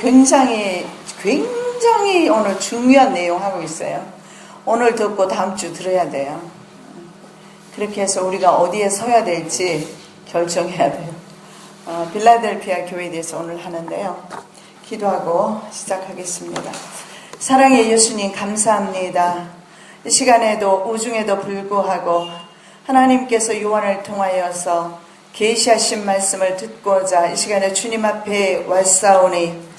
굉장히 오늘 중요한 내용 하고 있어요. 오늘 듣고 다음 주 들어야 돼요. 그렇게 해서 우리가 어디에 서야 될지 결정해야 돼요. 빌라델피아 교회에 대해서 오늘 하는데요. 기도하고 시작하겠습니다. 사랑의 예수님 감사합니다. 이 시간에도 우중에도 불구하고 하나님께서 요한을 통하여서 계시하신 말씀을 듣고자 이 시간에 주님 앞에 왔사오니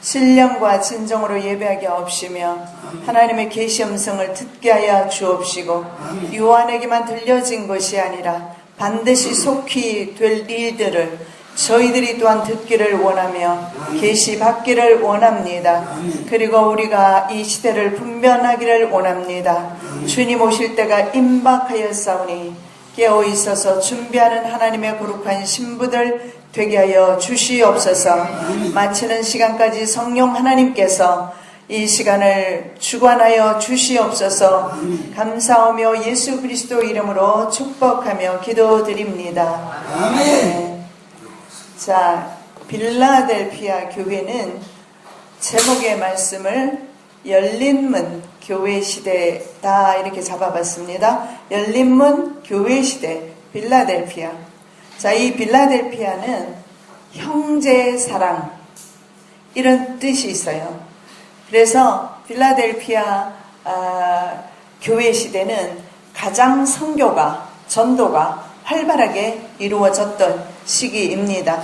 신령과 진정으로 예배하게 하옵시며 하나님의 계시 음성을 듣게 하여 주옵시고 요한에게만 들려진 것이 아니라 반드시 속히 될 일들을 저희들이 또한 듣기를 원하며 계시 받기를 원합니다. 그리고 우리가 이 시대를 분별하기를 원합니다. 주님 오실 때가 임박하였사오니 깨어 있어서 준비하는 하나님의 거룩한 신부들 되게 하여 주시옵소서. 마치는 시간까지 성령 하나님께서 이 시간을 주관하여 주시옵소서. 감사하며 예수 그리스도 이름으로 축복하며 기도드립니다. 아멘. 자, 빌라델피아 교회는 제목의 말씀을 열린 문 교회 시대다 이렇게 잡아봤습니다. 열린 문 교회 시대 빌라델피아. 자, 이 빌라델피아는 형제 사랑 이런 뜻이 있어요. 그래서 빌라델피아 교회 시대는 가장 선교가 전도가 활발하게 이루어졌던 시기입니다.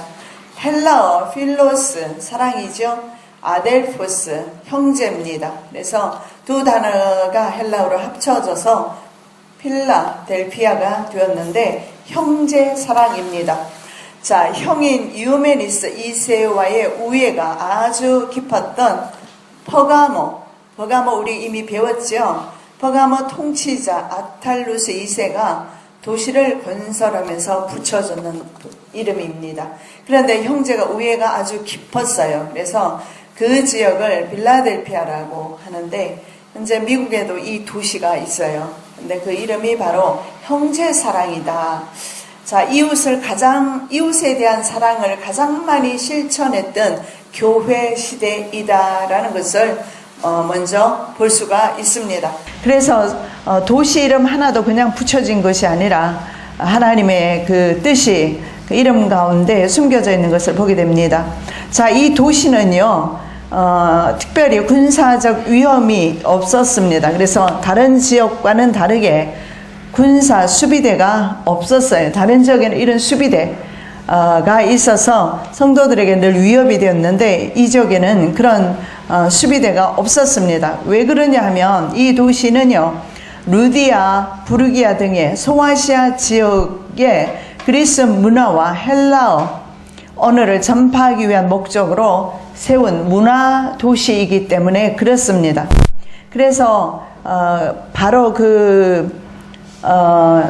헬라어 필로스 사랑이죠. 아델포스 형제입니다. 그래서 두 단어가 헬라어로 합쳐져서 필라델피아가 되었는데 형제 사랑입니다. 자, 형인 유메니스 2세와의 우애가 아주 깊었던 퍼가모 우리 이미 배웠죠. 퍼가모 통치자 아탈루스 2세가 도시를 건설하면서 붙여주는 이름입니다. 그런데 형제가 우애가 아주 깊었어요. 그래서 그 지역을 빌라델피아라고 하는데 현재 미국에도 이 도시가 있어요. 근데 그 이름이 바로 형제 사랑이다. 자, 이웃에 대한 사랑을 가장 많이 실천했던 교회 시대이다라는 것을 먼저 볼 수가 있습니다. 그래서 도시 이름 하나도 그냥 붙여진 것이 아니라 하나님의 그 뜻이 그 이름 가운데 숨겨져 있는 것을 보게 됩니다. 자, 이 도시는요, 특별히 군사적 위험이 없었습니다. 그래서 다른 지역과는 다르게 군사 수비대가 없었어요. 다른 지역에는 이런 수비대가 있어서 성도들에게 늘 위협이 되었는데 이 지역에는 그런 수비대가 없었습니다. 왜 그러냐 하면 이 도시는요, 루디아, 부르기아 등의 소아시아 지역의 그리스 문화와 헬라어 언어를 전파하기 위한 목적으로 세운 문화 도시이기 때문에 그렇습니다. 그래서 바로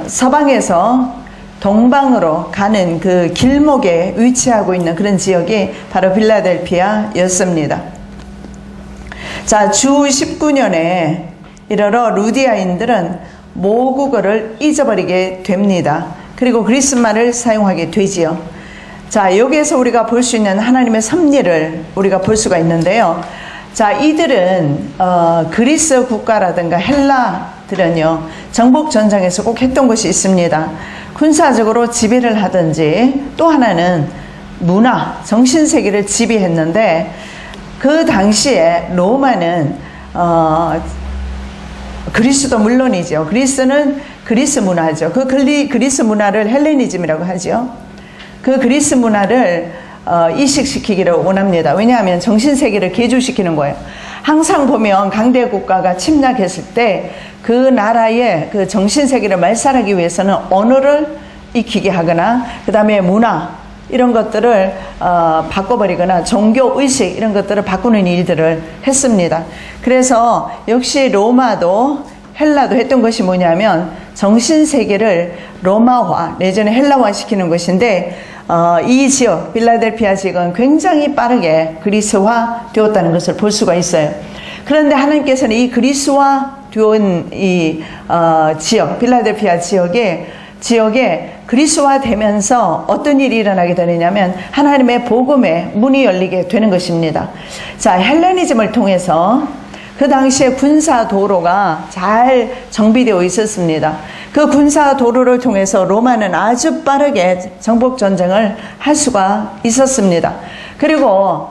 서방에서 동방으로 가는 그 길목에 위치하고 있는 그런 지역이 바로 빌라델피아였습니다. 자, 주 19년에 이르러 루디아인들은 모국어를 잊어버리게 됩니다. 그리고 그리스말을 사용하게 되지요. 자, 여기에서 우리가 볼 수 있는 하나님의 섭리를 우리가 볼 수가 있는데요. 자, 이들은 그리스 국가라든가 헬라들은요, 정복 전장에서 꼭 했던 것이 있습니다. 군사적으로 지배를 하든지 또 하나는 문화, 정신세계를 지배했는데 그 당시에 로마는 그리스도 물론이죠. 그리스는 그리스 문화죠. 그 그리스 문화를 헬레니즘이라고 하죠. 그 그리스 문화를 이식시키기를 원합니다. 왜냐하면 정신세계를 계주시키는 거예요. 항상 보면 강대 국가가 침략했을 때 그 나라의 그 정신세계를 말살하기 위해서는 언어를 익히게 하거나 그 다음에 문화 이런 것들을 바꿔버리거나 종교의식 이런 것들을 바꾸는 일들을 했습니다. 그래서 역시 로마도 헬라도 했던 것이 뭐냐면 정신세계를 로마화 내지는 헬라화 시키는 것인데 이 지역 빌라델피아 지역은 굉장히 빠르게 그리스화 되었다는 것을 볼 수가 있어요. 그런데 하나님께서는 이 그리스화 되온 이 지역 빌라델피아 지역에 그리스화되면서 어떤 일이 일어나게 되느냐면 하나님의 복음의 문이 열리게 되는 것입니다. 자, 헬레니즘을 통해서 그 당시에 군사 도로가 잘 정비되어 있었습니다. 그 군사 도로를 통해서 로마는 아주 빠르게 정복 전쟁을 할 수가 있었습니다. 그리고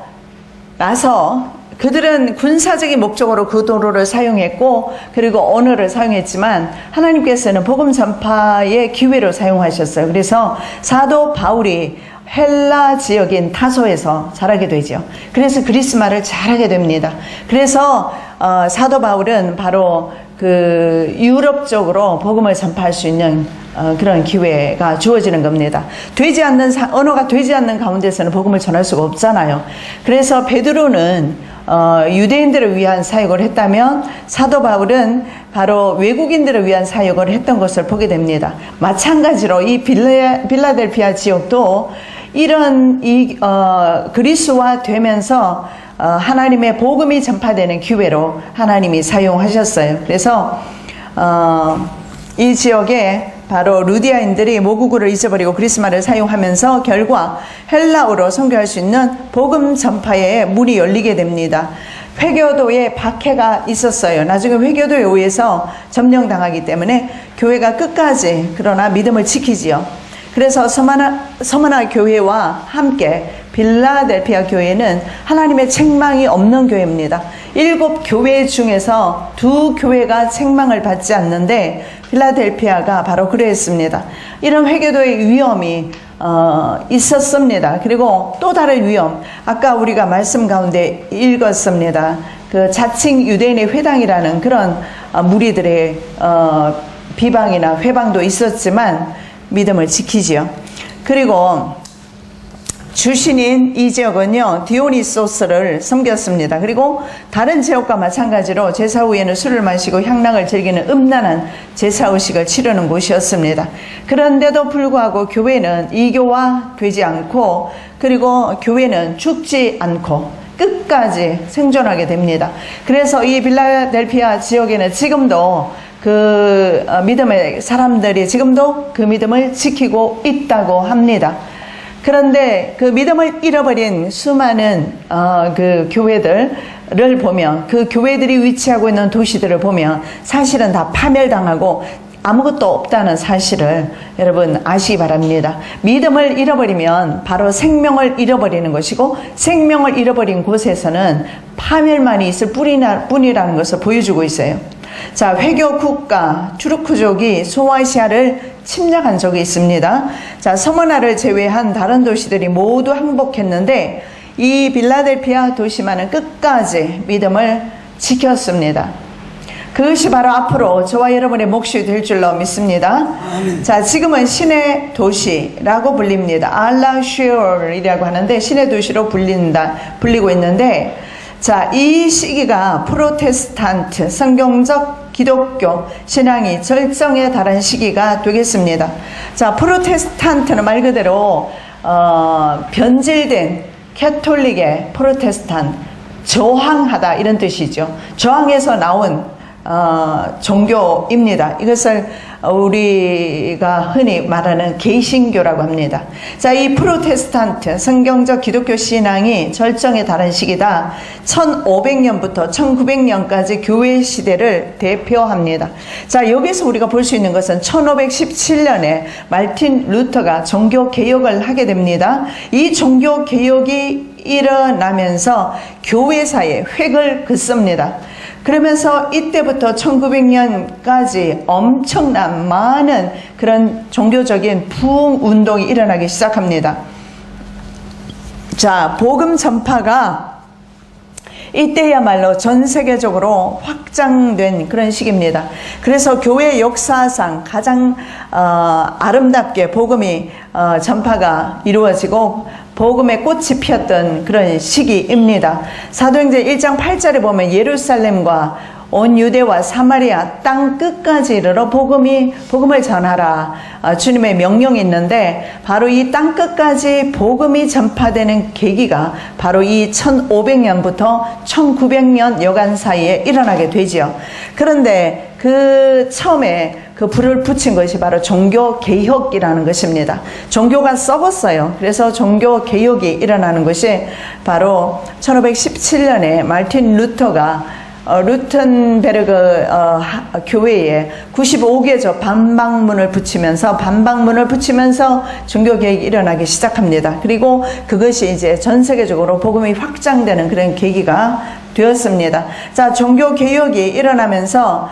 나서 그들은 군사적인 목적으로 그 도로를 사용했고, 그리고 언어를 사용했지만 하나님께서는 복음 전파의 기회로 사용하셨어요. 그래서 사도 바울이 헬라 지역인 타소에서 자라게 되죠. 그래서 그리스말을 잘하게 됩니다. 그래서 사도 바울은 바로 그 유럽 쪽으로 복음을 전파할 수 있는 그런 기회가 주어지는 겁니다. 언어가 되지 않는 가운데서는 복음을 전할 수가 없잖아요. 그래서 베드로는 유대인들을 위한 사역을 했다면 사도 바울은 바로 외국인들을 위한 사역을 했던 것을 보게 됩니다. 마찬가지로 이 빌라델피아 지역도 이런 그리스화 되면서 하나님의 복음이 전파되는 기회로 하나님이 사용하셨어요. 그래서 이 지역에 바로 루디아인들이 모국어를 잊어버리고 그리스말을 사용하면서 결과 헬라어로 선교할 수 있는 복음 전파의 문이 열리게 됩니다. 회교도에 박해가 있었어요. 나중에 회교도에 의해서 점령당하기 때문에 교회가 끝까지 그러나 믿음을 지키지요. 그래서 서머나 교회와 함께 빌라델피아 교회는 하나님의 책망이 없는 교회입니다. 7교회 중에서 2교회가 책망을 받지 않는데 필라델피아가 바로 그랬습니다. 이런 회교도의 위험이 있었습니다. 그리고 또 다른 위험, 아까 우리가 말씀 가운데 읽었습니다. 그 자칭 유대인의 회당이라는 그런 무리들의 비방이나 회방도 있었지만 믿음을 지키지요. 그리고 주신인 이 지역은요, 디오니소스를 섬겼습니다. 그리고 다른 지역과 마찬가지로 제사 후에는 술을 마시고 향락을 즐기는 음란한 제사의식을 치르는 곳이었습니다. 그런데도 불구하고 교회는 이교화되지 않고, 그리고 교회는 죽지 않고 끝까지 생존하게 됩니다. 그래서 이 빌라델피아 지역에는 지금도 그 믿음의 사람들이 지금도 그 믿음을 지키고 있다고 합니다. 그런데 그 믿음을 잃어버린 수많은 그 교회들을 보면, 그 교회들이 위치하고 있는 도시들을 보면 사실은 다 파멸당하고 아무것도 없다는 사실을 여러분 아시기 바랍니다. 믿음을 잃어버리면 바로 생명을 잃어버리는 것이고, 생명을 잃어버린 곳에서는 파멸만이 있을 뿐이라는 것을 보여주고 있어요. 자, 회교 국가 투르크족이 소아시아를 침략한 적이 있습니다. 자, 서머나를 제외한 다른 도시들이 모두 항복했는데 이 빌라델피아 도시만은 끝까지 믿음을 지켰습니다. 그것이 바로 앞으로 저와 여러분의 몫이 될 줄로 믿습니다. 자, 지금은 신의 도시라고 불립니다. 알라슈얼이라고 하는데 신의 도시로 불리고 있는데, 자, 이 시기가 프로테스탄트 성경적 기독교 신앙이 절정에 달한 시기가 되겠습니다. 자, 프로테스탄트는 말 그대로 변질된 캐톨릭의 프로테스탄트, 저항하다 이런 뜻이죠. 저항에서 나온 종교입니다. 이것을 우리가 흔히 말하는 개신교라고 합니다. 자, 이 프로테스탄트 성경적 기독교 신앙이 절정에 달한 시기다. 1500년부터 1900년까지 교회 시대를 대표합니다. 자, 여기서 우리가 볼 수 있는 것은 1517년에 마르틴 루터가 종교 개혁을 하게 됩니다. 이 종교 개혁이 일어나면서 교회사에 획을 긋습니다. 그러면서 이때부터 1900년까지 엄청난 많은 그런 종교적인 부흥운동이 일어나기 시작합니다. 자, 복음 전파가 이때야말로 전 세계적으로 확장된 그런 시기입니다. 그래서 교회 역사상 가장 아름답게 복음이 전파가 이루어지고 복음의 꽃이 피었던 그런 시기입니다. 사도행전 1장 8절에 보면 예루살렘과 온 유대와 사마리아 땅 끝까지 이르러 복음을 전하라. 주님의 명령이 있는데 바로 이 땅 끝까지 복음이 전파되는 계기가 바로 이 1500년부터 1900년 여간 사이에 일어나게 되지요. 그런데 그 처음에 그 불을 붙인 것이 바로 종교 개혁이라는 것입니다. 종교가 썩었어요. 그래서 종교 개혁이 일어나는 것이 바로 1517년에 마르틴 루터가 루텐베르그 교회에 95개조 반박문을 붙이면서 종교개혁이 일어나기 시작합니다. 그리고 그것이 이제 전 세계적으로 복음이 확장되는 그런 계기가 되었습니다. 자, 종교개혁이 일어나면서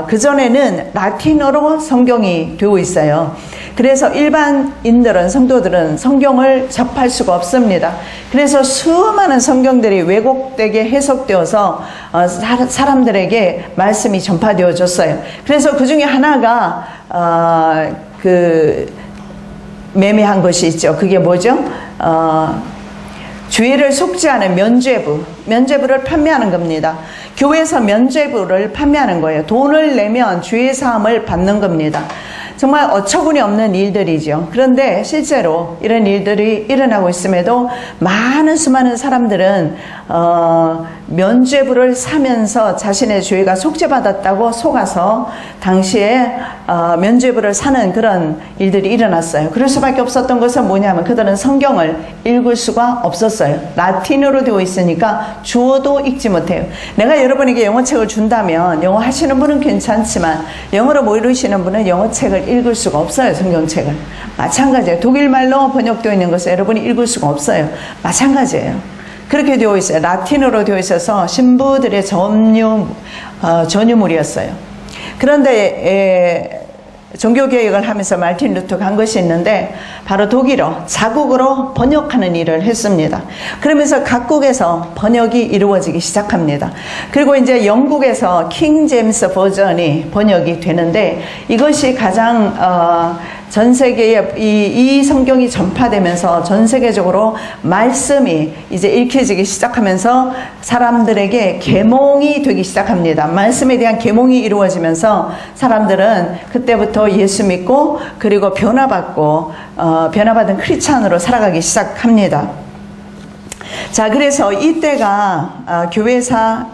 그전에는 라틴어로 성경이 되어 있어요. 그래서 일반인들은, 성도들은 성경을 접할 수가 없습니다. 그래서 수많은 성경들이 왜곡되게 해석되어서 사람들에게 말씀이 전파되어졌어요. 그래서 그 중에 하나가 매매한 것이 있죠. 그게 뭐죠? 죄를 속죄하는 면죄부를 판매하는 겁니다. 교회에서 면죄부를 판매하는 거예요. 돈을 내면 죄 사함을 받는 겁니다. 정말 어처구니 없는 일들이죠. 그런데 실제로 이런 일들이 일어나고 있음에도 수많은 사람들은 면죄부를 사면서 자신의 죄가 속죄받았다고 속아서 당시에 면죄부를 사는 그런 일들이 일어났어요. 그럴 수밖에 없었던 것은 뭐냐면 그들은 성경을 읽을 수가 없었어요. 라틴어로 되어 있으니까 주어도 읽지 못해요. 내가 여러분에게 영어책을 준다면 영어 하시는 분은 괜찮지만 영어를 모르시는 분은 영어책을 읽을 수가 없어요. 성경책을. 마찬가지예요. 독일말로 번역되어 있는 것을 여러분이 읽을 수가 없어요. 마찬가지예요. 그렇게 되어 있어요. 라틴어로 되어 있어서 신부들의 전유물이었어요. 그런데 종교개혁을 하면서 마르틴 루터가 한 것이 있는데 바로 독일어, 자국어로 번역하는 일을 했습니다. 그러면서 각국에서 번역이 이루어지기 시작합니다. 그리고 이제 영국에서 킹 제임스 버전이 번역이 되는데 이것이 가장 전 세계에 이 성경이 전파되면서 전 세계적으로 말씀이 이제 읽혀지기 시작하면서 사람들에게 계몽이 되기 시작합니다. 말씀에 대한 계몽이 이루어지면서 사람들은 그때부터 예수 믿고 그리고 변화받은 크리스찬으로 살아가기 시작합니다. 자, 그래서 이때가 교회사에서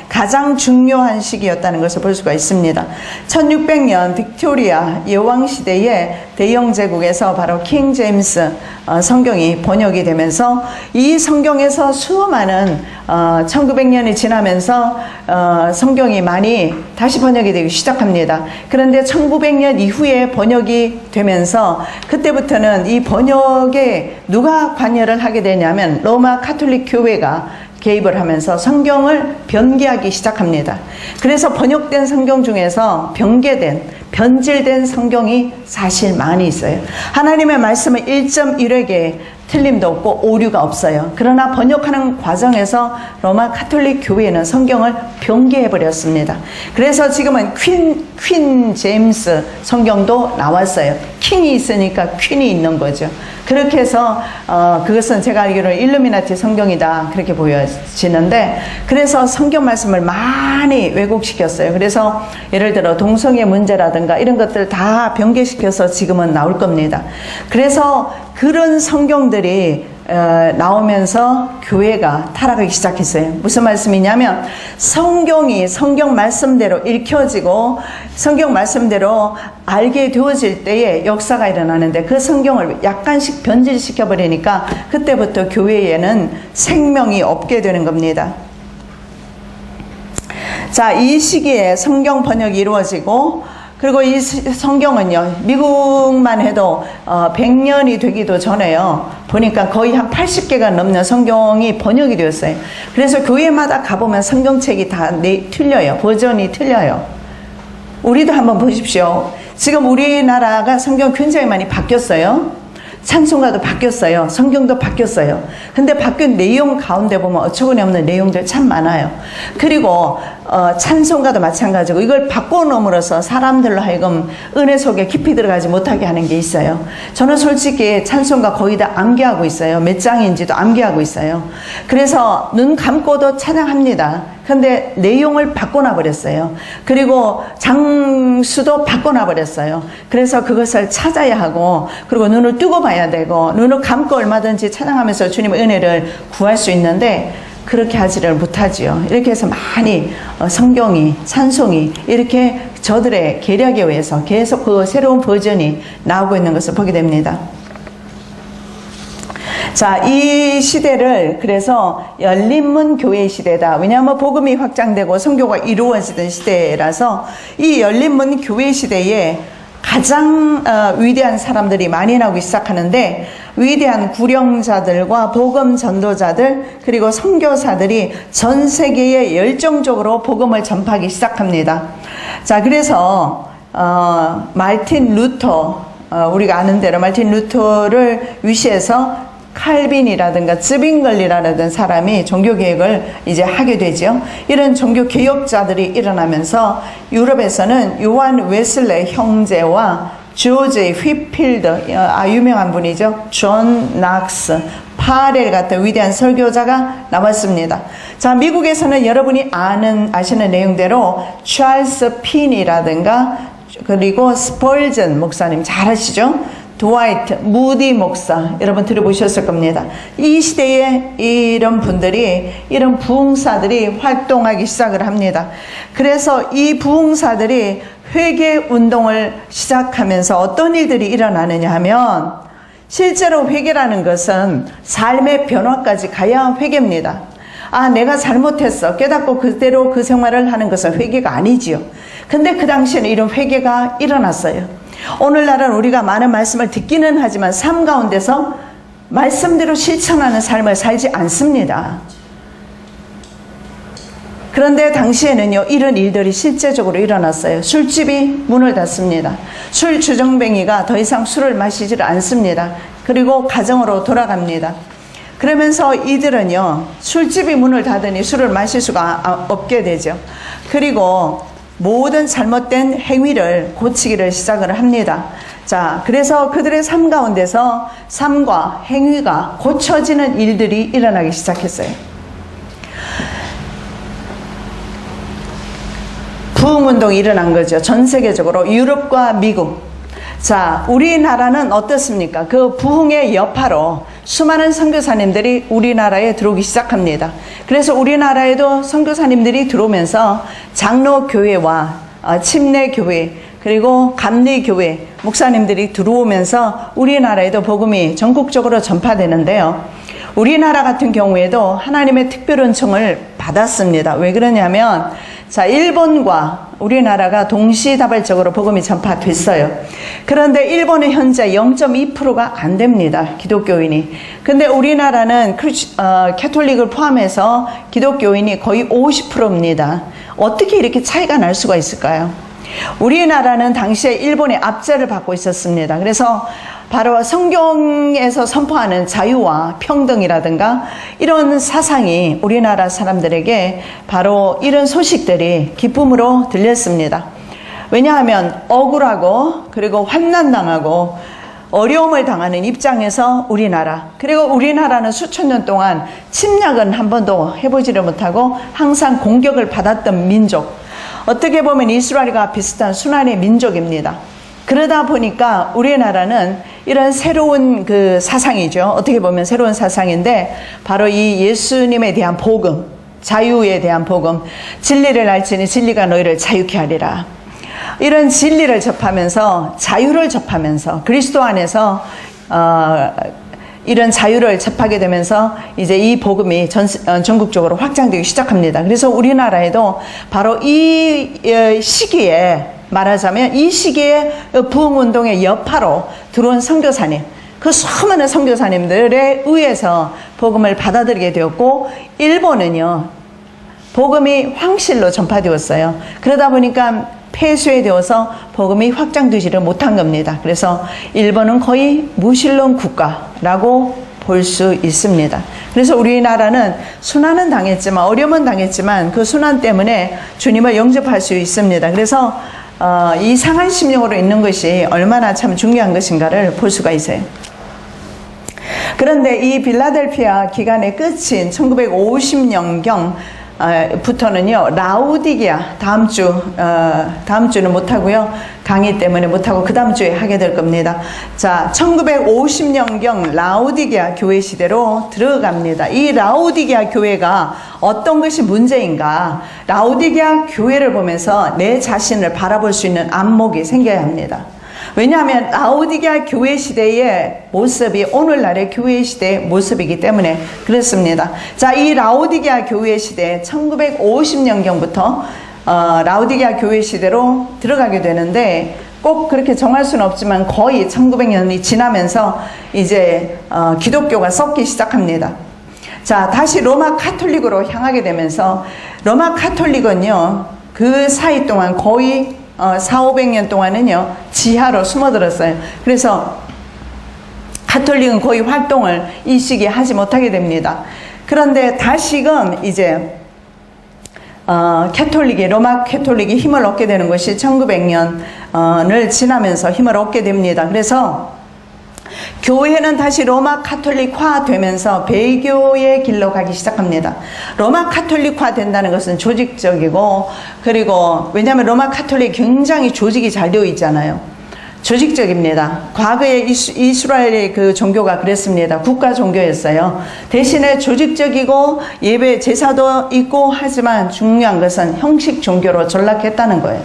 가장 중요한 시기였다는 것을 볼 수가 있습니다. 1600년 빅토리아 여왕시대의 대영 제국에서 바로 킹 제임스 성경이 번역이 되면서 이 성경에서 수많은 1900년이 지나면서 성경이 많이 다시 번역이 되기 시작합니다. 그런데 1900년 이후에 번역이 되면서 그때부터는 이 번역에 누가 관여를 하게 되냐면 로마 가톨릭 교회가 개입을 하면서 성경을 변개하기 시작합니다. 그래서 번역된 성경 중에서 변질된 성경이 사실 많이 있어요. 하나님의 말씀은 1.1획에 틀림도 없고 오류가 없어요. 그러나 번역하는 과정에서 로마 가톨릭 교회는 성경을 변개해버렸습니다. 그래서 지금은 퀸 제임스 성경도 나왔어요. 킹이 있으니까 퀸이 있는 거죠. 그렇게 해서 그것은 제가 알기로는 일루미나티 성경이다 그렇게 보여지는데 그래서 성경 말씀을 많이 왜곡시켰어요. 그래서 예를 들어 동성애 문제라든가 이런 것들 다 변개시켜서 지금은 나올 겁니다. 그래서 그런 성경들이 나오면서 교회가 타락하기 시작했어요. 무슨 말씀이냐면 성경이 성경 말씀대로 읽혀지고 성경 말씀대로 알게 되어질 때에 역사가 일어나는데 그 성경을 약간씩 변질시켜 버리니까 그때부터 교회에는 생명이 없게 되는 겁니다. 자, 이 시기에 성경 번역이 이루어지고 그리고 이 성경은요, 미국만 해도 100년이 되기도 전에요. 보니까 거의 한 80개가 넘는 성경이 번역이 되었어요. 그래서 교회마다 가보면 성경책이 다 틀려요. 버전이 틀려요. 우리도 한번 보십시오. 지금 우리나라가 성경 굉장히 많이 바뀌었어요. 찬송가도 바뀌었어요. 성경도 바뀌었어요. 근데 바뀐 내용 가운데 보면 어처구니 없는 내용들 참 많아요. 그리고 찬송가도 마찬가지고 이걸 바꿔놓음으로써 사람들로 하여금 은혜 속에 깊이 들어가지 못하게 하는 게 있어요. 저는 솔직히 찬송가 거의 다 암기하고 있어요. 몇 장인지도 암기하고 있어요. 그래서 눈 감고도 찬양합니다. 근데 내용을 바꿔놔 버렸어요. 그리고 장수도 바꿔놔 버렸어요. 그래서 그것을 찾아야 하고, 그리고 눈을 뜨고 봐야 되고, 눈을 감고 얼마든지 찬양하면서 주님의 은혜를 구할 수 있는데, 그렇게 하지를 못하지요. 이렇게 해서 많이 성경이, 찬송이 이렇게 저들의 계략에 의해서 계속 그 새로운 버전이 나오고 있는 것을 보게 됩니다. 자, 이 시대를 그래서 열린문 교회 시대다. 왜냐하면 복음이 확장되고 선교가 이루어지던 시대라서 이 열린문 교회 시대에 가장 위대한 사람들이 많이 나오기 시작하는데, 위대한 구령자들과 복음 전도자들 그리고 선교사들이 전 세계에 열정적으로 복음을 전파하기 시작합니다. 자, 그래서 말틴 루터, 우리가 아는 대로 말틴 루터를 위시해서 칼빈이라든가 쯔빙글리라는 사람이 종교개혁을 이제 하게 되죠. 이런 종교개혁자들이 일어나면서 유럽에서는 요한 웨슬레 형제와 조지 휘필드, 유명한 분이죠. 존 낙스, 파렐 같은 위대한 설교자가 나왔습니다. 자, 미국에서는 여러분이 아시는 내용대로 찰스 핀이라든가 그리고 스펄전 목사님 잘 아시죠? 드와이트 무디 목사 여러분 들어보셨을 겁니다. 이 시대에 이런 분들이, 이런 부흥사들이 활동하기 시작을 합니다. 그래서 이 부흥사들이 회개 운동을 시작하면서 어떤 일들이 일어나느냐 하면, 실제로 회개라는 것은 삶의 변화까지 가야 회개입니다. 아, 내가 잘못했어 깨닫고 그대로 그 생활을 하는 것은 회개가 아니지요. 근데 그 당시에는 이런 회개가 일어났어요. 오늘날은 우리가 많은 말씀을 듣기는 하지만 삶 가운데서 말씀대로 실천하는 삶을 살지 않습니다. 그런데 당시에는요, 이런 일들이 실제적으로 일어났어요. 술집이 문을 닫습니다. 술 주정뱅이가 더 이상 술을 마시지를 않습니다. 그리고 가정으로 돌아갑니다. 그러면서 이들은요, 술집이 문을 닫으니 술을 마실 수가 없게 되죠. 그리고 모든 잘못된 행위를 고치기를 시작을 합니다. 자, 그래서 그들의 삶 가운데서 삶과 행위가 고쳐지는 일들이 일어나기 시작했어요. 부흥운동이 일어난 거죠. 전 세계적으로 유럽과 미국. 자, 우리나라는 어떻습니까? 그 부흥의 여파로 수많은 선교사님들이 우리나라에 들어오기 시작합니다. 그래서 우리나라에도 선교사님들이 들어오면서 장로교회와 침례교회 그리고 감리교회 목사님들이 들어오면서 우리나라에도 복음이 전국적으로 전파되는데요. 우리나라 같은 경우에도 하나님의 특별 은총을 받았습니다. 왜 그러냐면, 자, 일본과 우리나라가 동시다발적으로 복음이 전파됐어요. 그런데 일본은 현재 0.2%가 안 됩니다. 기독교인이. 근데 우리나라는 캐톨릭을 포함해서 기독교인이 거의 50%입니다. 어떻게 이렇게 차이가 날 수가 있을까요? 우리나라는 당시에 일본의 압제를 받고 있었습니다. 그래서 바로 성경에서 선포하는 자유와 평등이라든가 이런 사상이 우리나라 사람들에게 바로 이런 소식들이 기쁨으로 들렸습니다. 왜냐하면 억울하고 그리고 환난당하고 어려움을 당하는 입장에서 우리나라, 그리고 우리나라는 수천 년 동안 침략은 한 번도 해보지를 못하고 항상 공격을 받았던 민족, 어떻게 보면 이스라엘과 비슷한 순환의 민족입니다. 그러다 보니까 우리나라는 이런 새로운 그 사상이죠. 어떻게 보면 새로운 사상인데, 바로 이 예수님에 대한 복음, 자유에 대한 복음, 진리를 알지니 진리가 너희를 자유케 하리라. 이런 진리를 접하면서, 자유를 접하면서, 그리스도 안에서 이런 자유를 접하게 되면서 이제 이 복음이 전국적으로 확장되기 시작합니다. 그래서 우리나라에도 바로 이 시기에, 말하자면 이 시기에 부흥운동의 여파로 들어온 선교사님, 그 수많은 선교사님들에 의해서 복음을 받아들이게 되었고, 일본은요 복음이 황실로 전파되었어요. 그러다 보니까 폐쇄되어서 복음이 확장되지를 못한 겁니다. 그래서 일본은 거의 무신론 국가라고 볼 수 있습니다. 그래서 우리나라는 순환은 당했지만, 어려움은 당했지만 그 순환 때문에 주님을 영접할 수 있습니다. 그래서 이 상한 심령으로 있는 것이 얼마나 참 중요한 것인가를 볼 수가 있어요. 그런데 이 빌라델피아 기간의 끝인 1950년경 부터는요, 라우디게아, 다음 주는 못하고요. 강의 때문에 못하고 그 다음 주에 하게 될 겁니다. 자, 1950년경 라우디게아 교회 시대로 들어갑니다. 이 라우디게아 교회가 어떤 것이 문제인가? 라우디게아 교회를 보면서 내 자신을 바라볼 수 있는 안목이 생겨야 합니다. 왜냐하면 라우디게아 교회 시대의 모습이 오늘날의 교회 시대의 모습이기 때문에 그렇습니다. 자, 이 라우디게아 교회 시대 1950년경부터 라우디게아 교회 시대로 들어가게 되는데 꼭 그렇게 정할 수는 없지만 거의 1900년이 지나면서 이제 기독교가 썩기 시작합니다. 자, 다시 로마 카톨릭으로 향하게 되면서 로마 카톨릭은요, 그 사이 동안 거의 400~500년 동안은요, 지하로 숨어들었어요. 그래서 카톨릭은 거의 활동을 이 시기에 하지 못하게 됩니다. 그런데 다시금 이제 로마 캐톨릭이 힘을 얻게 되는 것이 1900년을 지나면서 힘을 얻게 됩니다. 그래서 교회는 다시 로마 카톨릭화 되면서 배교의 길로 가기 시작합니다. 로마 카톨릭화 된다는 것은 조직적이고, 그리고 왜냐하면 로마 카톨릭 굉장히 조직이 잘 되어 있잖아요. 조직적입니다. 과거에 이스라엘의 그 종교가 그랬습니다. 국가 종교였어요. 대신에 조직적이고 예배 제사도 있고 하지만 중요한 것은 형식 종교로 전락했다는 거예요.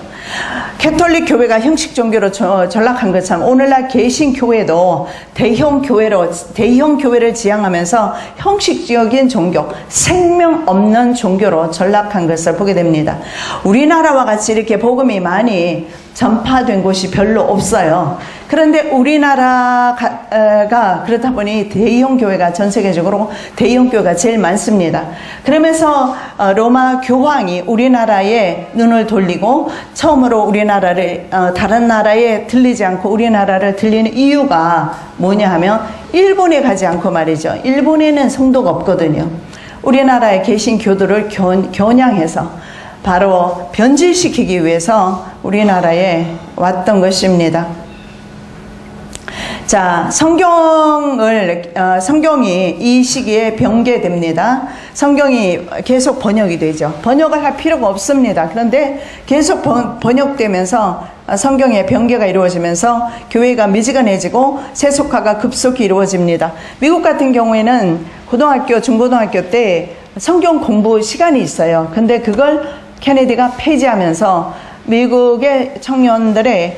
캐톨릭 교회가 형식 종교로 전락한 것처럼 오늘날 개신교회도 대형 교회를 지향하면서 형식적인 종교, 생명 없는 종교로 전락한 것을 보게 됩니다. 우리나라와 같이 이렇게 복음이 많이 전파된 곳이 별로 없어요. 그런데 우리나라가 그렇다 보니 대형 교회가 전 세계적으로 대형 교회가 제일 많습니다. 그러면서 로마 교황이 우리나라에 눈을 돌리고 처음으로 우리나라를 다른 나라에 들리지 않고 우리나라를 들리는 이유가 뭐냐 하면 일본에 가지 않고 말이죠. 일본에는 성도가 없거든요. 우리나라에 계신 교도를 겨냥해서 바로 변질시키기 위해서 우리나라에 왔던 것입니다. 자, 성경이 이 시기에 병개됩니다. 성경이 계속 번역이 되죠. 번역을 할 필요가 없습니다. 그런데 계속 번역되면서 성경의 병개가 이루어지면서 교회가 미지근해지고 세속화가 급속히 이루어집니다. 미국 같은 경우에는 고등학교, 중고등학교 때 성경 공부 시간이 있어요. 근데 그걸 케네디가 폐지하면서 미국의 청년들의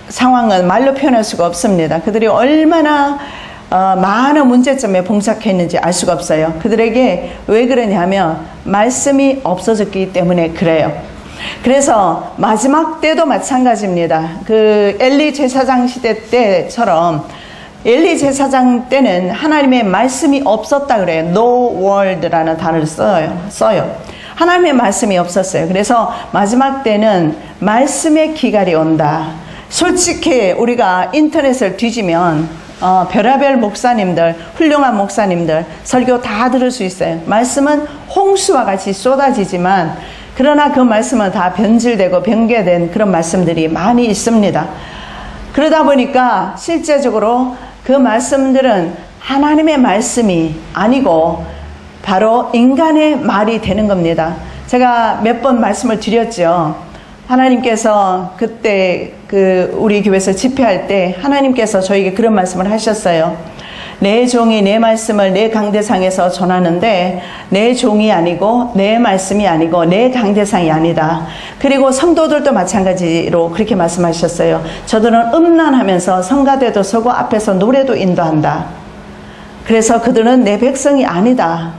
상황은 말로 표현할 수가 없습니다. 그들이 얼마나 많은 문제점에 봉착했는지 알 수가 없어요. 그들에게 왜 그러냐면 말씀이 없어졌기 때문에 그래요. 그래서 마지막 때도 마찬가지입니다. 그 엘리 제사장 시대 때처럼 엘리 제사장 때는 하나님의 말씀이 없었다 그래요. No word라는 단어를 써요. 하나님의 말씀이 없었어요. 그래서 마지막 때는 말씀의 기갈이 온다. 솔직히 우리가 인터넷을 뒤지면 별의별 목사님들, 훌륭한 목사님들 설교 다 들을 수 있어요. 말씀은 홍수와 같이 쏟아지지만 그러나 그 말씀은 다 변질되고 변개된 그런 말씀들이 많이 있습니다. 그러다 보니까 실제적으로 그 말씀들은 하나님의 말씀이 아니고 바로 인간의 말이 되는 겁니다. 제가 몇 번 말씀을 드렸죠. 하나님께서 그때 우리 교회에서 집회할 때 하나님께서 저에게 그런 말씀을 하셨어요. 내 종이 내 말씀을 내 강대상에서 전하는데 내 종이 아니고 내 말씀이 아니고 내 강대상이 아니다. 그리고 성도들도 마찬가지로 그렇게 말씀하셨어요. 저들은 음란하면서 성가대도 서고 앞에서 노래도 인도한다. 그래서 그들은 내 백성이 아니다.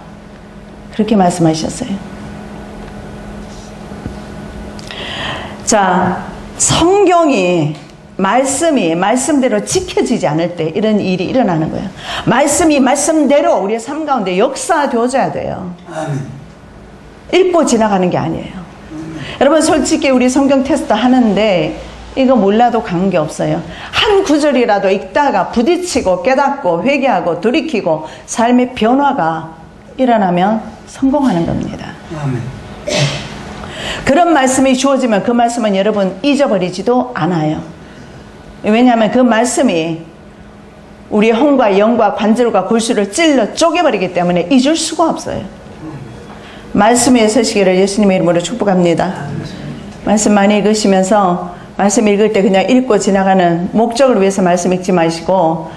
그렇게 말씀하셨어요. 자, 성경이 말씀이 말씀대로 지켜지지 않을 때 이런 일이 일어나는 거예요. 말씀이 말씀대로 우리의 삶 가운데 역사되어져야 돼요. 읽고 지나가는 게 아니에요. 여러분 솔직히 우리 성경 테스트 하는데 이거 몰라도 관계없어요. 한 구절이라도 읽다가 부딪히고 깨닫고 회개하고 돌이키고 삶의 변화가 일어나면 성공하는 겁니다. 그런 말씀이 주어지면 그 말씀은 여러분 잊어버리지도 않아요. 왜냐하면 그 말씀이 우리의 혼과 영과 관절과 골수를 찔러 쪼개버리기 때문에 잊을 수가 없어요. 말씀 위에 서시기를 예수님의 이름으로 축복합니다. 말씀 많이 읽으시면서 말씀 읽을 때 그냥 읽고 지나가는 목적을 위해서 말씀 읽지 마시고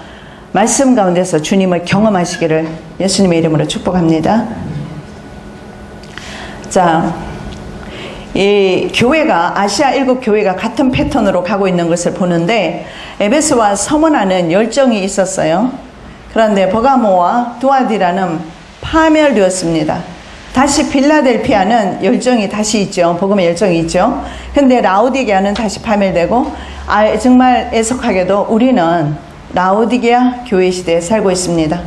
말씀 가운데서 주님을 경험하시기를 예수님의 이름으로 축복합니다. 자, 이 교회가 아시아 7교회가 같은 패턴으로 가고 있는 것을 보는데 에베소와 서머나는 열정이 있었어요. 그런데 버가모와 두아디라는 파멸되었습니다. 다시 빌라델피아는 열정이 다시 있죠. 복음의 열정이 있죠. 근데 라오디게아는 다시 파멸되고 정말 애석하게도 우리는 라오디게아 교회 시대에 살고 있습니다.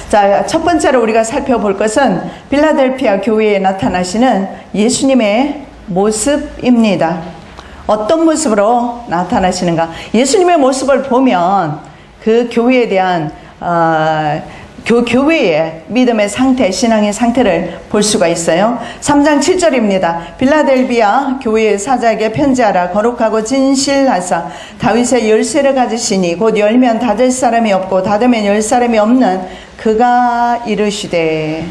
자, 첫 번째로 우리가 살펴볼 것은 빌라델피아 교회에 나타나시는 예수님의 모습입니다. 어떤 모습으로 나타나시는가? 예수님의 모습을 보면 그 교회에 대한 교회의 믿음의 상태, 신앙의 상태를 볼 수가 있어요. 3장 7절입니다. 빌라델비아 교회의 사자에게 편지하라. 거룩하고 진실하사 다윗의 열쇠를 가지시니 곧 열면 닫을 사람이 없고 닫으면 열 사람이 없는 그가 이르시되.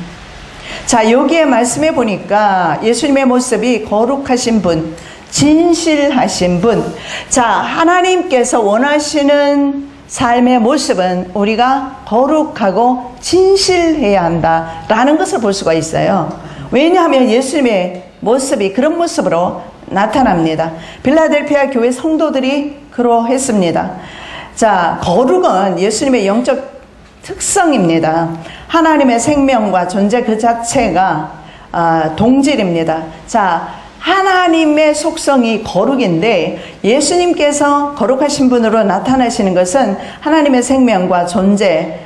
자, 여기에 말씀해 보니까 예수님의 모습이 거룩하신 분, 진실하신 분. 자, 하나님께서 원하시는 삶의 모습은 우리가 거룩하고 진실해야 한다라는 것을 볼 수가 있어요. 왜냐하면 예수님의 모습이 그런 모습으로 나타납니다. 빌라델피아 교회 성도들이 그러했습니다. 자, 거룩은 예수님의 영적 특성입니다. 하나님의 생명과 존재 그 자체가 동질입니다. 자, 하나님의 속성이 거룩인데 예수님께서 거룩하신 분으로 나타나시는 것은 하나님의 생명과 존재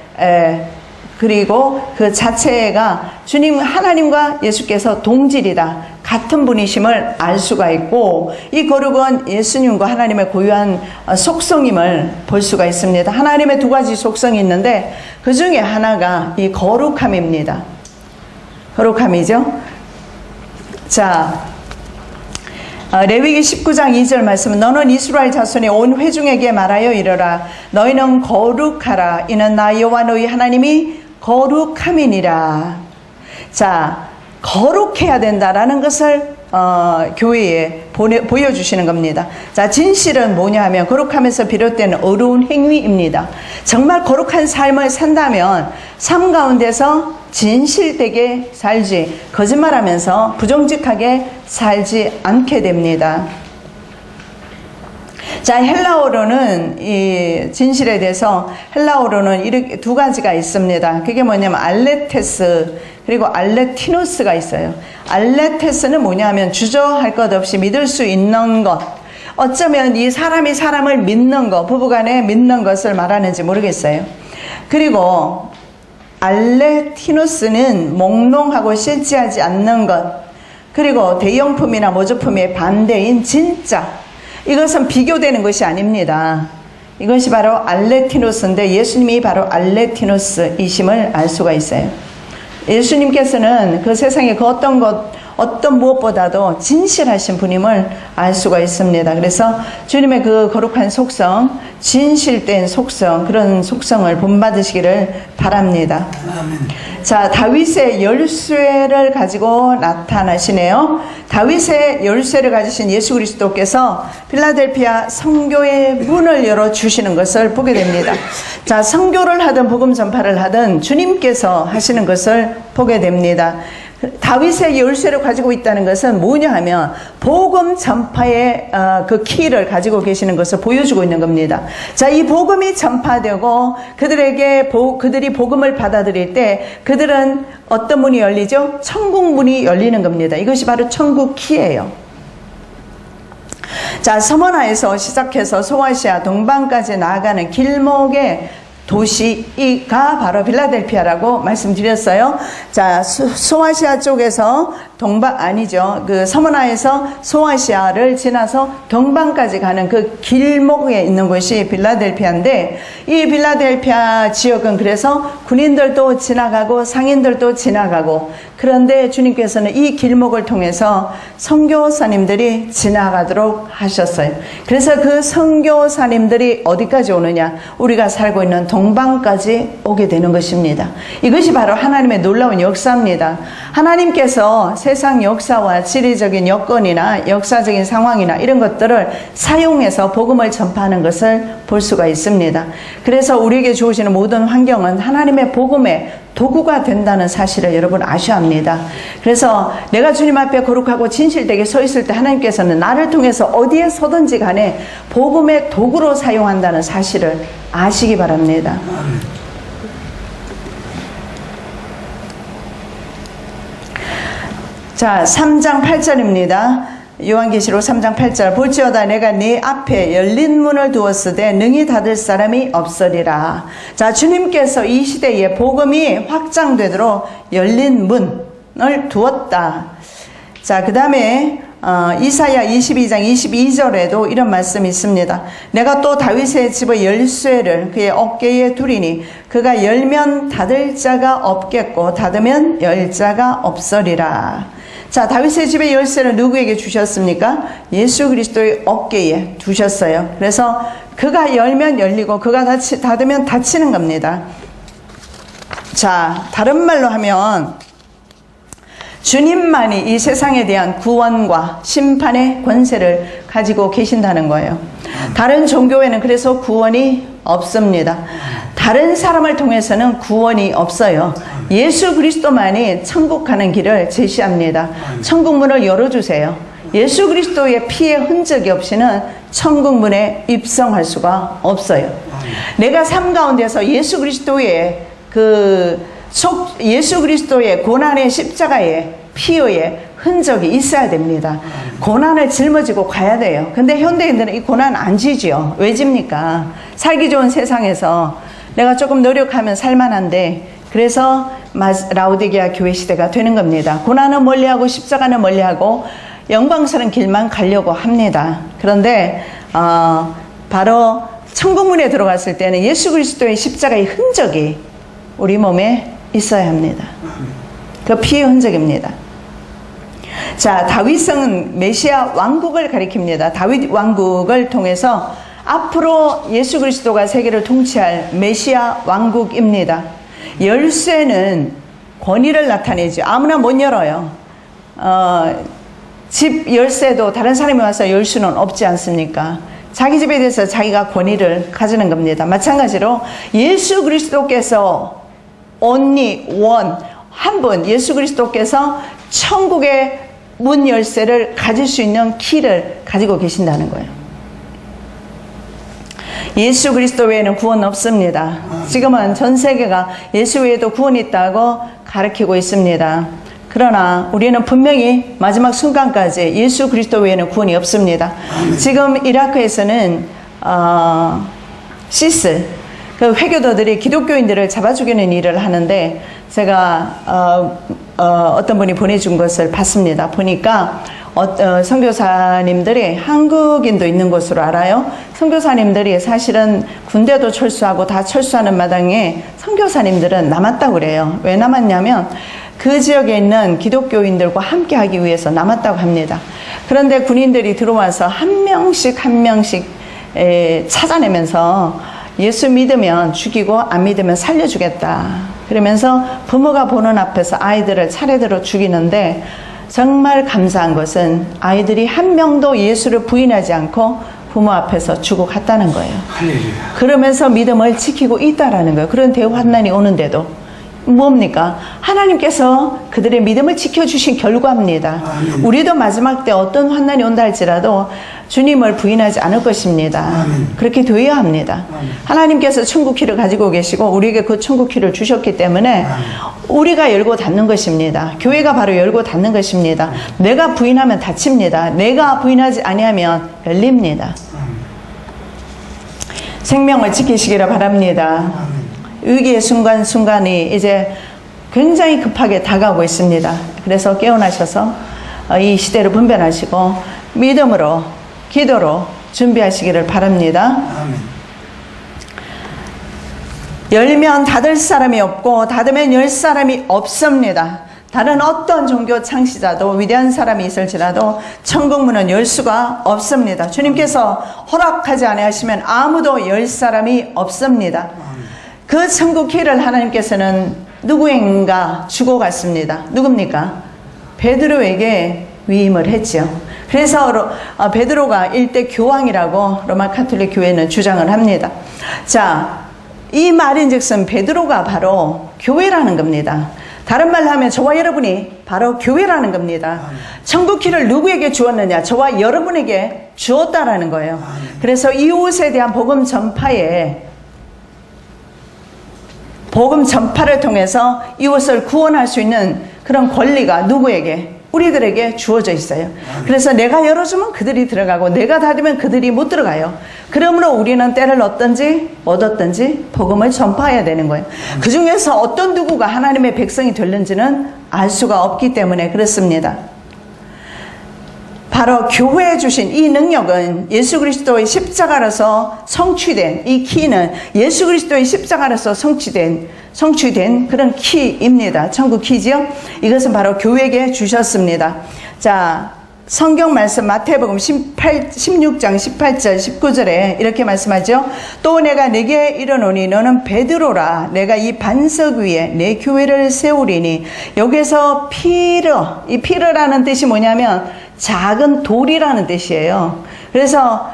그리고 그 자체가 주님 하나님과 예수께서 동질이다, 같은 분이심을 알 수가 있고, 이 거룩은 예수님과 하나님의 고유한 속성임을 볼 수가 있습니다. 하나님의 두 가지 속성이 있는데 그 중에 하나가 이 거룩함입니다. 거룩함이죠. 자, 레위기 19장 2절 말씀은 너는 이스라엘 자손의 온 회중에게 말하여 이르라. 너희는 거룩하라. 이는 나 여호와 너희 하나님이 거룩함이니라. 자, 거룩해야 된다라는 것을 교회에 보여주시는 겁니다. 자, 진실은 뭐냐 하면 거룩함에서 비롯된 어려운 행위입니다. 정말 거룩한 삶을 산다면 삶 가운데서 진실되게 살지, 거짓말하면서 부정직하게 살지 않게 됩니다. 자, 헬라어로는 이 진실에 대해서 헬라어로는 이렇게 두 가지가 있습니다. 그게 뭐냐면 알레테스 그리고 알레티노스가 있어요. 알레테스는 뭐냐 하면 주저할 것 없이 믿을 수 있는 것, 어쩌면 이 사람이 사람을 믿는 것, 부부간에 믿는 것을 말하는지 모르겠어요. 그리고 알레티노스는 몽롱하고 실지하지 않는 것, 그리고 대용품이나 모조품의 반대인 진짜, 이것은 비교되는 것이 아닙니다. 이것이 바로 알레티노스인데 예수님이 바로 알레티노스이심을 알 수가 있어요. 예수님께서는 그 세상에 그 어떤 무엇보다도 진실하신 분임을 알 수가 있습니다. 그래서 주님의 그 거룩한 속성, 진실된 속성, 그런 속성을 본받으시기를 바랍니다. 자, 다윗의 열쇠를 가지고 나타나시네요. 다윗의 열쇠를 가지신 예수 그리스도께서 필라델피아 성교의 문을 열어주시는 것을 보게 됩니다. 자, 성교를 하든 복음 전파를 하든 주님께서 하시는 것을 보게 됩니다. 다윗의 열쇠를 가지고 있다는 것은 뭐냐 하면 복음 전파의 그 키를 가지고 계시는 것을 보여주고 있는 겁니다. 자, 이 복음이 전파되고 그들이 복음을 받아들일 때 그들은 어떤 문이 열리죠? 천국 문이 열리는 겁니다. 이것이 바로 천국 키예요. 자, 서머나에서 시작해서 소아시아 동방까지 나아가는 길목의 도시가 바로 빌라델피아라고 말씀드렸어요. 자, 소아시아 쪽에서 그 서머나에서 소아시아를 지나서 동방까지 가는 그 길목에 있는 곳이 빌라델피아인데, 이 빌라델피아 지역은 그래서 군인들도 지나가고 상인들도 지나가고 그런데 주님께서는 이 길목을 통해서 선교사님들이 지나가도록 하셨어요. 그래서 그 선교사님들이 어디까지 오느냐? 우리가 살고 있는 동방까지 오게 되는 것입니다. 이것이 바로 하나님의 놀라운 역사입니다. 하나님께서 세상 역사와 지리적인 여건이나 역사적인 상황이나 이런 것들을 사용해서 복음을 전파하는 것을 볼 수가 있습니다. 그래서 우리에게 주어지는 모든 환경은 하나님의 복음의 도구가 된다는 사실을 여러분 아셔야 합니다. 그래서 내가 주님 앞에 거룩하고 진실되게 서 있을 때 하나님께서는 나를 통해서 어디에 서든지 간에 복음의 도구로 사용한다는 사실을 아시기 바랍니다. 자, 3장 8절입니다. 요한계시록 3장 8절 볼지어다 내가 네 앞에 열린 문을 두었으되 능히 닫을 사람이 없으리라. 자, 주님께서 이 시대에 복음이 확장되도록 열린 문을 두었다. 자, 그 다음에 이사야 22장 22절에도 이런 말씀이 있습니다. 내가 또 다윗의 집의 열쇠를 그의 어깨에 두리니 그가 열면 닫을 자가 없겠고 닫으면 열 자가 없으리라. 자, 다윗의 집의 열쇠를 누구에게 주셨습니까? 예수 그리스도의 어깨에 두셨어요. 그래서 그가 열면 열리고 그가 닫으면 닫히는 겁니다. 자, 다른 말로 하면 주님만이 이 세상에 대한 구원과 심판의 권세를 가지고 계신다는 거예요. 다른 종교에는 그래서 구원이 없습니다. 다른 사람을 통해서는 구원이 없어요. 예수 그리스도만이 천국 가는 길을 제시합니다. 천국 문을 열어주세요. 예수 그리스도의 피의 흔적이 없이는 천국 문에 입성할 수가 없어요. 내가 삶 가운데서 예수 그리스도의 예수 그리스도의 고난의 십자가의 피의 흔적이 있어야 됩니다. 고난을 짊어지고 가야 돼요. 근데 현대인들은 이 고난 안 지죠. 왜 집니까? 살기 좋은 세상에서 내가 조금 노력하면 살만한데, 그래서 라오디게아 교회 시대가 되는 겁니다. 고난은 멀리하고 십자가는 멀리하고 영광스러운 길만 가려고 합니다. 그런데 바로 천국문에 들어갔을 때는 예수 그리스도의 십자가의 흔적이 우리 몸에 있어야 합니다. 그 피의 흔적입니다. 자, 다윗은 메시아 왕국을 가리킵니다. 다윗 왕국을 통해서 앞으로 예수 그리스도가 세계를 통치할 메시아 왕국입니다. 열쇠는 권위를 나타내죠. 아무나 못 열어요. 집 열쇠도 다른 사람이 와서 열 수는 없지 않습니까? 자기 집에 대해서 자기가 권위를 가지는 겁니다. 마찬가지로 예수 그리스도께서 only one, 한 분, 예수 그리스도께서 천국의 문 열쇠를 가질 수 있는 키를 가지고 계신다는 거예요. 예수 그리스도 외에는 구원 없습니다. 지금은 전 세계가 예수 외에도 구원이 있다고 가르치고 있습니다. 그러나 우리는 분명히 마지막 순간까지 예수 그리스도 외에는 구원이 없습니다. 지금 이라크에서는 시스, 그 회교도들이 기독교인들을 잡아 죽이는 일을 하는데, 제가 어떤 분이 보내준 것을 봤습니다. 보니까 선교사님들이 한국인도 있는 곳으로 알아요. 선교사님들이 사실은 군대도 철수하고 다 철수하는 마당에 선교사님들은 남았다고 그래요. 왜 남았냐면 그 지역에 있는 기독교인들과 함께 하기 위해서 남았다고 합니다. 그런데 군인들이 들어와서 한 명씩 찾아내면서 예수 믿으면 죽이고 안 믿으면 살려주겠다. 그러면서 부모가 보는 앞에서 아이들을 차례대로 죽이는데, 정말 감사한 것은 아이들이 한 명도 예수를 부인하지 않고 부모 앞에서 죽어갔다는 거예요. 할렐루야. 그러면서 믿음을 지키고 있다라는 거예요. 그런 대환난이 오는데도 뭡니까? 하나님께서 그들의 믿음을 지켜주신 결과입니다. 아멘. 우리도 마지막 때 어떤 환난이 온다 할지라도 주님을 부인하지 않을 것입니다. 아멘. 그렇게 되어야 합니다. 아멘. 하나님께서 천국키를 가지고 계시고 우리에게 그 천국키를 주셨기 때문에 아멘. 우리가 열고 닫는 것입니다. 교회가 바로 열고 닫는 것입니다. 아멘. 내가 부인하면 닫힙니다. 내가 부인하지 아니하면 열립니다. 아멘. 생명을 지키시기를 바랍니다. 아멘. 위기의 순간순간이 이제 굉장히 급하게 다가오고 있습니다. 그래서 깨어나셔서 이 시대를 분별하시고 믿음으로, 기도로 준비하시기를 바랍니다. 아멘. 열면 닫을 사람이 없고 닫으면 열 사람이 없습니다. 다른 어떤 종교 창시자도 위대한 사람이 있을지라도 천국 문은 열 수가 없습니다. 주님께서 허락하지 아니하시면 아무도 열 사람이 없습니다. 그 천국 길을 하나님께서는 누구인가 주고 갔습니다. 누굽니까? 베드로에게 위임을 했죠. 그래서 베드로가 일대 교황이라고 로마 카톨릭 교회는 주장을 합니다. 자, 이 말인즉슨 베드로가 바로 교회라는 겁니다. 다른 말로 하면 저와 여러분이 바로 교회라는 겁니다. 천국 길을 누구에게 주었느냐? 저와 여러분에게 주었다라는 거예요. 그래서 이웃에 대한 복음 전파를 통해서 이웃을 구원할 수 있는 그런 권리가 누구에게? 우리들에게 주어져 있어요. 그래서 내가 열어주면 그들이 들어가고 내가 닫으면 그들이 못 들어가요. 그러므로 우리는 때를 얻든지 못 얻든지 복음을 전파해야 되는 거예요. 그 중에서 어떤 누구가 하나님의 백성이 됐는지는 알 수가 없기 때문에 그렇습니다. 바로 교회에 주신 이 능력은 예수 그리스도의 십자가로서 성취된, 이 키는 예수 그리스도의 십자가로서 성취된 그런 키입니다. 천국 키지요? 이것은 바로 교회에게 주셨습니다. 자, 성경 말씀 마태복음 16장 18절 19절에 이렇게 말씀하죠. 또 내가 네게 이르노니 너는 베드로라. 내가 이 반석 위에 내 교회를 세우리니. 여기서 이 피르라는 뜻이 뭐냐면 작은 돌이라는 뜻이에요. 그래서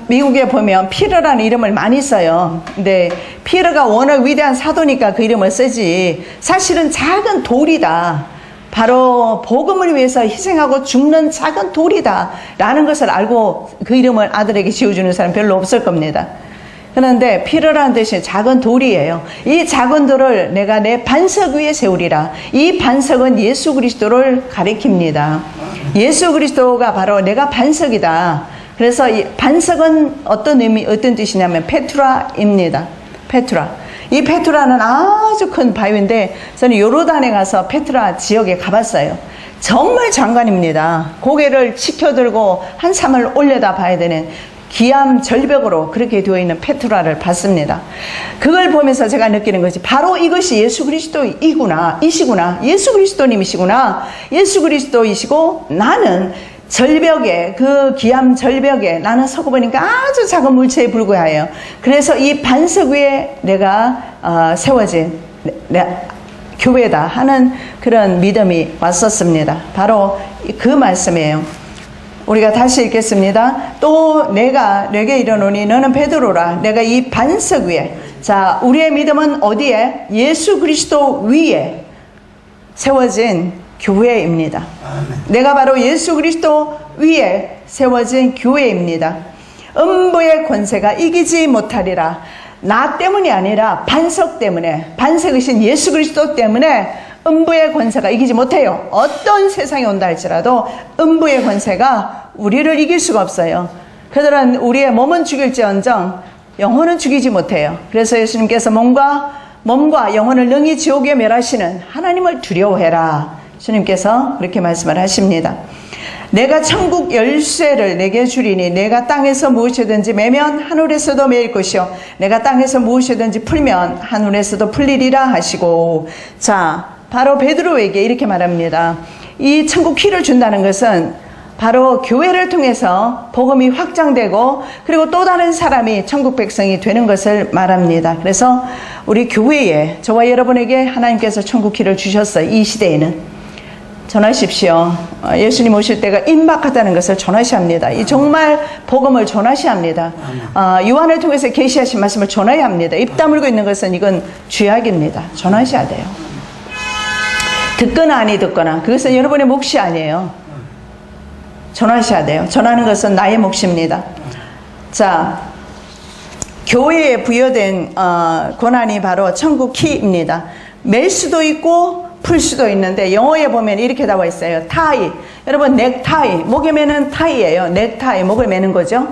미국에 보면 피르라는 이름을 많이 써요. 근데 피르가 워낙 위대한 사도니까 그 이름을 쓰지, 사실은 작은 돌이다, 바로 복음을 위해서 희생하고 죽는 작은 돌이다 라는 것을 알고 그 이름을 아들에게 지어주는 사람 별로 없을 겁니다. 그런데 피르라는 뜻이 작은 돌이에요. 이 작은 돌을 내가 내 반석 위에 세우리라. 이 반석은 예수 그리스도를 가리킵니다. 예수 그리스도가 바로 내가 반석이다. 그래서 이 반석은 어떤 뜻이냐면 페트라입니다. 페트라. 이 페트라는 아주 큰 바위인데 저는 요르단에 가서 페트라 지역에 가봤어요. 정말 장관입니다. 고개를 치켜들고 한참을 올려다 봐야 되는 기암 절벽으로 그렇게 되어 있는 페트라를 봤습니다. 그걸 보면서 제가 느끼는 것이 바로 이것이 예수 그리스도이시구나. 예수 그리스도님이시구나. 예수 그리스도이시고 나는 절벽에, 그 기암 절벽에 나는 서고 보니까 아주 작은 물체에 불과해요. 그래서 이 반석 위에 내가 세워진 교회다 하는 그런 믿음이 왔었습니다. 바로 그 말씀이에요. 우리가 다시 읽겠습니다. 또 내가 내게 이르노니 너는 베드로라. 내가 이 반석 위에. 자, 우리의 믿음은 어디에? 예수 그리스도 위에 세워진 교회입니다. 내가 바로 예수 그리스도 위에 세워진 교회입니다. 음부의 권세가 이기지 못하리라. 나 때문이 아니라 반석 때문에, 반석이신 예수 그리스도 때문에 음부의 권세가 이기지 못해요. 어떤 세상이 온다 할지라도 음부의 권세가 우리를 이길 수가 없어요. 그들은 우리의 몸은 죽일지언정 영혼은 죽이지 못해요. 그래서 예수님께서 몸과 영혼을 능히 지옥에 멸하시는 하나님을 두려워해라. 주님께서 그렇게 말씀을 하십니다. 내가 천국 열쇠를 내게 주리니 내가 땅에서 무엇이든지 매면 하늘에서도 매일 것이요 내가 땅에서 무엇이든지 풀면 하늘에서도 풀리리라 하시고. 자, 바로 베드로에게 이렇게 말합니다. 이 천국 키를 준다는 것은 바로 교회를 통해서 복음이 확장되고 그리고 또 다른 사람이 천국 백성이 되는 것을 말합니다. 그래서 우리 교회에, 저와 여러분에게 하나님께서 천국 키를 주셨어요. 이 시대에는 전하십시오. 예수님 오실 때가 임박하다는 것을 전하셔야 합니다. 이 정말 복음을 전하셔야 합니다. 요한을 통해서 계시하신 말씀을 전해야 합니다. 입 다물고 있는 것은 이건 죄악입니다. 전하셔야 돼요. 듣거나 아니 듣거나 그것은 여러분의 몫이 아니에요. 전하셔야 돼요. 전하는 것은 나의 몫입니다. 자, 교회에 부여된 권한이 바로 천국 키입니다. 맬 수도 있고 풀 수도 있는데 영어에 보면 이렇게 나와 있어요. 타이. 여러분 넥타이, 목에 매는 타이예요. 넥타이, 목을 매는 거죠.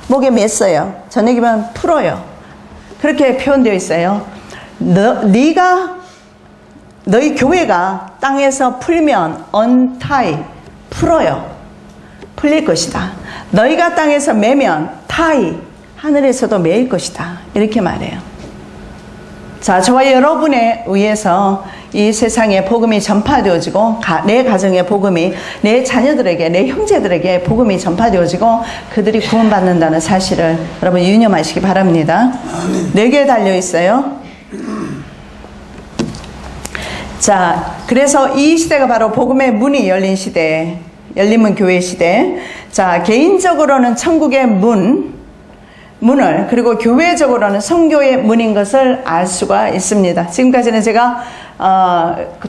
목에 맸어요. 저녁이면 풀어요. 그렇게 표현되어 있어요. 너희 교회가 땅에서 풀면 untie, 풀어요. 풀릴 것이다. 너희가 땅에서 매면 tie, 하늘에서도 매일 것이다. 이렇게 말해요. 자, 저와 여러분에 의해서 이 세상에 복음이 전파되어지고 내 가정에 복음이, 내 자녀들에게, 내 형제들에게 복음이 전파되어지고 그들이 구원받는다는 사실을 여러분 유념하시기 바랍니다. 4개 달려 있어요. 자, 그래서 이 시대가 바로 복음의 문이 열린 시대, 열린문 교회 시대. 자, 개인적으로는 천국의 문을, 그리고 교회적으로는 성교의 문인 것을 알 수가 있습니다. 지금까지는 제가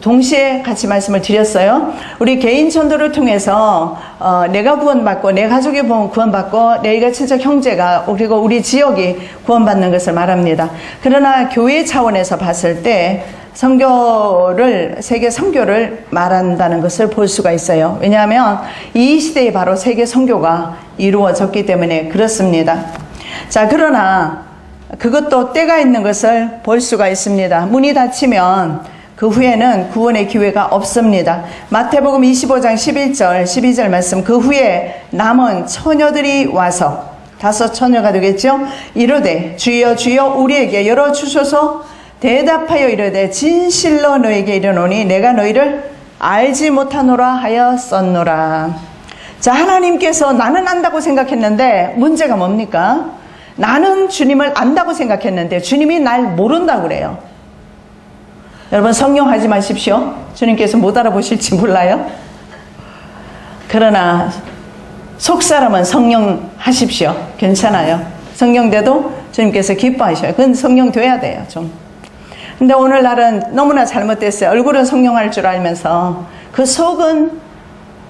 동시에 같이 말씀을 드렸어요. 우리 개인 전도를 통해서 내가 구원받고 내 가족이 구원받고 내가 친척 형제가 그리고 우리 지역이 구원받는 것을 말합니다. 그러나 교회 차원에서 봤을 때 선교를, 세계 선교를 말한다는 것을 볼 수가 있어요. 왜냐하면 이 시대에 바로 세계 선교가 이루어졌기 때문에 그렇습니다. 자, 그러나 그것도 때가 있는 것을 볼 수가 있습니다. 문이 닫히면 그 후에는 구원의 기회가 없습니다. 마태복음 25장 11절 12절 말씀, 그 후에 남은 처녀들이 와서, 5 처녀가 되겠죠? 이르되 주여 주여 우리에게 열어주소서. 대답하여 이르되 진실로 너에게 이르노니 내가 너희를 알지 못하노라 하였었노라. 자, 하나님께서 나는 안다고 생각했는데 문제가 뭡니까? 나는 주님을 안다고 생각했는데 주님이 날 모른다고 그래요. 여러분, 성령하지 마십시오. 주님께서 못 알아보실지 몰라요. 그러나 속사람은 성령 하십시오. 괜찮아요. 성령 돼도 주님께서 기뻐하셔요. 그건 성령 돼야 돼요, 좀. 근데 오늘날은 너무나 잘못됐어요. 얼굴은 성령할 줄 알면서 그 속은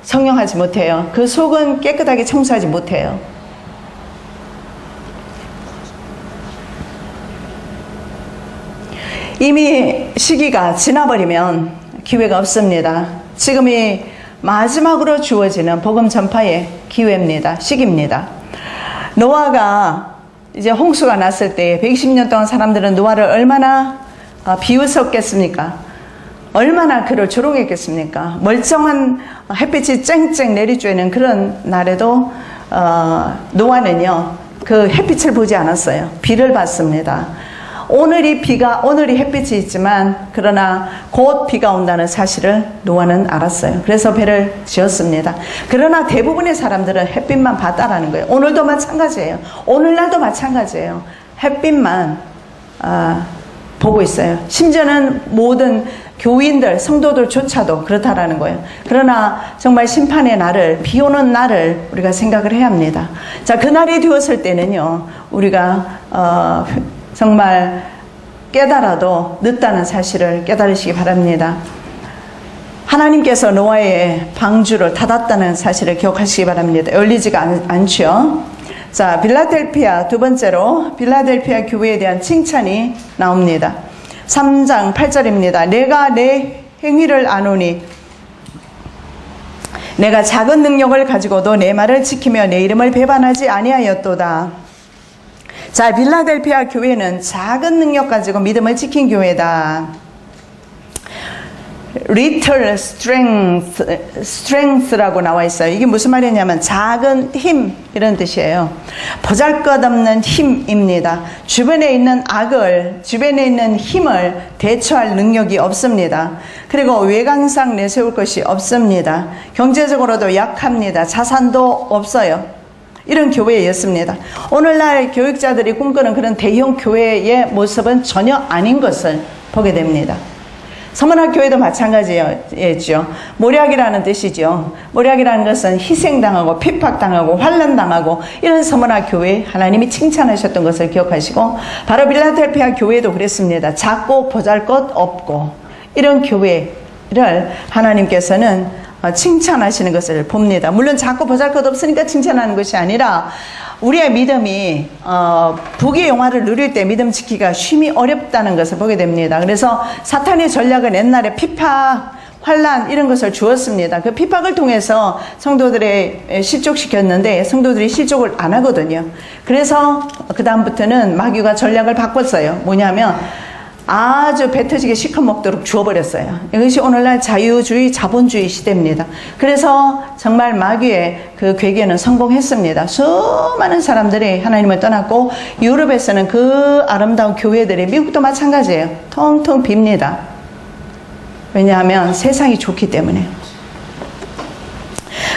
성령하지 못해요. 그 속은 깨끗하게 청소하지 못해요. 이미 시기가 지나버리면 기회가 없습니다. 지금이 마지막으로 주어지는 복음 전파의 기회입니다. 시기입니다. 노아가 이제 홍수가 났을 때 120년 동안 사람들은 노아를 얼마나 비웃었겠습니까? 얼마나 그를 조롱했겠습니까? 멀쩡한 햇빛이 쨍쨍 내리쬐는 그런 날에도 노아는요, 그 햇빛을 보지 않았어요. 비를 봤습니다. 오늘이 햇빛이 있지만 그러나 곧 비가 온다는 사실을 노아는 알았어요. 그래서 배를 지었습니다. 그러나 대부분의 사람들은 햇빛만 봤다라는 거예요. 오늘도 마찬가지예요. 오늘날도 마찬가지예요. 햇빛만 보고 있어요. 심지어는 모든 교인들, 성도들조차도 그렇다라는 거예요. 그러나 정말 심판의 날을, 비 오는 날을 우리가 생각을 해야 합니다. 자, 그 날이 되었을 때는요, 우리가 정말 깨달아도 늦다는 사실을 깨달으시기 바랍니다. 하나님께서 노아의 방주를 닫았다는 사실을 기억하시기 바랍니다. 열리지가 않죠. 자, 빌라델피아, 두 번째로 빌라델피아 교회에 대한 칭찬이 나옵니다. 3장 8절입니다. 내가 내 행위를 아노니 내가 작은 능력을 가지고도 내 말을 지키며 내 이름을 배반하지 아니하였도다. 자, 빌라델피아 교회는 작은 능력 가지고 믿음을 지킨 교회다. Little strength라고 나와 있어요. 이게 무슨 말이냐면 작은 힘, 이런 뜻이에요. 보잘것없는 힘입니다. 주변에 있는 악을, 주변에 있는 힘을 대처할 능력이 없습니다. 그리고 외관상 내세울 것이 없습니다. 경제적으로도 약합니다. 자산도 없어요. 이런 교회였습니다. 오늘날 교육자들이 꿈꾸는 그런 대형 교회의 모습은 전혀 아닌 것을 보게 됩니다. 서문학교회도 마찬가지였죠. 모략이라는 뜻이죠. 모략이라는 것은 희생당하고 핍박당하고 환난당하고 이런 서문학교회 하나님이 칭찬하셨던 것을 기억하시고, 바로 빌라델피아 교회도 그랬습니다. 작고 보잘것 없고 이런 교회를 하나님께서는 칭찬하시는 것을 봅니다. 물론 작고 보잘것 없으니까 칭찬하는 것이 아니라 우리의 믿음이 부귀의 영화를 누릴 때 믿음 지키기가 쉼이 어렵다는 것을 보게 됩니다. 그래서 사탄의 전략은 옛날에 핍박, 환난 이런 것을 주었습니다. 그 핍박을 통해서 성도들의 실족시켰는데 성도들이 실족을 안 하거든요. 그래서 그 다음부터는 마귀가 전략을 바꿨어요. 뭐냐면 아주 배 터지게 시커먹도록 주어버렸어요. 이것이 오늘날 자유주의, 자본주의 시대입니다. 그래서 정말 마귀의 그 괴계는 성공했습니다. 수많은 사람들이 하나님을 떠났고, 유럽에서는 그 아름다운 교회들이, 미국도 마찬가지예요. 텅텅 빕니다. 왜냐하면 세상이 좋기 때문에.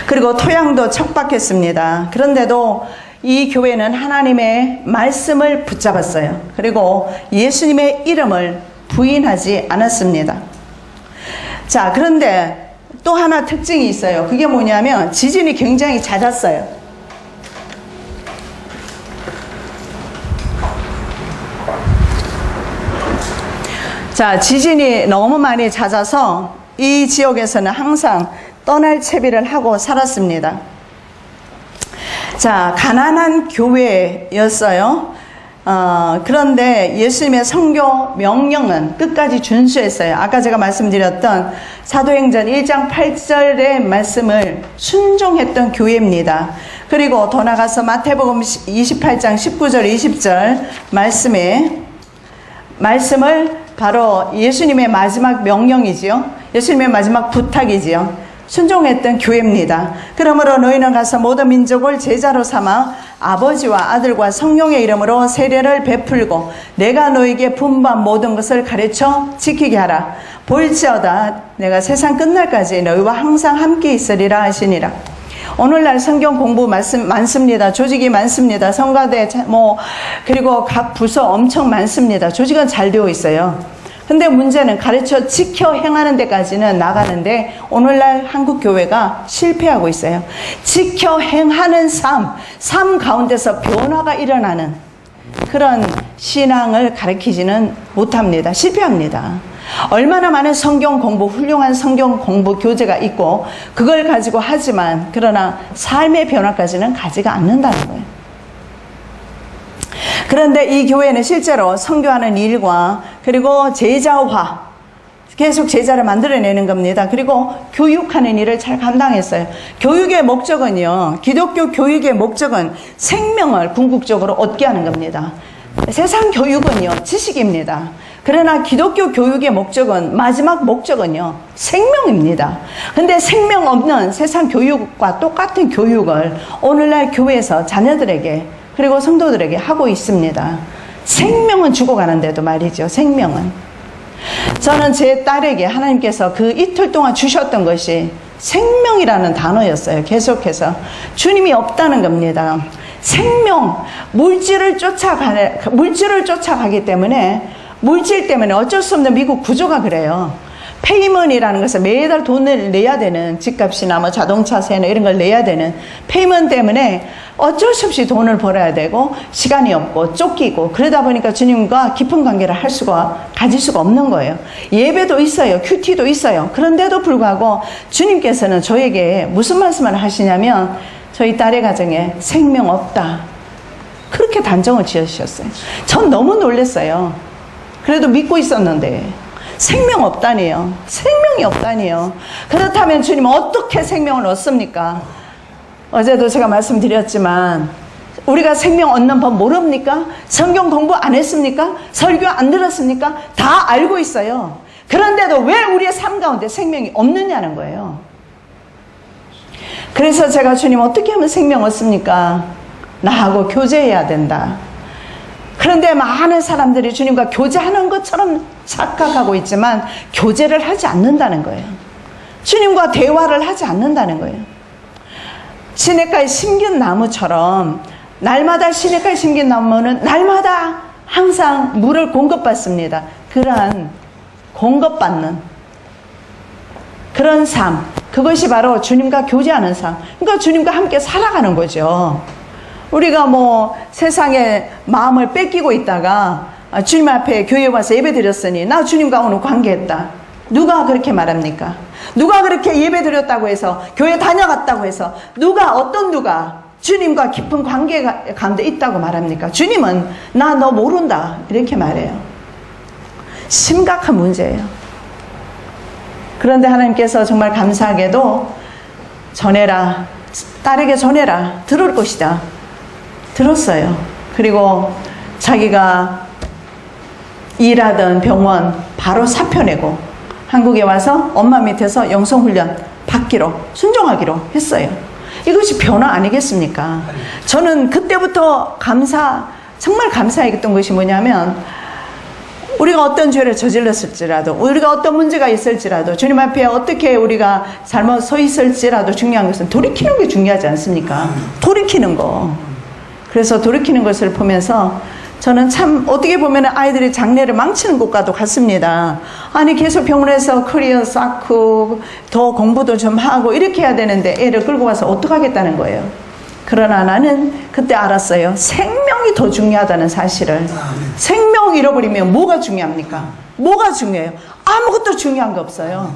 그리고 토양도 척박했습니다. 그런데도 이 교회는 하나님의 말씀을 붙잡았어요. 그리고 예수님의 이름을 부인하지 않았습니다. 자, 그런데 또 하나 특징이 있어요. 그게 뭐냐면 지진이 굉장히 잦았어요. 자, 지진이 너무 많이 잦아서 이 지역에서는 항상 떠날 채비를 하고 살았습니다. 자, 가난한 교회였어요. 그런데 예수님의 선교 명령은 끝까지 준수했어요. 아까 제가 말씀드렸던 사도행전 1장 8절의 말씀을 순종했던 교회입니다. 그리고 더 나가서 마태복음 28장 19절 20절 말씀을 바로 예수님의 마지막 명령이지요. 예수님의 마지막 부탁이지요. 순종했던 교회입니다. 그러므로 너희는 가서 모든 민족을 제자로 삼아 아버지와 아들과 성령의 이름으로 세례를 베풀고 내가 너희에게 분부한 모든 것을 가르쳐 지키게 하라. 볼지어다 내가 세상 끝날까지 너희와 항상 함께 있으리라 하시니라. 오늘날 성경 공부 많습니다. 조직이 많습니다. 성가대 그리고 각 부서 엄청 많습니다. 조직은 잘 되어 있어요. 근데 문제는 가르쳐 지켜 행하는 데까지는 나가는데 오늘날 한국 교회가 실패하고 있어요. 지켜 행하는 삶 가운데서 변화가 일어나는 그런 신앙을 가르치지는 못합니다. 실패합니다. 얼마나 많은 성경 공부, 훌륭한 성경 공부 교재가 있고 그걸 가지고 하지만 그러나 삶의 변화까지는 가지가 않는다는 거예요. 그런데 이 교회는 실제로 선교하는 일과 그리고 제자화, 계속 제자를 만들어내는 겁니다. 그리고 교육하는 일을 잘 감당했어요. 교육의 목적은요, 기독교 교육의 목적은 생명을 궁극적으로 얻게 하는 겁니다. 세상 교육은요, 지식입니다. 그러나 기독교 교육의 목적은, 마지막 목적은요, 생명입니다. 근데 생명 없는 세상 교육과 똑같은 교육을 오늘날 교회에서 자녀들에게 그리고 성도들에게 하고 있습니다. 생명은 죽어가는데도 말이죠. 생명은. 저는 제 딸에게 하나님께서 그 이틀 동안 주셨던 것이 생명이라는 단어였어요. 계속해서. 주님이 없다는 겁니다. 생명, 물질을 쫓아가기 때문에 물질 때문에 어쩔 수 없는 미국 구조가 그래요. 페이먼이라는 것은 매달 돈을 내야 되는 집값이나 뭐 자동차 세나 이런 걸 내야 되는 페이먼 때문에 어쩔 수 없이 돈을 벌어야 되고 시간이 없고 쫓기고 그러다 보니까 주님과 깊은 관계를 가질 수가 없는 거예요. 예배도 있어요. 큐티도 있어요. 그런데도 불구하고 주님께서는 저에게 무슨 말씀을 하시냐면 저희 딸의 가정에 생명 없다. 그렇게 단정을 지으셨어요. 전 너무 놀랐어요. 그래도 믿고 있었는데 생명 없다니요. 생명이 없다니요. 그렇다면 주님은 어떻게 생명을 얻습니까? 어제도 제가 말씀드렸지만 우리가 생명 얻는 법 모릅니까? 성경 공부 안 했습니까? 설교 안 들었습니까? 다 알고 있어요. 그런데도 왜 우리의 삶 가운데 생명이 없느냐는 거예요. 그래서 제가 주님 어떻게 하면 생명 얻습니까? 나하고 교제해야 된다. 그런데 많은 사람들이 주님과 교제하는 것처럼 착각하고 있지만 교제를 하지 않는다는 거예요. 주님과 대화를 하지 않는다는 거예요. 시냇가에 심긴 나무처럼 날마다 시냇가에 심긴 나무는 날마다 항상 물을 공급받습니다. 그러한 공급받는 그런 삶, 그것이 바로 주님과 교제하는 삶. 그러니까 주님과 함께 살아가는 거죠. 우리가 뭐 세상에 마음을 뺏기고 있다가 주님 앞에 교회에 와서 예배 드렸으니 나 주님과 오늘 관계했다. 누가 그렇게 말합니까? 누가 그렇게 예배 드렸다고 해서 교회 다녀갔다고 해서 어떤 누가 주님과 깊은 관계 가운데 있다고 말합니까? 주님은 나 너 모른다 이렇게 말해요. 심각한 문제예요. 그런데 하나님께서 정말 감사하게도 전해라, 딸에게 전해라, 들을 것이다. 들었어요. 그리고 자기가 일하던 병원 바로 사표 내고 한국에 와서 엄마 밑에서 영성훈련 받기로, 순종하기로 했어요. 이것이 변화 아니겠습니까? 저는 그때부터 정말 감사했던 것이 뭐냐면 우리가 어떤 죄를 저질렀을지라도, 우리가 어떤 문제가 있을지라도, 주님 앞에 어떻게 우리가 잘못 서 있을지라도 중요한 것은 돌이키는 게 중요하지 않습니까? 돌이키는 거. 그래서 돌이키는 것을 보면서 저는 참 어떻게 보면 아이들이 장래를 망치는 것과도 같습니다. 아니 계속 병원에서 커리어 쌓고 더 공부도 좀 하고 이렇게 해야 되는데 애를 끌고 와서 어떡하겠다는 거예요. 그러나 나는 그때 알았어요. 생명이 더 중요하다는 사실을. 생명 잃어버리면 뭐가 중요합니까? 뭐가 중요해요? 아무것도 중요한 게 없어요.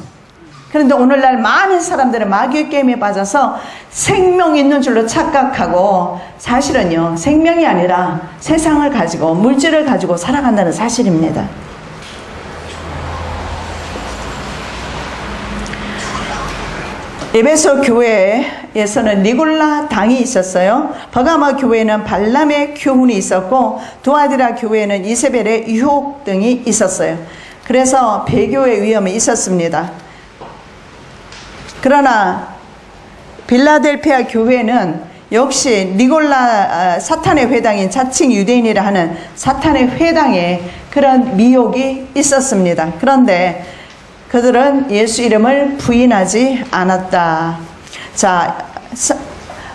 그런데 오늘날 많은 사람들은 마귀의 게임에 빠져서 생명 있는 줄로 착각하고 사실은요, 생명이 아니라 세상을 가지고 물질을 가지고 살아간다는 사실입니다. 에베소 교회에서는 니골라 당이 있었어요. 버가모 교회에는 발람의 교훈이 있었고 두아디라 교회에는 이세벨의 유혹 등이 있었어요. 그래서 배교의 위험이 있었습니다. 그러나 빌라델피아 교회는 역시 니골라 사탄의 회당인 자칭 유대인이라 하는 사탄의 회당에 그런 미혹이 있었습니다. 그런데 그들은 예수 이름을 부인하지 않았다. 자,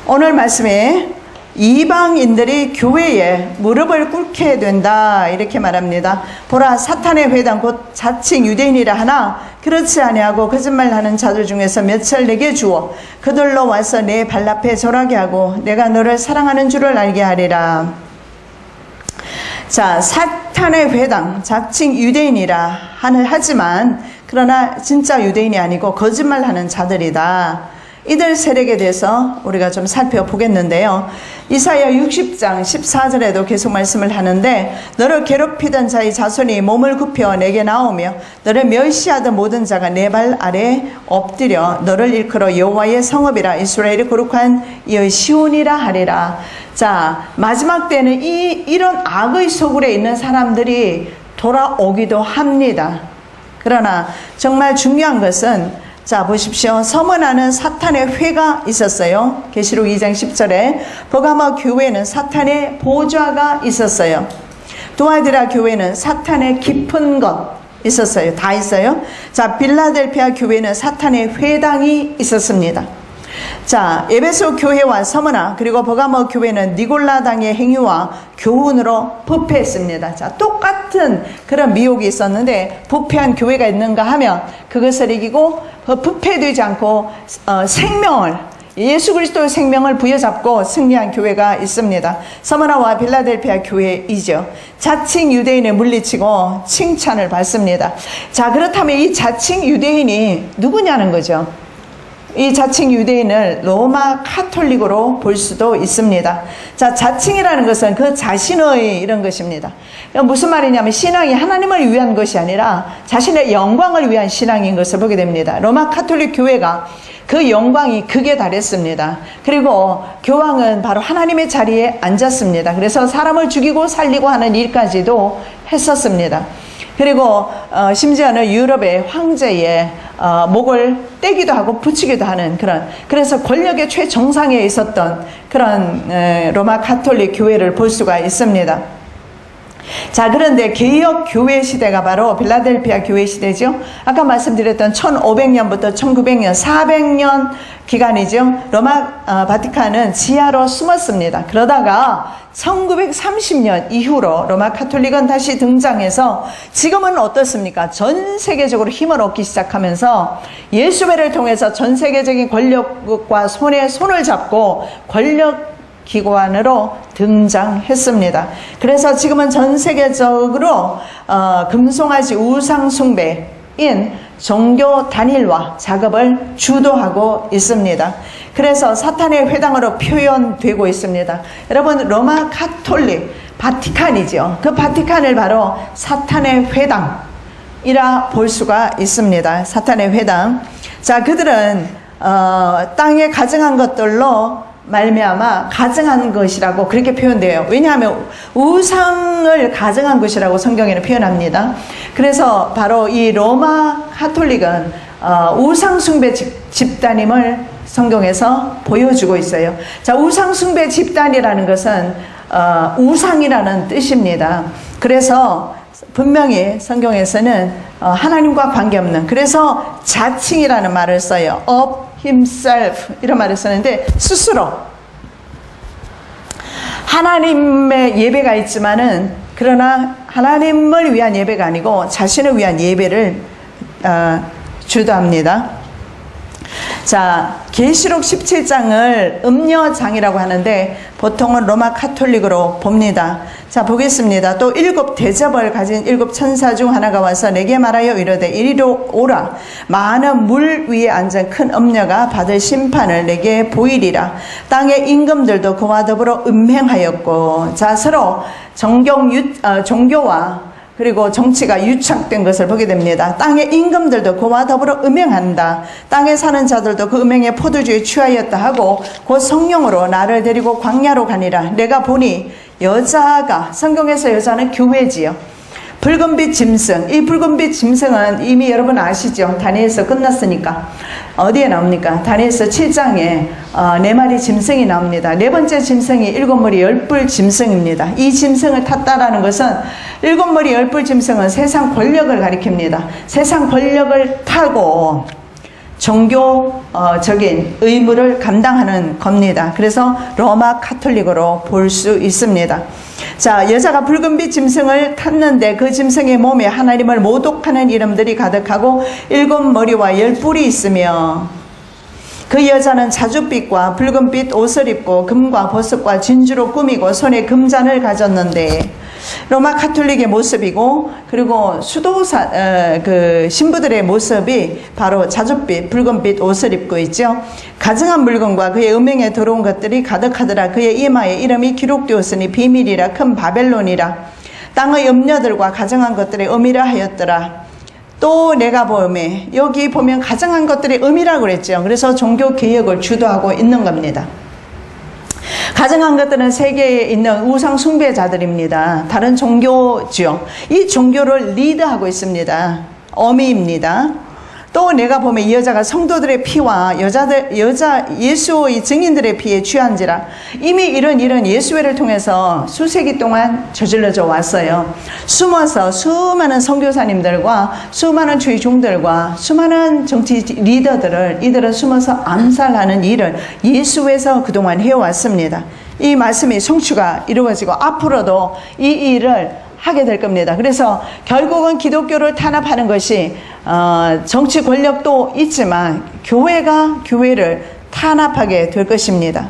오늘 말씀에 이방인들이 교회에 무릎을 꿇게 된다 이렇게 말합니다. 보라, 사탄의 회당 곧 자칭 유대인이라 하나 그렇지 아니하고 거짓말하는 자들 중에서 몇을 내게 주어 그들로 와서 내 발 앞에 절하게 하고 내가 너를 사랑하는 줄을 알게 하리라. 자, 사탄의 회당 자칭 유대인이라 하지만 그러나 진짜 유대인이 아니고 거짓말하는 자들이다. 이들 세력에 대해서 우리가 좀 살펴보겠는데요. 이사야 60장 14절에도 계속 말씀을 하는데 너를 괴롭히던 자의 자손이 몸을 굽혀 내게 나오며 너를 멸시하던 모든 자가 내 발 아래 엎드려 너를 일컬어 여호와의 성읍이라 이스라엘의 거룩한 이의 시온이라 하리라. 자, 마지막 때는 이런 악의 소굴에 있는 사람들이 돌아오기도 합니다. 그러나 정말 중요한 것은 자 보십시오. 서문하는 사탄의 회가 있었어요. 계시록 2장 10절에 버가모 교회는 사탄의 보좌가 있었어요. 두아디라 교회는 사탄의 깊은 것 있었어요. 다 있어요. 자, 빌라델피아 교회는 사탄의 회당이 있었습니다. 자, 에베소 교회와 서문화 그리고 버가모 교회는 니골라당의 행위와 교훈으로 부패했습니다. 자, 똑같은 그런 미혹이 있었는데 부패한 교회가 있는가 하면 그것을 이기고 부패되지 않고 생명을 예수 그리스도의 생명을 부여잡고 승리한 교회가 있습니다. 서문화와 빌라델피아 교회이죠. 자칭 유대인을 물리치고 칭찬을 받습니다. 자, 그렇다면 이 자칭 유대인이 누구냐는 거죠. 이 자칭 유대인을 로마 카톨릭으로 볼 수도 있습니다. 자, 자칭이라는 것은 그 자신의 이런 것입니다. 무슨 말이냐면 신앙이 하나님을 위한 것이 아니라 자신의 영광을 위한 신앙인 것을 보게 됩니다. 로마 카톨릭 교회가 그 영광이 극에 달했습니다. 그리고 교황은 바로 하나님의 자리에 앉았습니다. 그래서 사람을 죽이고 살리고 하는 일까지도 했었습니다. 그리고 심지어는 유럽의 황제의 목을 떼기도 하고 붙이기도 하는 그래서 권력의 최정상에 있었던 그런 로마 가톨릭 교회를 볼 수가 있습니다. 자, 그런데 개혁 교회 시대가 바로 빌라델피아 교회 시대죠. 아까 말씀드렸던 1500년부터 1900년 400년 기간이죠. 로마 바티칸은 지하로 숨었습니다. 그러다가 1930년 이후로 로마 카톨릭은 다시 등장해서 지금은 어떻습니까? 전 세계적으로 힘을 얻기 시작하면서 예수회를 통해서 전 세계적인 권력과 손에 손을 잡고 권력 기관으로 등장했습니다. 그래서 지금은 전 세계적으로 금송아지 우상 숭배인 종교 단일화 작업을 주도하고 있습니다. 그래서 사탄의 회당으로 표현되고 있습니다. 여러분, 로마 카톨릭 바티칸이죠. 그 바티칸을 바로 사탄의 회당이라 볼 수가 있습니다. 사탄의 회당. 자, 그들은 땅에 가증한 것들로 말미암아 가증한 것이라고 그렇게 표현돼요. 왜냐하면 우상을 가증한 것이라고 성경에는 표현합니다. 그래서 바로 이 로마 카톨릭은 우상 숭배 집단임을 성경에서 보여주고 있어요. 자, 우상 숭배 집단이라는 것은 우상이라는 뜻입니다. 그래서 분명히 성경에서는 하나님과 관계없는, 그래서 자칭이라는 말을 써요. of himself 이런 말을 쓰는데, 스스로 하나님의 예배가 있지만은, 그러나 하나님을 위한 예배가 아니고 자신을 위한 예배를 주도합니다. 자, 계시록 17장을 음녀장이라고 하는데 보통은 로마 카톨릭으로 봅니다. 자, 보겠습니다. 또 7 대접을 가진 7 천사 중 하나가 와서 내게 말하여 이르되 이리로 오라. 많은 물 위에 앉은 큰 음녀가 받을 심판을 내게 보이리라. 땅의 임금들도 그와 더불어 음행하였고, 자, 서로 종교와 그리고 정치가 유착된 것을 보게 됩니다. 땅의 임금들도 그와 더불어 음행한다. 땅에 사는 자들도 그 음행의 포도주에 취하였다 하고 곧 성령으로 나를 데리고 광야로 가니라. 내가 보니 여자가, 성경에서 여자는 교회지요. 붉은빛 짐승, 이 붉은빛 짐승은 이미 여러분 아시죠? 다니엘서 끝났으니까. 어디에 나옵니까? 다니엘서 7장에 4마리 짐승이 나옵니다. 4번째 짐승이 7머리 10뿔 짐승입니다. 이 짐승을 탔다라는 것은 7머리 10뿔 짐승은 세상 권력을 가리킵니다. 세상 권력을 타고 종교적인 의무를 감당하는 겁니다. 그래서 로마 카톨릭으로 볼 수 있습니다. 자, 여자가 붉은빛 짐승을 탔는데 그 짐승의 몸에 하나님을 모독하는 이름들이 가득하고 7머리와 10뿔이 있으며, 그 여자는 자줏빛과 붉은빛 옷을 입고 금과 보석과 진주로 꾸미고 손에 금잔을 가졌는데, 로마 카톨릭의 모습이고, 그리고 수도사 그 신부들의 모습이 바로 자줏빛 붉은빛 옷을 입고 있죠. 가증한 물건과 그의 음행에 들어온 것들이 가득하더라. 그의 이마에 이름이 기록되었으니 비밀이라 큰 바벨론이라. 땅의 음녀들과 가증한 것들의 음이라 하였더라. 또 내가 보면, 여기 보면 가증한 것들의 음이라고 그랬죠. 그래서 종교 개혁을 주도하고 있는 겁니다. 가증한 것들은 세계에 있는 우상 숭배자들입니다. 다른 종교죠. 이 종교를 리드하고 있습니다. 어미입니다. 또 내가 보면 이 여자가 성도들의 피와 예수의 증인들의 피에 취한지라. 이미 이런 일은 예수회를 통해서 수세기 동안 저질러져 왔어요. 숨어서 수많은 선교사님들과 수많은 주의 종들과 수많은 정치 리더들을 이들은 숨어서 암살하는 일을 예수회에서 그동안 해왔습니다. 이 말씀이 성취가 이루어지고 앞으로도 이 일을 하게 될 겁니다. 그래서 결국은 기독교를 탄압하는 것이 정치 권력도 있지만 교회가 교회를 탄압하게 될 것입니다.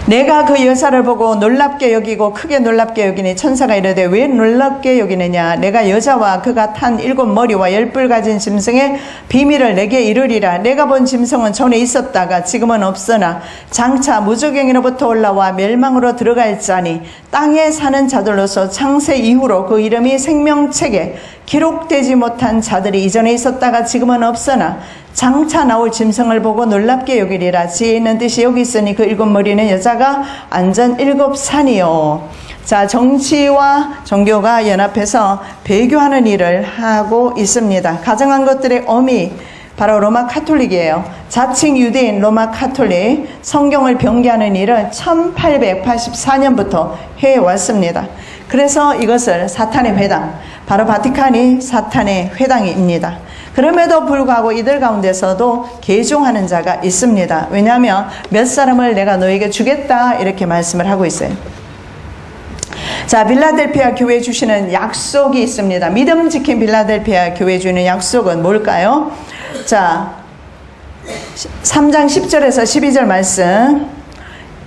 내가 그 여자를 보고 놀랍게 여기고 크게 놀랍게 여기니 천사가 이르되 왜 놀랍게 여기느냐. 내가 여자와 그가 탄 7머리와 10뿔 가진 짐승의 비밀을 내게 이르리라. 내가 본 짐승은 전에 있었다가 지금은 없으나 장차 무저갱이로부터 올라와 멸망으로 들어갈 자니 땅에 사는 자들로서 창세 이후로 그 이름이 생명책에 기록되지 못한 자들이 이전에 있었다가 지금은 없으나 장차 나올 짐승을 보고 놀랍게 여기리라. 지혜 있는 뜻이 여기 있으니 그 7머리는 여자가 앉은 7산이요. 자, 정치와 종교가 연합해서 배교하는 일을 하고 있습니다. 가증한 것들의 어미 바로 로마 카톨릭이에요. 자칭 유대인 로마 카톨릭, 성경을 변개하는 일을 1884년부터 해왔습니다. 그래서 이것을 사탄의 회당, 바로 바티칸이 사탄의 회당입니다. 그럼에도 불구하고 이들 가운데서도 개종하는 자가 있습니다. 왜냐하면 몇 사람을 내가 너에게 주겠다 이렇게 말씀을 하고 있어요. 자, 빌라델피아 교회 주시는 약속이 있습니다. 믿음 지킨 빌라델피아 교회 주는 약속은 뭘까요? 자, 3장 10절에서 12절 말씀.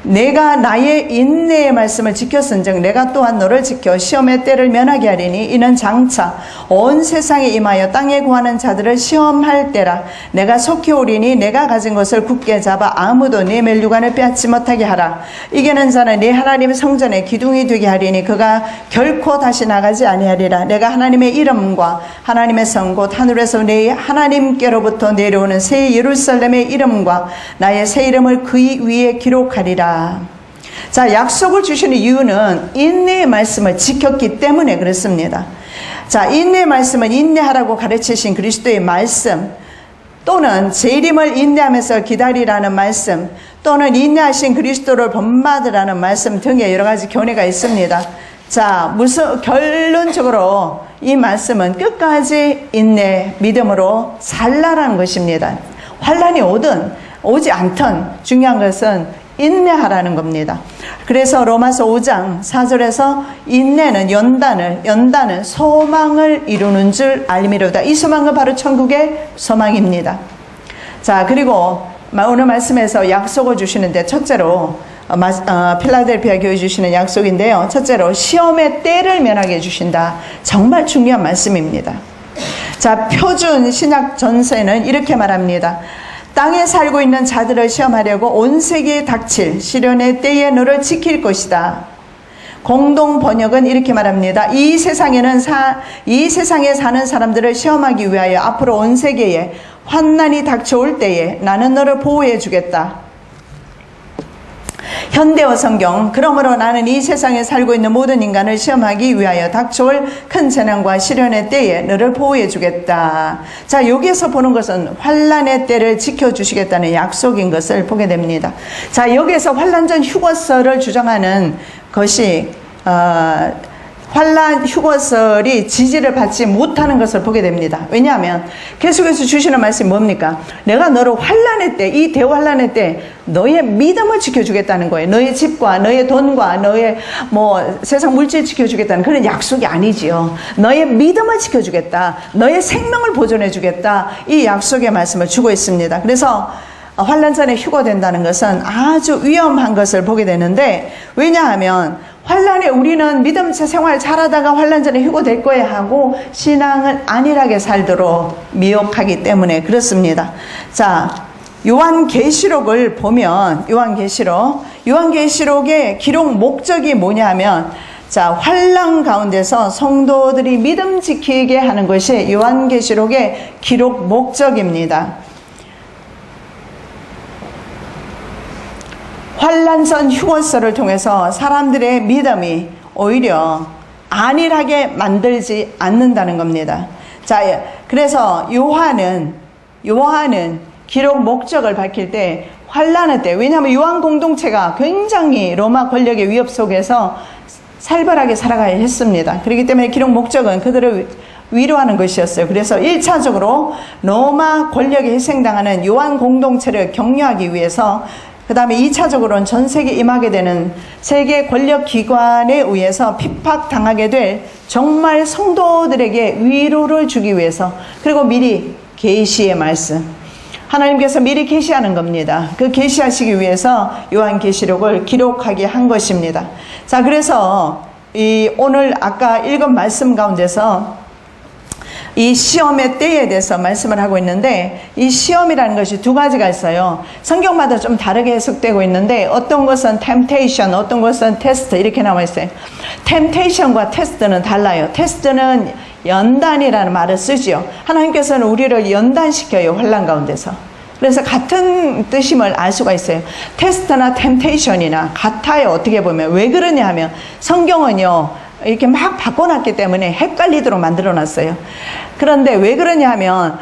내가 나의 인내의 말씀을 지켰은즉 내가 또한 너를 지켜 시험의 때를 면하게 하리니 이는 장차 온 세상에 임하여 땅에 구하는 자들을 시험할 때라. 내가 속히 오리니 내가 가진 것을 굳게 잡아 아무도 네 멸류관을 빼앗지 못하게 하라. 이기는 자는 네 하나님의 성전에 기둥이 되게 하리니 그가 결코 다시 나가지 아니하리라. 내가 하나님의 이름과 하나님의 성 곧 하늘에서 내 하나님께로부터 내려오는 새 예루살렘의 이름과 나의 새 이름을 그 위에 기록하리라. 자, 약속을 주시는 이유는 인내의 말씀을 지켰기 때문에 그렇습니다. 자, 인내의 말씀은 인내하라고 가르치신 그리스도의 말씀, 또는 재림을 인내하면서 기다리라는 말씀, 또는 인내하신 그리스도를 본받으라는 말씀 등의 여러 가지 견해가 있습니다. 자, 결론적으로 이 말씀은 끝까지 인내, 믿음으로 살라라는 것입니다. 환란이 오지 않든 중요한 것은 인내하라는 겁니다. 그래서 로마서 5장 4절에서 인내는 연단은 소망을 이루는 줄 알미로다. 이 소망은 바로 천국의 소망입니다. 자, 그리고 오늘 말씀에서 약속을 주시는데 첫째로 필라델피아 교회 주시는 약속인데요. 첫째로 시험의 때를 면하게 해주신다. 정말 중요한 말씀입니다. 자, 표준 신약 전서에는 이렇게 말합니다. 땅에 살고 있는 자들을 시험하려고 온 세계에 닥칠 시련의 때에 너를 지킬 것이다. 공동 번역은 이렇게 말합니다. 이 세상에 사는 사람들을 시험하기 위하여 앞으로 온 세계에 환난이 닥쳐올 때에 나는 너를 보호해 주겠다. 현대어 성경, 그러므로 나는 이 세상에 살고 있는 모든 인간을 시험하기 위하여 닥쳐올 큰 재난과 시련의 때에 너를 보호해 주겠다. 자, 여기에서 보는 것은 환난의 때를 지켜주시겠다는 약속인 것을 보게 됩니다. 자, 여기에서 환난 전 휴거설을 주장하는 것이 환난 휴거설이 지지를 받지 못하는 것을 보게 됩니다. 왜냐하면 계속해서 주시는 말씀이 뭡니까? 내가 너를 환난의 때, 이 대환난의 때 너의 믿음을 지켜주겠다는 거예요. 너의 집과 너의 돈과 너의 세상 물질 지켜주겠다는 그런 약속이 아니지요. 너의 믿음을 지켜주겠다. 너의 생명을 보존해주겠다. 이 약속의 말씀을 주고 있습니다. 그래서 환난 전에 휴거된다는 것은 아주 위험한 것을 보게 되는데, 왜냐하면 환난에 우리는 믿음 생활 잘하다가 환난 전에 휴거될 거야 하고 신앙을 안일하게 살도록 미혹하기 때문에 그렇습니다. 자, 요한계시록을 보면 요한계시록의 기록 목적이 뭐냐 하면, 자, 환난 가운데서 성도들이 믿음 지키게 하는 것이 요한계시록의 기록 목적입니다. 환난선 휴거설을 통해서 사람들의 믿음이 오히려 안일하게 만들지 않는다는 겁니다. 자, 그래서 요한은 기록 목적을 밝힐 때 환난의 때, 왜냐하면 요한 공동체가 굉장히 로마 권력의 위협 속에서 살벌하게 살아가야 했습니다. 그렇기 때문에 기록 목적은 그들을 위로하는 것이었어요. 그래서 1차적으로 로마 권력에 희생당하는 요한 공동체를 격려하기 위해서, 그 다음에 2차적으로는 전 세계에 임하게 되는 세계 권력 기관에 의해서 핍박당하게 될 정말 성도들에게 위로를 주기 위해서, 그리고 미리 계시의 말씀, 하나님께서 미리 계시하는 겁니다. 그 계시하시기 위해서 요한계시록을 기록하게 한 것입니다. 자, 그래서 오늘 아까 읽은 말씀 가운데서 이 시험의 때에 대해서 말씀을 하고 있는데, 이 시험이라는 것이 두 가지가 있어요. 성경마다 좀 다르게 해석되고 있는데, 어떤 것은 temptation, 어떤 것은 test 이렇게 나와 있어요. temptation과 test는 달라요. test는 연단이라는 말을 쓰지요. 하나님께서는 우리를 연단시켜요, 환난 가운데서. 그래서 같은 뜻임을 알 수가 있어요. 테스트나 temptation이나 같아요. 어떻게 보면. 왜 그러냐 하면 성경은요 이렇게 막 바꿔놨기 때문에 헷갈리도록 만들어놨어요. 그런데 왜 그러냐 하면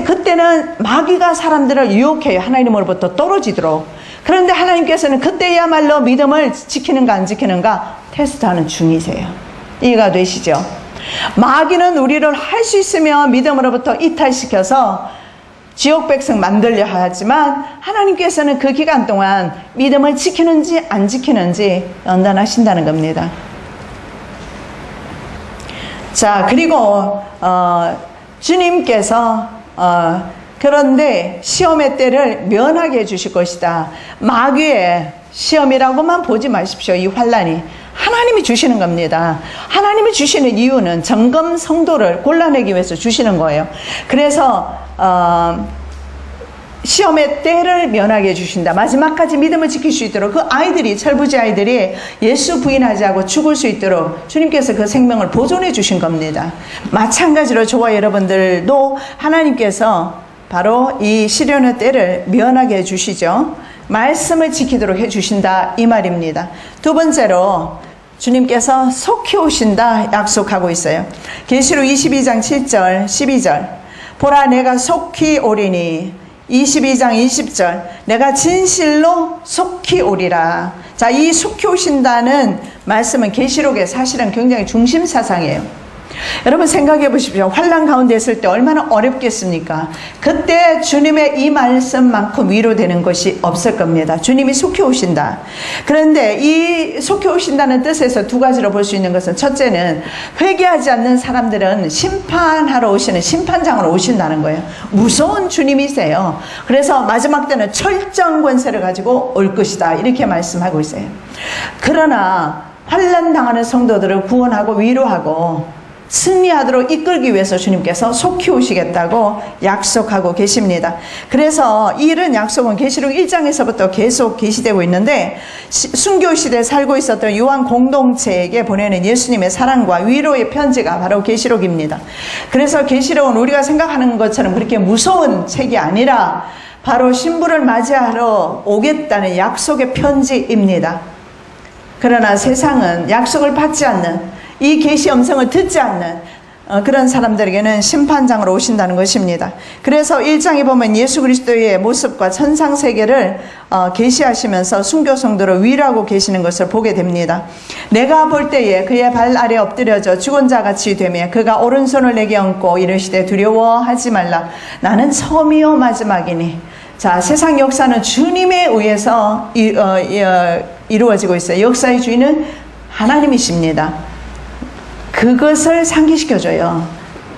그때는 마귀가 사람들을 유혹해요. 하나님으로부터 떨어지도록. 그런데 하나님께서는 그때야말로 믿음을 지키는가 안 지키는가 테스트하는 중이세요. 이해가 되시죠? 마귀는 우리를 할 수 있으면 믿음으로부터 이탈시켜서 지옥 백성 만들려 하지만, 하나님께서는 그 기간 동안 믿음을 지키는지 안 지키는지 연단하신다는 겁니다. 자, 그리고 주님께서 그런데 시험의 때를 면하게 해주실 것이다. 마귀의 시험이라고만 보지 마십시오. 이 환난이 하나님이 주시는 겁니다. 하나님이 주시는 이유는 정금 성도를 골라내기 위해서 주시는 거예요. 그래서 시험의 때를 면하게 해주신다. 마지막까지 믿음을 지킬 수 있도록, 그 아이들이, 철부지 아이들이 예수 부인하지 않고 죽을 수 있도록 주님께서 그 생명을 보존해 주신 겁니다. 마찬가지로 저와 여러분들도 하나님께서 바로 이 시련의 때를 면하게 해주시죠. 말씀을 지키도록 해주신다, 이 말입니다. 두 번째로 주님께서 속히 오신다 약속하고 있어요. 계시록 22장 7절 12절 보라 내가 속히 오리니, 22장 20절 내가 진실로 속히 오리라. 자, 이 속히 오신다는 말씀은 계시록의 사실은 굉장히 중심 사상이에요. 여러분 생각해 보십시오. 환난 가운데 있을 때 얼마나 어렵겠습니까? 그때 주님의 이 말씀만큼 위로되는 것이 없을 겁니다. 주님이 속히 오신다. 그런데 이 속히 오신다는 뜻에서 두 가지로 볼 수 있는 것은, 첫째는 회개하지 않는 사람들은 심판하러 오시는 심판장으로 오신다는 거예요. 무서운 주님이세요. 그래서 마지막 때는 철저한 권세를 가지고 올 것이다, 이렇게 말씀하고 있어요. 그러나 환난 당하는 성도들을 구원하고 위로하고 승리하도록 이끌기 위해서 주님께서 속히 오시겠다고 약속하고 계십니다. 그래서 이런 약속은 계시록 1장에서부터 계속 계시되고 있는데, 순교 시대에 살고 있었던 요한 공동체에게 보내는 예수님의 사랑과 위로의 편지가 바로 계시록입니다. 그래서 계시록은 우리가 생각하는 것처럼 그렇게 무서운 책이 아니라 바로 신부를 맞이하러 오겠다는 약속의 편지입니다. 그러나 세상은 약속을 받지 않는, 이 계시 음성을 듣지 않는 그런 사람들에게는 심판장으로 오신다는 것입니다. 그래서 1장에 보면 예수 그리스도의 모습과 천상세계를 계시하시면서 순교 성도를 위로하고 계시는 것을 보게 됩니다. 내가 볼 때에 그의 발 아래 엎드려져 죽은 자같이 되며 그가 오른손을 내게 얹고 이르시되 두려워하지 말라. 나는 처음이요 마지막이니. 자, 세상 역사는 주님에 의해서 이루어지고 있어요. 역사의 주인은 하나님이십니다. 그것을 상기시켜줘요.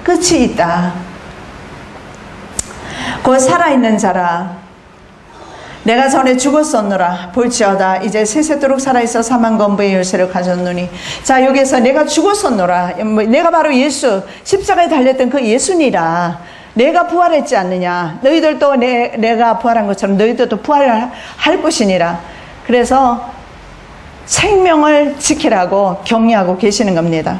끝이 있다. 곧 살아있는 자라. 내가 전에 죽었었노라. 볼지어다 이제 세세토록 살아있어 사망건부의 열쇠를 가졌노니. 자, 여기서 내가 죽었었노라. 내가 바로 예수, 십자가에 달렸던 그 예수니라. 내가 부활했지 않느냐. 너희들도 내가 부활한 것처럼 너희들도 부활할 것이니라. 그래서 생명을 지키라고 격려하고 계시는 겁니다.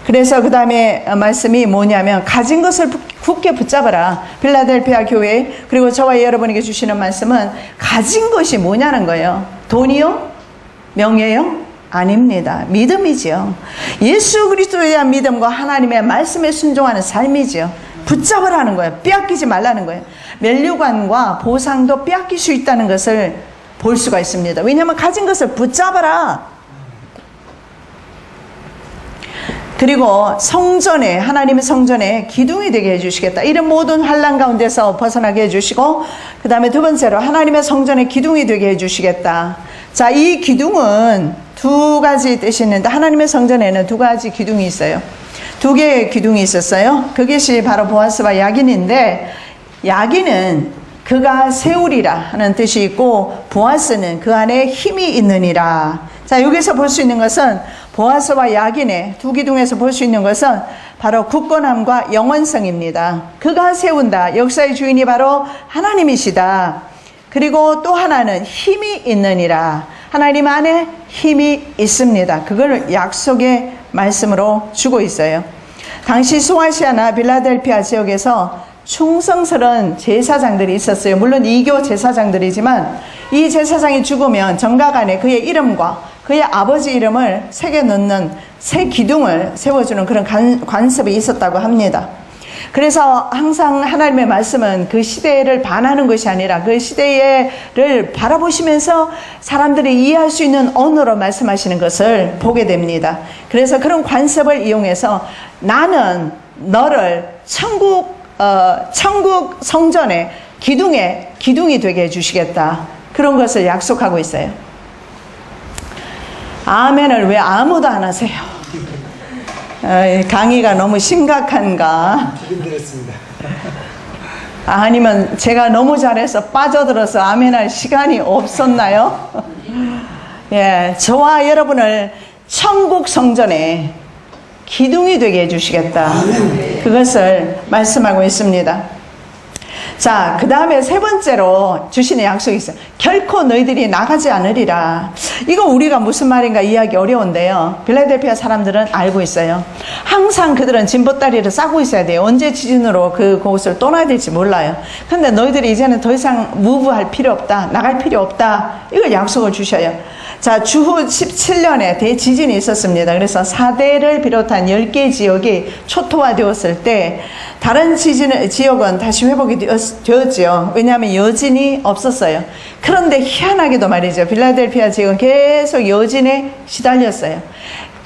그래서 그 다음에 말씀이 뭐냐면, 가진 것을 굳게 붙잡아라. 필라델피아 교회, 그리고 저와 여러분에게 주시는 말씀은 가진 것이 뭐냐는 거예요. 돈이요? 명예요? 아닙니다. 믿음이지요. 예수 그리스도에 대한 믿음과 하나님의 말씀에 순종하는 삶이지요. 붙잡으라는 거예요. 빼앗기지 말라는 거예요. 면류관과 보상도 빼앗길 수 있다는 것을 볼 수가 있습니다. 왜냐하면 가진 것을 붙잡아라. 그리고 성전에, 하나님의 성전에 기둥이 되게 해주시겠다. 이런 모든 환난 가운데서 벗어나게 해주시고, 그 다음에 두 번째로 하나님의 성전에 기둥이 되게 해주시겠다. 자, 이 기둥은 두 가지 뜻이 있는데, 하나님의 성전에는 두 가지 기둥이 있어요. 두 개의 기둥이 있었어요. 그것이 바로 보아스와 야긴인데, 야긴은 그가 세우리라 하는 뜻이 있고, 보아스는 그 안에 힘이 있느니라. 자, 여기서 볼 수 있는 것은, 보아스와 야긴의 두 기둥에서 볼 수 있는 것은 바로 굳건함과 영원성입니다. 그가 세운다. 역사의 주인이 바로 하나님이시다. 그리고 또 하나는 힘이 있느니라. 하나님 안에 힘이 있습니다. 그걸 약속의 말씀으로 주고 있어요. 당시 소아시아나 빌라델피아 지역에서 충성스러운 제사장들이 있었어요. 물론 이교 제사장들이지만, 이 제사장이 죽으면 정각안에 그의 이름과 그의 아버지 이름을 새겨 넣는 새 기둥을 세워주는 그런 관습이 있었다고 합니다. 그래서 항상 하나님의 말씀은 그 시대를 반하는 것이 아니라 그 시대를 바라보시면서 사람들이 이해할 수 있는 언어로 말씀하시는 것을 보게 됩니다. 그래서 그런 관습을 이용해서 나는 너를 천국 성전의 기둥이 되게 해주시겠다. 그런 것을 약속하고 있어요. 아멘을 왜 아무도 안 하세요? 강의가 너무 심각한가? 힘들었습니다. 아니면 제가 너무 잘해서 빠져들어서 아멘할 시간이 없었나요? 예, 저와 여러분을 천국 성전에 기둥이 되게 해주시겠다. 그것을 말씀하고 있습니다. 자, 그 다음에 세 번째로 주시는 약속이 있어요. 결코 너희들이 나가지 않으리라. 이거 우리가 무슨 말인가 이해하기 어려운데요. 빌라델피아 사람들은 알고 있어요. 항상 그들은 진보다리를 싸고 있어야 돼요. 언제 지진으로 그곳을 떠나야 될지 몰라요. 근데 너희들이 이제는 더 이상 무브할 필요 없다. 나갈 필요 없다. 이걸 약속을 주셔요. 자, 주후 17년에 대지진이 있었습니다. 그래서 4대를 비롯한 10개 지역이 초토화되었을 때 다른 지역은 다시 회복이 되었습니다. 되었지요. 왜냐하면 여진이 없었어요. 그런데 희한하게도 말이죠. 필라델피아 지역은 계속 여진에 시달렸어요.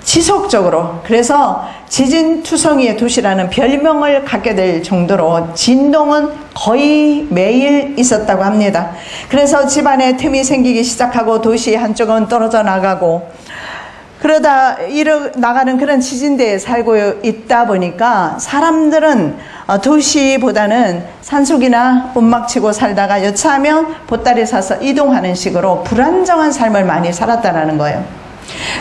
지속적으로. 그래서 지진투성이의 도시라는 별명을 갖게 될 정도로 진동은 거의 매일 있었다고 합니다. 그래서 집안에 틈이 생기기 시작하고 도시 한쪽은 떨어져 나가고 그러다 나가는 그런 지진대에 살고 있다 보니까 사람들은 도시보다는 산속이나 움막치고 살다가 여차하면 보따리 사서 이동하는 식으로 불안정한 삶을 많이 살았다라는 거예요.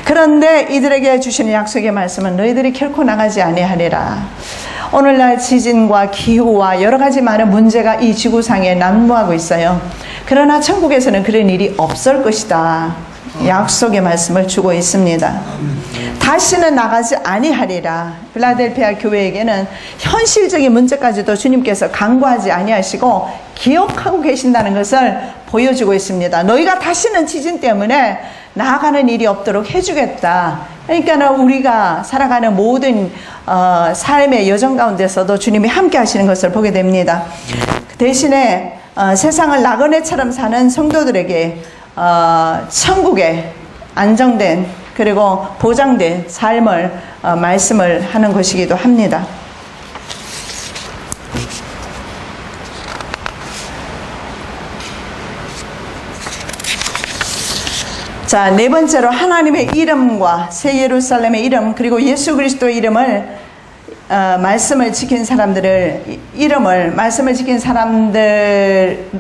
그런데 이들에게 주시는 약속의 말씀은 너희들이 결코 나가지 아니하리라. 오늘날 지진과 기후와 여러 가지 많은 문제가 이 지구상에 난무하고 있어요. 그러나 천국에서는 그런 일이 없을 것이다. 약속의 말씀을 주고 있습니다. 다시는 나가지 아니하리라. 필라델피아 교회에게는 현실적인 문제까지도 주님께서 간과하지 아니하시고 기억하고 계신다는 것을 보여주고 있습니다. 너희가 다시는 지진 때문에 나아가는 일이 없도록 해주겠다. 그러니까 우리가 살아가는 모든 삶의 여정 가운데서도 주님이 함께 하시는 것을 보게 됩니다. 대신에 세상을 나그네처럼 사는 성도들에게 천국의 안정된 그리고 보장된 삶을 말씀을 하는 것이기도 합니다. 자, 네 번째로 하나님의 이름과 새 예루살렘의 이름 그리고 예수 그리스도의 이름을 말씀을 지킨 사람들을 말씀을 지킨 사람들의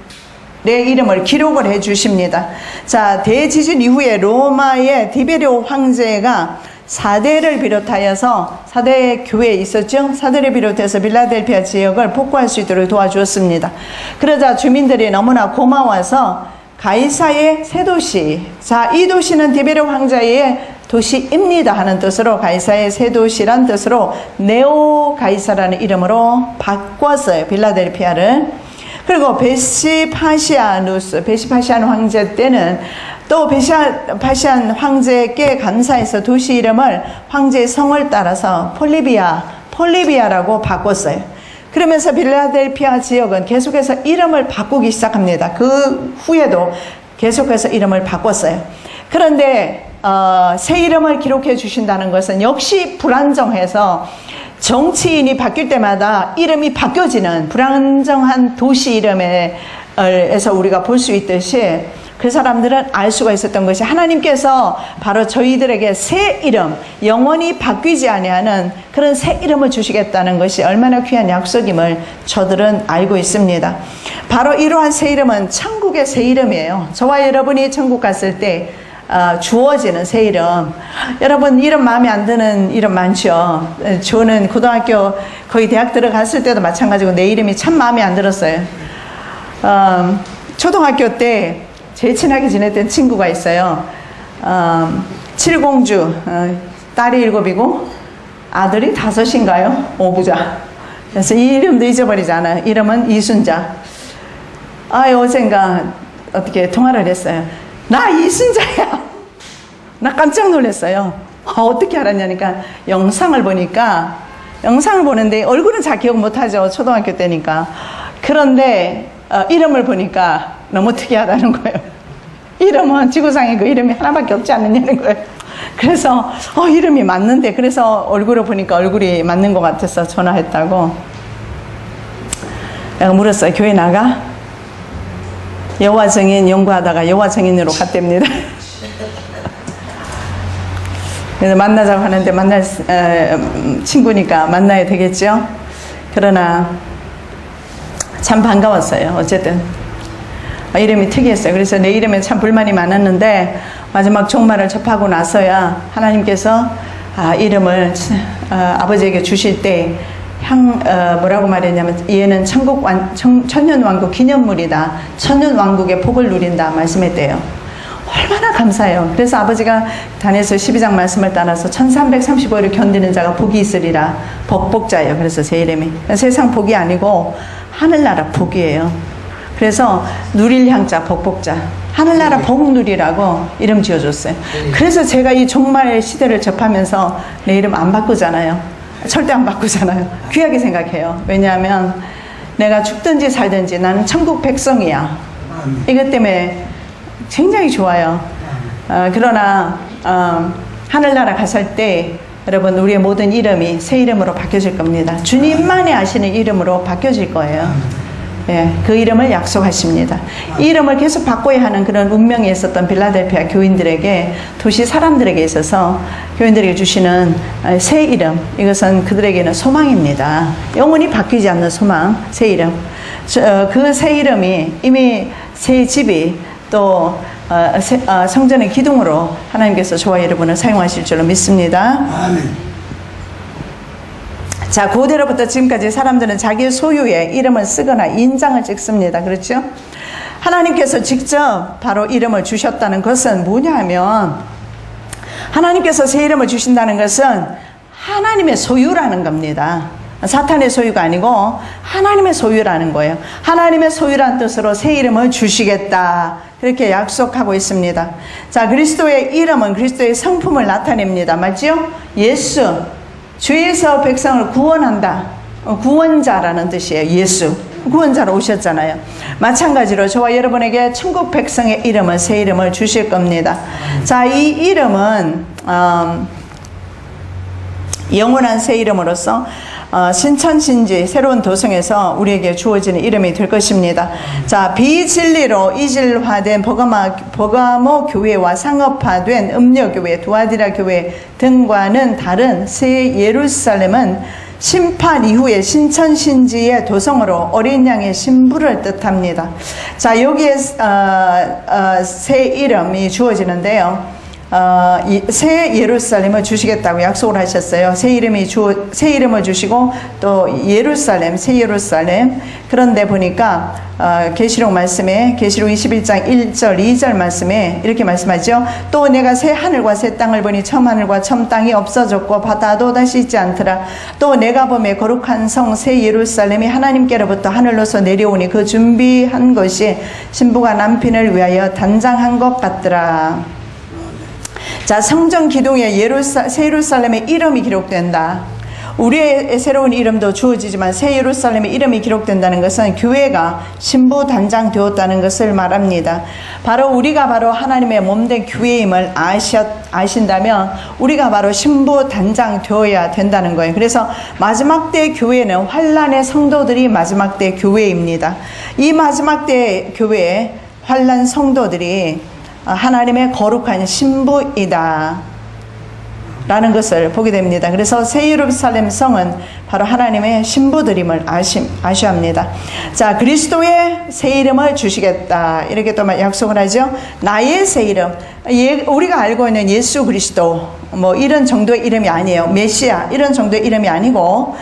이름을 기록을 해 주십니다. 자, 대지진 이후에 로마의 디베리오 황제가 4대를 비롯하여서 4대 교회에 있었죠. 4대를 비롯해서 필라델피아 지역을 복구할 수 있도록 도와주었습니다. 그러자 주민들이 너무나 고마워서 가이사의 새 도시, 자, 이 도시는 디베리오 황제의 도시입니다 하는 뜻으로 가이사의 새 도시란 뜻으로 네오 가이사라는 이름으로 바꿨어요. 필라델피아를. 그리고 베시파시안 황제 때는 또 베시파시안 황제께 감사해서 도시 이름을 황제의 성을 따라서 폴리비아라고 바꿨어요. 그러면서 필라델피아 지역은 계속해서 이름을 바꾸기 시작합니다. 그 후에도 계속해서 이름을 바꿨어요. 그런데 새 이름을 기록해 주신다는 것은 역시 불안정해서 정치인이 바뀔 때마다 이름이 바뀌어지는 불안정한 도시 이름에서 우리가 볼 수 있듯이 그 사람들은 알 수가 있었던 것이 하나님께서 바로 저희들에게 새 이름, 영원히 바뀌지 아니하는 그런 새 이름을 주시겠다는 것이 얼마나 귀한 약속임을 저들은 알고 있습니다. 바로 이러한 새 이름은 천국의 새 이름이에요. 저와 여러분이 천국 갔을 때 주어지는 새 이름. 여러분 이름 마음에 안 드는 이름 많죠. 저는 고등학교 거의 대학 들어갔을 때도 마찬가지고 내 이름이 참 마음에 안 들었어요. 초등학교 때 제일 친하게 지냈던 친구가 있어요. 칠공주, 딸이 7이고 아들이 5인가요? 5부자. 그래서 이 이름도 잊어버리지 않아요. 이름은 이순자. 어젠가 어떻게 통화를 했어요. 나 이순자야. 나 깜짝 놀랐어요. 어떻게 알았냐니까 영상을 보는데 얼굴은 잘 기억 못하죠. 초등학교 때니까. 그런데 이름을 보니까 너무 특이하다는 거예요. 이름은 지구상에 그 이름이 하나밖에 없지 않느냐는 거예요. 그래서 이름이 맞는데 그래서 얼굴을 보니까 얼굴이 맞는 것 같아서 전화했다고. 내가 물었어요. 교회 나가? 여호와 증인 연구하다가 여호와 증인으로 갔답니다. 그래서 만나자고 하는데 만날 친구니까 만나야 되겠죠. 그러나 참 반가웠어요. 어쨌든 이름이 특이했어요. 그래서 내 이름에 참 불만이 많았는데 마지막 종말을 접하고 나서야 하나님께서 이름을 아버지에게 주실 때 뭐라고 말했냐면 얘는 천년왕국 기념물이다. 천년왕국의 복을 누린다 말씀했대요. 얼마나 감사해요. 그래서 아버지가 다니엘서 12장 말씀을 따라서 1335일을 견디는 자가 복이 있으리라. 복자예요. 그래서 제 이름이 세상 복이 아니고 하늘나라 복이에요. 그래서 누릴 향자 복자, 하늘나라 복 누리라고 이름 지어줬어요. 그래서 제가 이 종말 시대를 접하면서 내 이름 안 바꾸잖아요. 절대 안 바꾸잖아요. 귀하게 생각해요. 왜냐하면 내가 죽든지 살든지 나는 천국 백성이야. 이것 때문에 굉장히 좋아요. 그러나 하늘나라 갔을 때 여러분 우리의 모든 이름이 새 이름으로 바뀌어질 겁니다. 주님만이 아시는 이름으로 바뀌어질 거예요. 예, 그 이름을 약속하십니다. 이 이름을 계속 바꿔야 하는 그런 운명이 있었던 빌라델피아 교인들에게, 도시 사람들에게 있어서 교인들에게 주시는 새 이름, 이것은 그들에게는 소망입니다. 영원히 바뀌지 않는 소망, 새 이름. 그 새 이름이 이미 새 집이 또 성전의 기둥으로 하나님께서 저와 여러분을 사용하실 줄로 믿습니다. 아멘. 자, 고대로부터 지금까지 사람들은 자기의 소유의 이름을 쓰거나 인장을 찍습니다. 그렇죠? 하나님께서 직접 바로 이름을 주셨다는 것은 뭐냐 하면, 하나님께서 새 이름을 주신다는 것은 하나님의 소유라는 겁니다. 사탄의 소유가 아니고 하나님의 소유라는 거예요. 하나님의 소유라는 뜻으로 새 이름을 주시겠다, 그렇게 약속하고 있습니다. 자, 그리스도의 이름은 그리스도의 성품을 나타냅니다. 맞죠? 예수, 죄에서 백성을 구원한다. 구원자라는 뜻이에요. 예수. 구원자로 오셨잖아요. 마찬가지로 저와 여러분에게 천국 백성의 이름을, 새 이름을 주실 겁니다. 자, 이 이름은 영원한 새 이름으로서 신천신지 새로운 도성에서 우리에게 주어지는 이름이 될 것입니다. 자, 비진리로 이질화된 버가모 교회와 상업화된 음녀교회, 두아디라 교회 등과는 다른 새 예루살렘은 심판 이후에 신천신지의 도성으로 어린 양의 신부를 뜻합니다. 자, 여기에 새 이름이 주어지는데요. 새 예루살렘을 주시겠다고 약속을 하셨어요. 새 이름을 주시고 또 예루살렘, 새 예루살렘. 그런데 보니까 계시록 말씀에, 계시록 21장 1절 2절 말씀에 이렇게 말씀하죠. 또 내가 새 하늘과 새 땅을 보니 처음 하늘과 처음 땅이 없어졌고 바다도 다시 있지 않더라. 또 내가 보매 거룩한 성 새 예루살렘이 하나님께로부터 하늘로서 내려오니 그 준비한 것이 신부가 남편을 위하여 단장한 것 같더라. 자, 성전 기둥에 새 예루살렘의 이름이 기록된다. 우리의 새로운 이름도 주어지지만 새 예루살렘의 이름이 기록된다는 것은 교회가 신부 단장 되었다는 것을 말합니다. 바로 우리가 바로 하나님의 몸된 교회임을 아신다면 우리가 바로 신부 단장 되어야 된다는 거예요. 그래서 마지막 때 교회는 환란의 성도들이 마지막 때 교회입니다. 이 마지막 때 교회에 환란 성도들이 하나님의 거룩한 신부이다 라는 것을 보게 됩니다. 그래서 새 예루살렘 성은 바로 하나님의 신부들임을 아셔야 합니다. 자, 그리스도의 새 이름을 주시겠다, 이렇게 또 약속을 하죠. 나의 새 이름, 우리가 알고 있는 예수 그리스도 뭐 이런 정도의 이름이 아니에요. 메시아 이런 정도의 이름이 아니고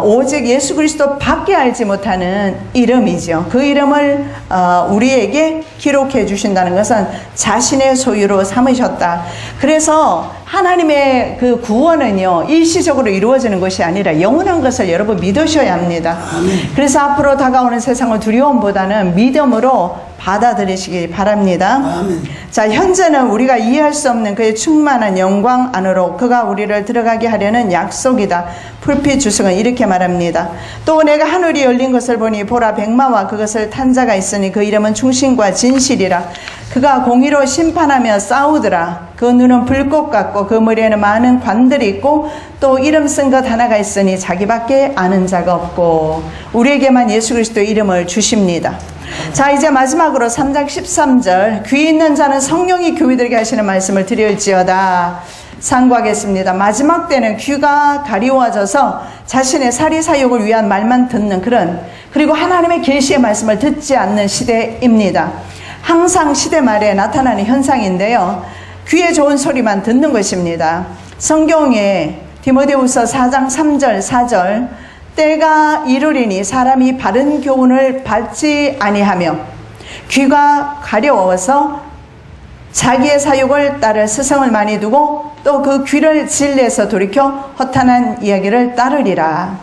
오직 예수 그리스도 밖에 알지 못하는 이름이죠. 그 이름을 우리에게 기록해 주신다는 것은 자신의 소유로 삼으셨다. 그래서 하나님의 그 구원은요, 일시적으로 이루어지는 것이 아니라 영원한 것을 여러분 믿으셔야 합니다. 그래서 앞으로 다가오는 세상을 두려움보다는 믿음으로 받아들이시기 바랍니다. 아멘. 자, 현재는 우리가 이해할 수 없는 그의 충만한 영광 안으로 그가 우리를 들어가게 하려는 약속이다. 풀빛 주석은 이렇게 말합니다. 또 내가 하늘이 열린 것을 보니 보라, 백마와 그것을 탄 자가 있으니 그 이름은 충신과 진실이라. 그가 공의로 심판하며 싸우더라. 그 눈은 불꽃 같고 그 머리에는 많은 관들이 있고 또 이름 쓴 것 하나가 있으니 자기밖에 아는 자가 없고. 우리에게만 예수 그리스도의 이름을 주십니다. 자, 이제 마지막으로 3장 13절, 귀 있는 자는 성령이 교회들에게 하시는 말씀을 드릴지어다 상고하겠습니다. 마지막 때는 귀가 가리워져서 자신의 사리사욕을 위한 말만 듣는 그리고 하나님의 계시의 말씀을 듣지 않는 시대입니다. 항상 시대 말에 나타나는 현상인데요, 귀에 좋은 소리만 듣는 것입니다. 성경에 디모데후서 4장 3절 4절, 때가 이르리니 사람이 바른 교훈을 받지 아니하며 귀가 가려워서 자기의 사욕을 따를 스성을 많이 두고 또 그 귀를 진리에서 돌이켜 허탄한 이야기를 따르리라.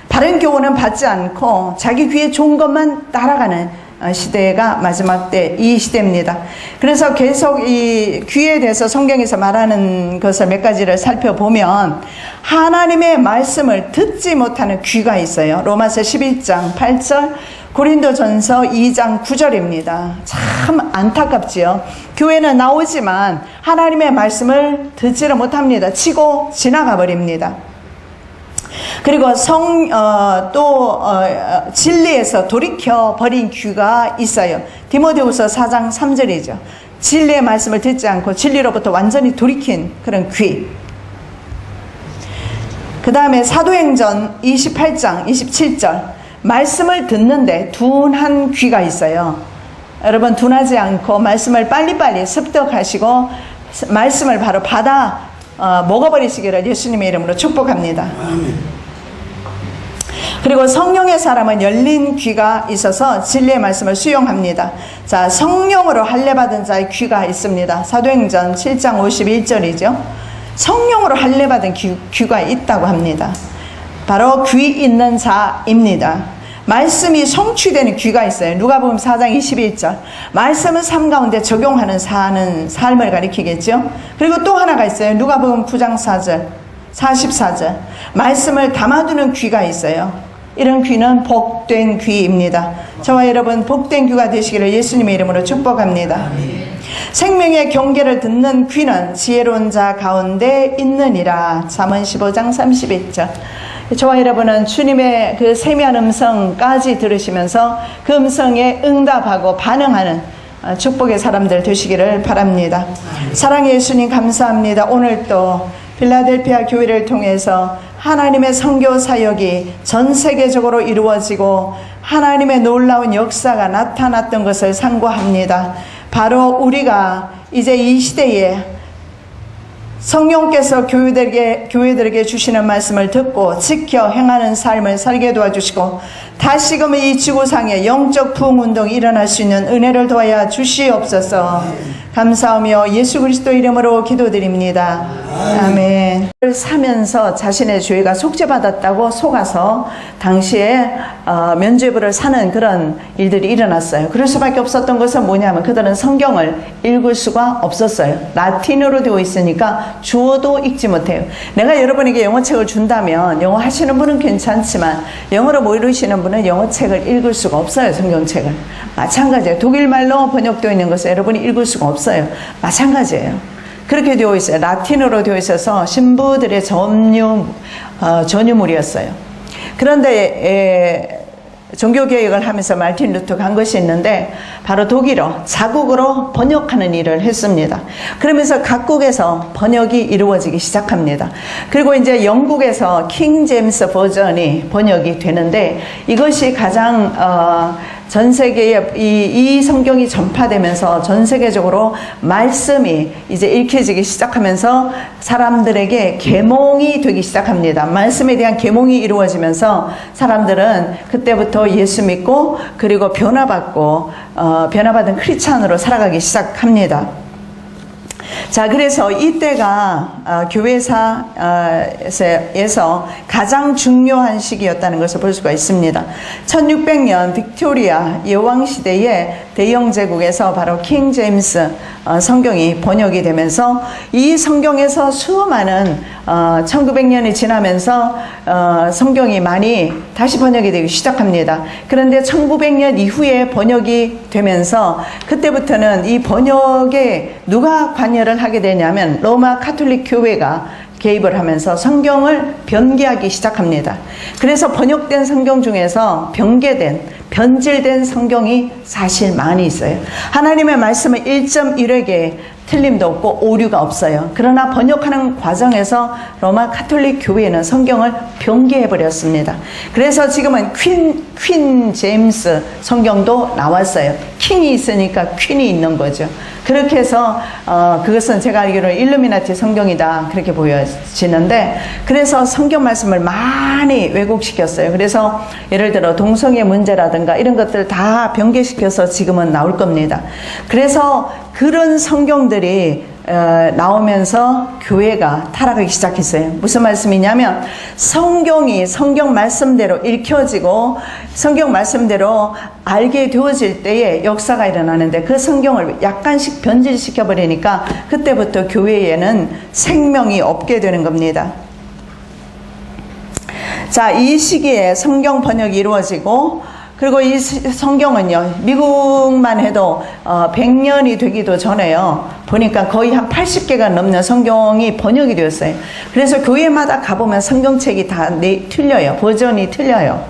바른 교훈은 받지 않고 자기 귀에 좋은 것만 따라가는 시대가 마지막 때 이 시대입니다. 그래서 계속 이 귀에 대해서 성경에서 말하는 것을 몇 가지를 살펴보면 하나님의 말씀을 듣지 못하는 귀가 있어요. 로마서 11장 8절, 고린도전서 2장 9절입니다. 참 안타깝지요. 교회는 나오지만 하나님의 말씀을 듣지를 못합니다. 치고 지나가 버립니다. 그리고 진리에서 돌이켜 버린 귀가 있어요. 디모데후서 4장 3절이죠. 진리의 말씀을 듣지 않고 진리로부터 완전히 돌이킨 그런 귀. 그 다음에 사도행전 28장 27절, 말씀을 듣는데 둔한 귀가 있어요. 여러분, 둔하지 않고 말씀을 빨리빨리 습득하시고 말씀을 바로 받아 먹어버리시기를 예수님의 이름으로 축복합니다. 그리고 성령의 사람은 열린 귀가 있어서 진리의 말씀을 수용합니다. 자, 성령으로 할례받은 자의 귀가 있습니다. 사도행전 7장 51절이죠. 성령으로 할례받은 귀가 있다고 합니다. 바로 귀 있는 자입니다. 말씀이 성취되는 귀가 있어요. 누가복음 4장 21절. 말씀은 삶 가운데 적용하는 사는 삶을 가리키겠죠. 그리고 또 하나가 있어요. 누가복음 9장 4절, 44절. 말씀을 담아두는 귀가 있어요. 이런 귀는 복된 귀입니다. 저와 여러분 복된 귀가 되시기를 예수님의 이름으로 축복합니다. 생명의 경계를 듣는 귀는 지혜로운 자 가운데 있느니라. 잠언 15장 31절. 저와 여러분은 주님의 그 세미한 음성까지 들으시면서 그 음성에 응답하고 반응하는 축복의 사람들 되시기를 바랍니다. 사랑의 예수님, 감사합니다. 오늘 또 필라델피아 교회를 통해서 하나님의 선교 사역이 전 세계적으로 이루어지고 하나님의 놀라운 역사가 나타났던 것을 상고합니다. 바로 우리가 이제 이 시대에 성령께서 교회들에게 주시는 말씀을 듣고 지켜 행하는 삶을 살게 도와주시고 다시금 이 지구상에 영적 부흥운동이 일어날 수 있는 은혜를 도와야 주시옵소서. 감사하며 예수 그리스도 이름으로 기도드립니다. 아멘. 사면서 자신의 죄가 속죄받았다고 속아서 당시에 면죄부를 사는 그런 일들이 일어났어요. 그럴 수밖에 없었던 것은 뭐냐면 그들은 성경을 읽을 수가 없었어요. 라틴어로 되어 있으니까 주어도 읽지 못해요. 내가 여러분에게 영어책을 준다면 영어 하시는 분은 괜찮지만 영어를 모르시는 분은 영어책을 읽을 수가 없어요. 성경책을. 마찬가지예요. 독일말로 번역되어 있는 것을 여러분이 읽을 수가 없어요. 마찬가지예요. 그렇게 되어 있어요. 라틴어로 되어 있어서 신부들의 전유물이었어요. 그런데 종교개혁을 하면서 마르틴 루터 간 것이 있는데 바로 독일어, 자국어로 번역하는 일을 했습니다. 그러면서 각국에서 번역이 이루어지기 시작합니다. 그리고 이제 영국에서 킹 제임스 버전이 번역이 되는데 이것이 가장 전 세계에 이 성경이 전파되면서 전 세계적으로 말씀이 이제 읽혀지기 시작하면서 사람들에게 계몽이 되기 시작합니다. 말씀에 대한 계몽이 이루어지면서 사람들은 그때부터 예수 믿고 그리고 변화받은 크리스찬으로 살아가기 시작합니다. 자, 그래서 이때가 교회사에서 가장 중요한 시기였다는 것을 볼 수가 있습니다. 1600년 빅토리아 여왕시대의 대영 제국에서 바로 킹 제임스 성경이 번역이 되면서 이 성경에서 수많은 1900년이 지나면서 성경이 많이 다시 번역이 되기 시작합니다. 그런데 1900년 이후에 번역이 되면서 그때부터는 이 번역에 누가 관여를 하게 되냐면 로마 가톨릭 교회가 개입을 하면서 성경을 변개하기 시작합니다. 그래서 번역된 성경 중에서 변질된 성경이 사실 많이 있어요. 하나님의 말씀은 1.1획에 틀림도 없고 오류가 없어요. 그러나 번역하는 과정에서 로마 가톨릭 교회는 성경을 변개해버렸습니다. 그래서 지금은 퀸 제임스 성경도 나왔어요. 킹이 있으니까 퀸이 있는 거죠. 그렇게 해서 그것은 제가 알기로는 일루미나티 성경이다 그렇게 보여지는데, 그래서 성경 말씀을 많이 왜곡시켰어요. 그래서 예를 들어 동성애 문제라든가 이런 것들 다 변개시켜서 지금은 나올 겁니다. 그래서 그런 성경들이 나오면서 교회가 타락하기 시작했어요. 무슨 말씀이냐면 성경이 성경 말씀대로 읽혀지고 성경 말씀대로 알게 되어질 때에 역사가 일어나는데 그 성경을 약간씩 변질시켜 버리니까 그때부터 교회에는 생명이 없게 되는 겁니다. 자, 이 시기에 성경 번역이 이루어지고 그리고 이 성경은요, 미국만 해도 100년이 되기도 전에요. 보니까 거의 한 80개가 넘는 성경이 번역이 되었어요. 그래서 교회마다 가보면 성경책이 다 틀려요. 버전이 틀려요.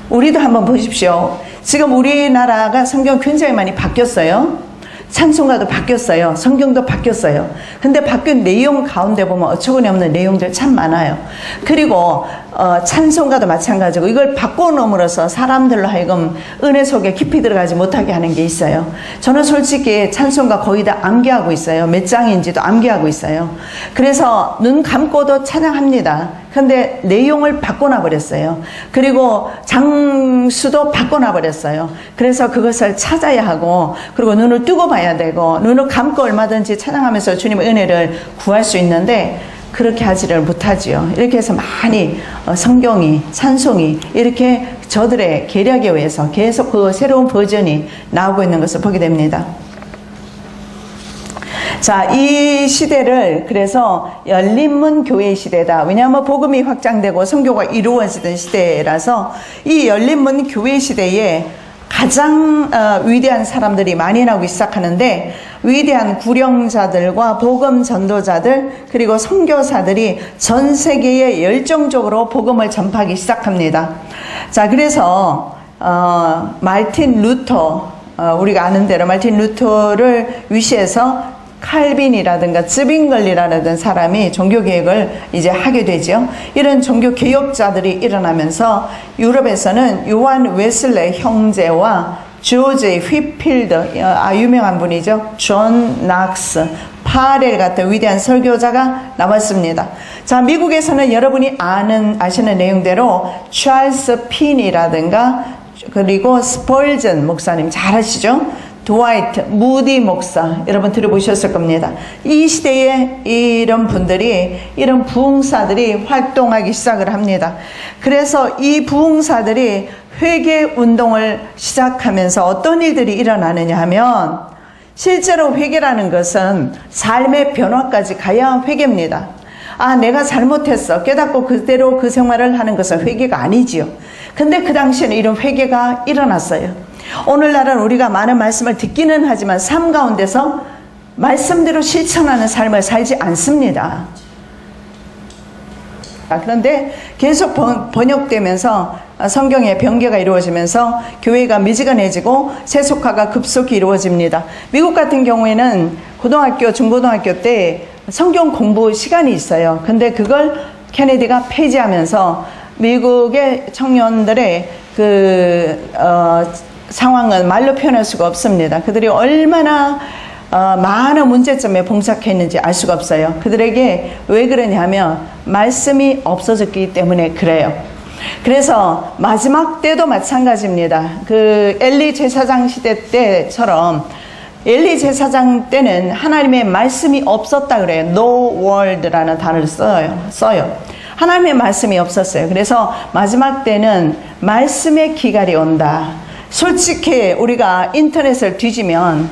우리도 한번 보십시오. 지금 우리나라가 성경 굉장히 많이 바뀌었어요. 찬송가도 바뀌었어요. 성경도 바뀌었어요. 근데 바뀐 내용 가운데 보면 어처구니 없는 내용들 참 많아요. 그리고 찬송가도 마찬가지고 이걸 바꿔놓음으로써 사람들로 하여금 은혜 속에 깊이 들어가지 못하게 하는 게 있어요. 저는 솔직히 찬송가 거의 다 암기하고 있어요. 몇 장인지도 암기하고 있어요. 그래서 눈 감고도 찬양합니다. 근데 내용을 바꿔놔 버렸어요. 그리고 장수도 바꿔놔 버렸어요. 그래서 그것을 찾아야 하고 그리고 눈을 뜨고 봐야 되고 눈을 감고 얼마든지 찬양하면서 주님의 은혜를 구할 수 있는데 그렇게 하지를 못하지요. 이렇게 해서 많이 성경이 찬송이 이렇게 저들의 계략에 의해서 계속 그 새로운 버전이 나오고 있는 것을 보게 됩니다. 자, 이 시대를 그래서 열린문 교회의 시대다. 왜냐하면 복음이 확장되고 선교가 이루어지던 시대라서 이 열린문 교회 시대에 가장 위대한 사람들이 많이 나오기 시작하는데 위대한 구령자들과 복음 전도자들 그리고 선교사들이 전 세계에 열정적으로 복음을 전파하기 시작합니다. 자, 그래서 말틴 루터 우리가 아는 대로 말틴 루터를 위시해서 칼빈이라든가 쯔빙글리라는 사람이 종교개혁을 이제 하게 되죠. 이런 종교개혁자들이 일어나면서 유럽에서는 요한 웨슬레 형제와 조지 휘필드, 유명한 분이죠. 존 낙스, 파렐 같은 위대한 설교자가 나왔습니다. 자, 미국에서는 여러분이 아시는 내용대로 찰스 핀이라든가 그리고 스펄전 목사님 잘 아시죠? 드와이트, 무디 목사 여러분 들어보셨을 겁니다. 이 시대에 이런 분들이 이런 부흥사들이 활동하기 시작을 합니다. 그래서 이 부흥사들이 회개 운동을 시작하면서 어떤 일들이 일어나느냐 하면 실제로 회개라는 것은 삶의 변화까지 가야 회개입니다. 아, 내가 잘못했어 깨닫고 그대로 그 생활을 하는 것은 회개가 아니지요. 근데 그 당시에는 이런 회개가 일어났어요. 오늘날은 우리가 많은 말씀을 듣기는 하지만 삶 가운데서 말씀대로 실천하는 삶을 살지 않습니다. 그런데 계속 번역되면서 성경의 변개가 이루어지면서 교회가 미지근해지고 세속화가 급속히 이루어집니다. 미국 같은 경우에는 고등학교, 중고등학교 때 성경 공부 시간이 있어요. 근데 그걸 케네디가 폐지하면서 미국의 청년들의 상황은 말로 표현할 수가 없습니다. 그들이 얼마나 많은 문제점에 봉착했는지 알 수가 없어요. 그들에게 왜 그러냐면 말씀이 없어졌기 때문에 그래요. 그래서 마지막 때도 마찬가지입니다. 그 엘리 제사장 시대 때처럼 엘리 제사장 때는 하나님의 말씀이 없었다 그래요. No word라는 단어를 써요. 하나님의 말씀이 없었어요. 그래서 마지막 때는 말씀의 기갈이 온다. 솔직히 우리가 인터넷을 뒤지면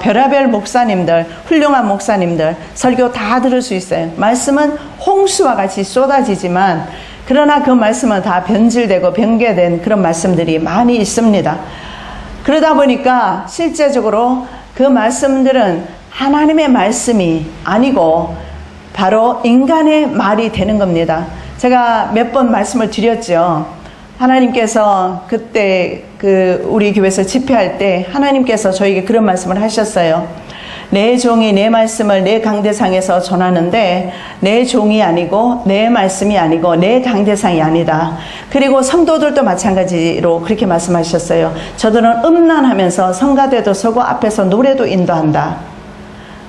별의별 목사님들, 훌륭한 목사님들 설교 다 들을 수 있어요. 말씀은 홍수와 같이 쏟아지지만 그러나 그 말씀은 다 변질되고 변개된 그런 말씀들이 많이 있습니다. 그러다 보니까 실제적으로 그 말씀들은 하나님의 말씀이 아니고 바로 인간의 말이 되는 겁니다. 제가 몇 번 말씀을 드렸죠. 하나님께서 그때 우리 교회에서 집회할 때 하나님께서 저에게 그런 말씀을 하셨어요. 내 종이 내 말씀을 내 강대상에서 전하는데 내 종이 아니고 내 말씀이 아니고 내 강대상이 아니다. 그리고 성도들도 마찬가지로 그렇게 말씀하셨어요. 저들은 음란하면서 성가대도 서고 앞에서 노래도 인도한다.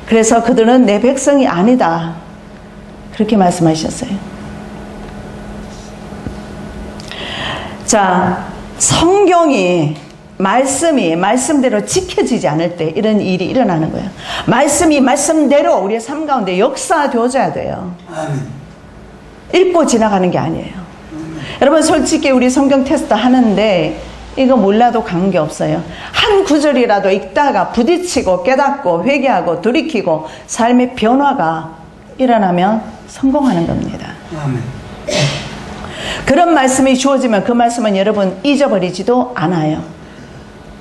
그래서 그들은 내 백성이 아니다. 그렇게 말씀하셨어요. 자, 성경이 말씀이 말씀대로 지켜지지 않을 때 이런 일이 일어나는 거예요. 말씀이 말씀대로 우리의 삶 가운데 역사되어져야 돼요. 읽고 지나가는 게 아니에요. 여러분 솔직히 우리 성경 테스트 하는데 이거 몰라도 관계없어요. 한 구절이라도 읽다가 부딪히고 깨닫고 회개하고 돌이키고 삶의 변화가 일어나면 성공하는 겁니다. 그런 말씀이 주어지면 그 말씀은 여러분 잊어버리지도 않아요.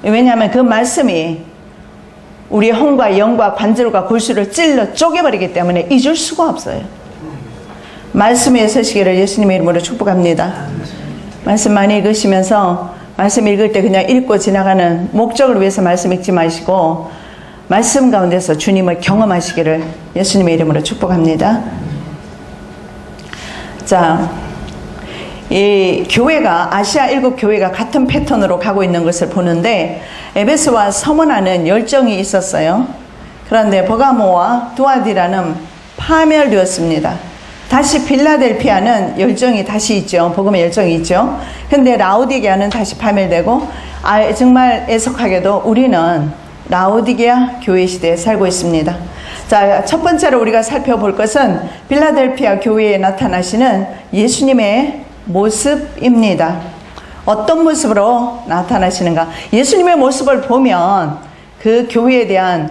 왜냐하면 그 말씀이 우리의 혼과 영과 관절과 골수를 찔러 쪼개버리기 때문에 잊을 수가 없어요. 말씀 위에 서시기를 예수님의 이름으로 축복합니다. 말씀 많이 읽으시면서 말씀 읽을 때 그냥 읽고 지나가는 목적을 위해서 말씀 읽지 마시고 말씀 가운데서 주님을 경험하시기를 예수님의 이름으로 축복합니다. 자, 이 교회가 아시아 7 교회가 같은 패턴으로 가고 있는 것을 보는데 에베소와 서문화는 열정이 있었어요. 그런데 버가모와 두아디라는 파멸되었습니다. 다시 빌라델피아는 열정이 다시 있죠. 복음의 열정이 있죠. 근데 라오디게아는 다시 파멸되고 정말 애석하게도 우리는 라오디게아 교회 시대에 살고 있습니다. 자, 첫 번째로 우리가 살펴볼 것은 빌라델피아 교회에 나타나시는 예수님의 모습입니다. 어떤 모습으로 나타나시는가? 예수님의 모습을 보면 그 교회에 대한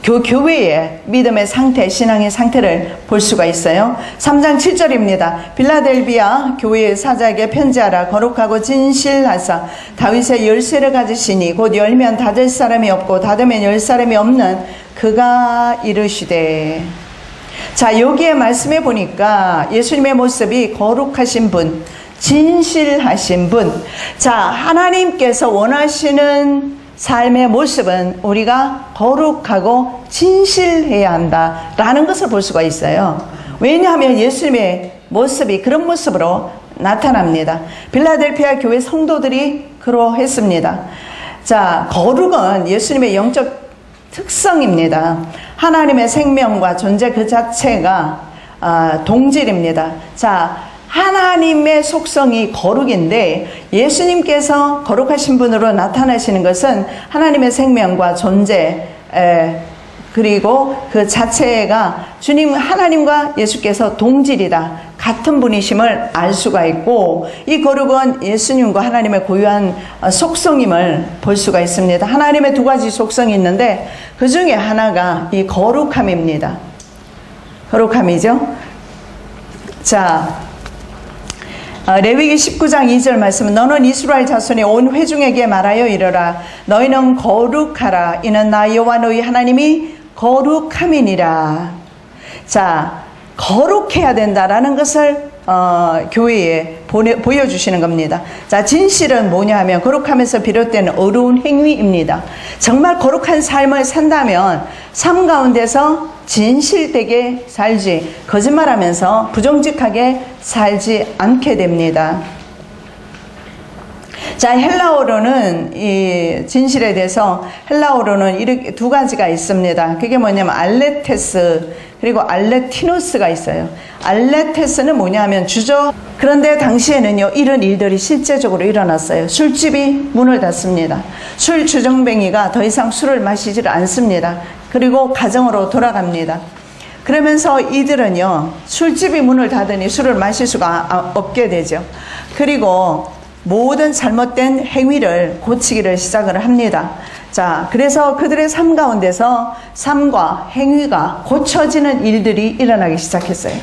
교회의 믿음의 상태, 신앙의 상태를 볼 수가 있어요. 3장 7절입니다. 빌라델비아 교회의 사자에게 편지하라. 거룩하고 진실하사 다윗의 열쇠를 가지시니 곧 열면 닫을 사람이 없고 닫으면 열 사람이 없는 그가 이르시되. 자, 여기에 말씀해 보니까 예수님의 모습이 거룩하신 분, 진실하신 분. 자, 하나님께서 원하시는 삶의 모습은 우리가 거룩하고 진실해야 한다라는 것을 볼 수가 있어요. 왜냐하면 예수님의 모습이 그런 모습으로 나타납니다. 빌라델피아 교회 성도들이 그러했습니다. 자, 거룩은 예수님의 영적 특성입니다. 하나님의 생명과 존재 그 자체가 동질입니다. 자, 하나님의 속성이 거룩인데 예수님께서 거룩하신 분으로 나타나시는 것은 하나님의 생명과 존재 그리고 그 자체가 주님 하나님과 예수께서 동질이다. 같은 분이심을 알 수가 있고 이 거룩은 예수님과 하나님의 고유한 속성임을 볼 수가 있습니다. 하나님의 두 가지 속성이 있는데 그 중에 하나가 이 거룩함입니다. 거룩함이죠. 자, 레위기 19장 2절 말씀은 너는 이스라엘 자손이 온 회중에게 말하여 이르라. 너희는 거룩하라. 이는 나 여호와 너희 하나님이 거룩함이니라. 자, 거룩해야 된다라는 것을 교회에 보여주시는 겁니다. 자, 진실은 뭐냐 하면 거룩함에서 비롯된 어려운 행위입니다. 정말 거룩한 삶을 산다면 삶 가운데서 진실되게 살지, 거짓말하면서 부정직하게 살지 않게 됩니다. 자, 헬라어로는 이 진실에 대해서 헬라어로는 이렇게 두 가지가 있습니다. 그게 뭐냐면 알레테스 그리고 알레티누스가 있어요. 알레테스는 뭐냐 하면 주저. 그런데 당시에는요 이런 일들이 실제적으로 일어났어요. 술집이 문을 닫습니다. 술 주정뱅이가 더 이상 술을 마시지를 않습니다. 그리고 가정으로 돌아갑니다. 그러면서 이들은요 술집이 문을 닫으니 술을 마실 수가 없게 되죠. 그리고 모든 잘못된 행위를 고치기를 시작을 합니다. 자, 그래서 그들의 삶 가운데서 삶과 행위가 고쳐지는 일들이 일어나기 시작했어요.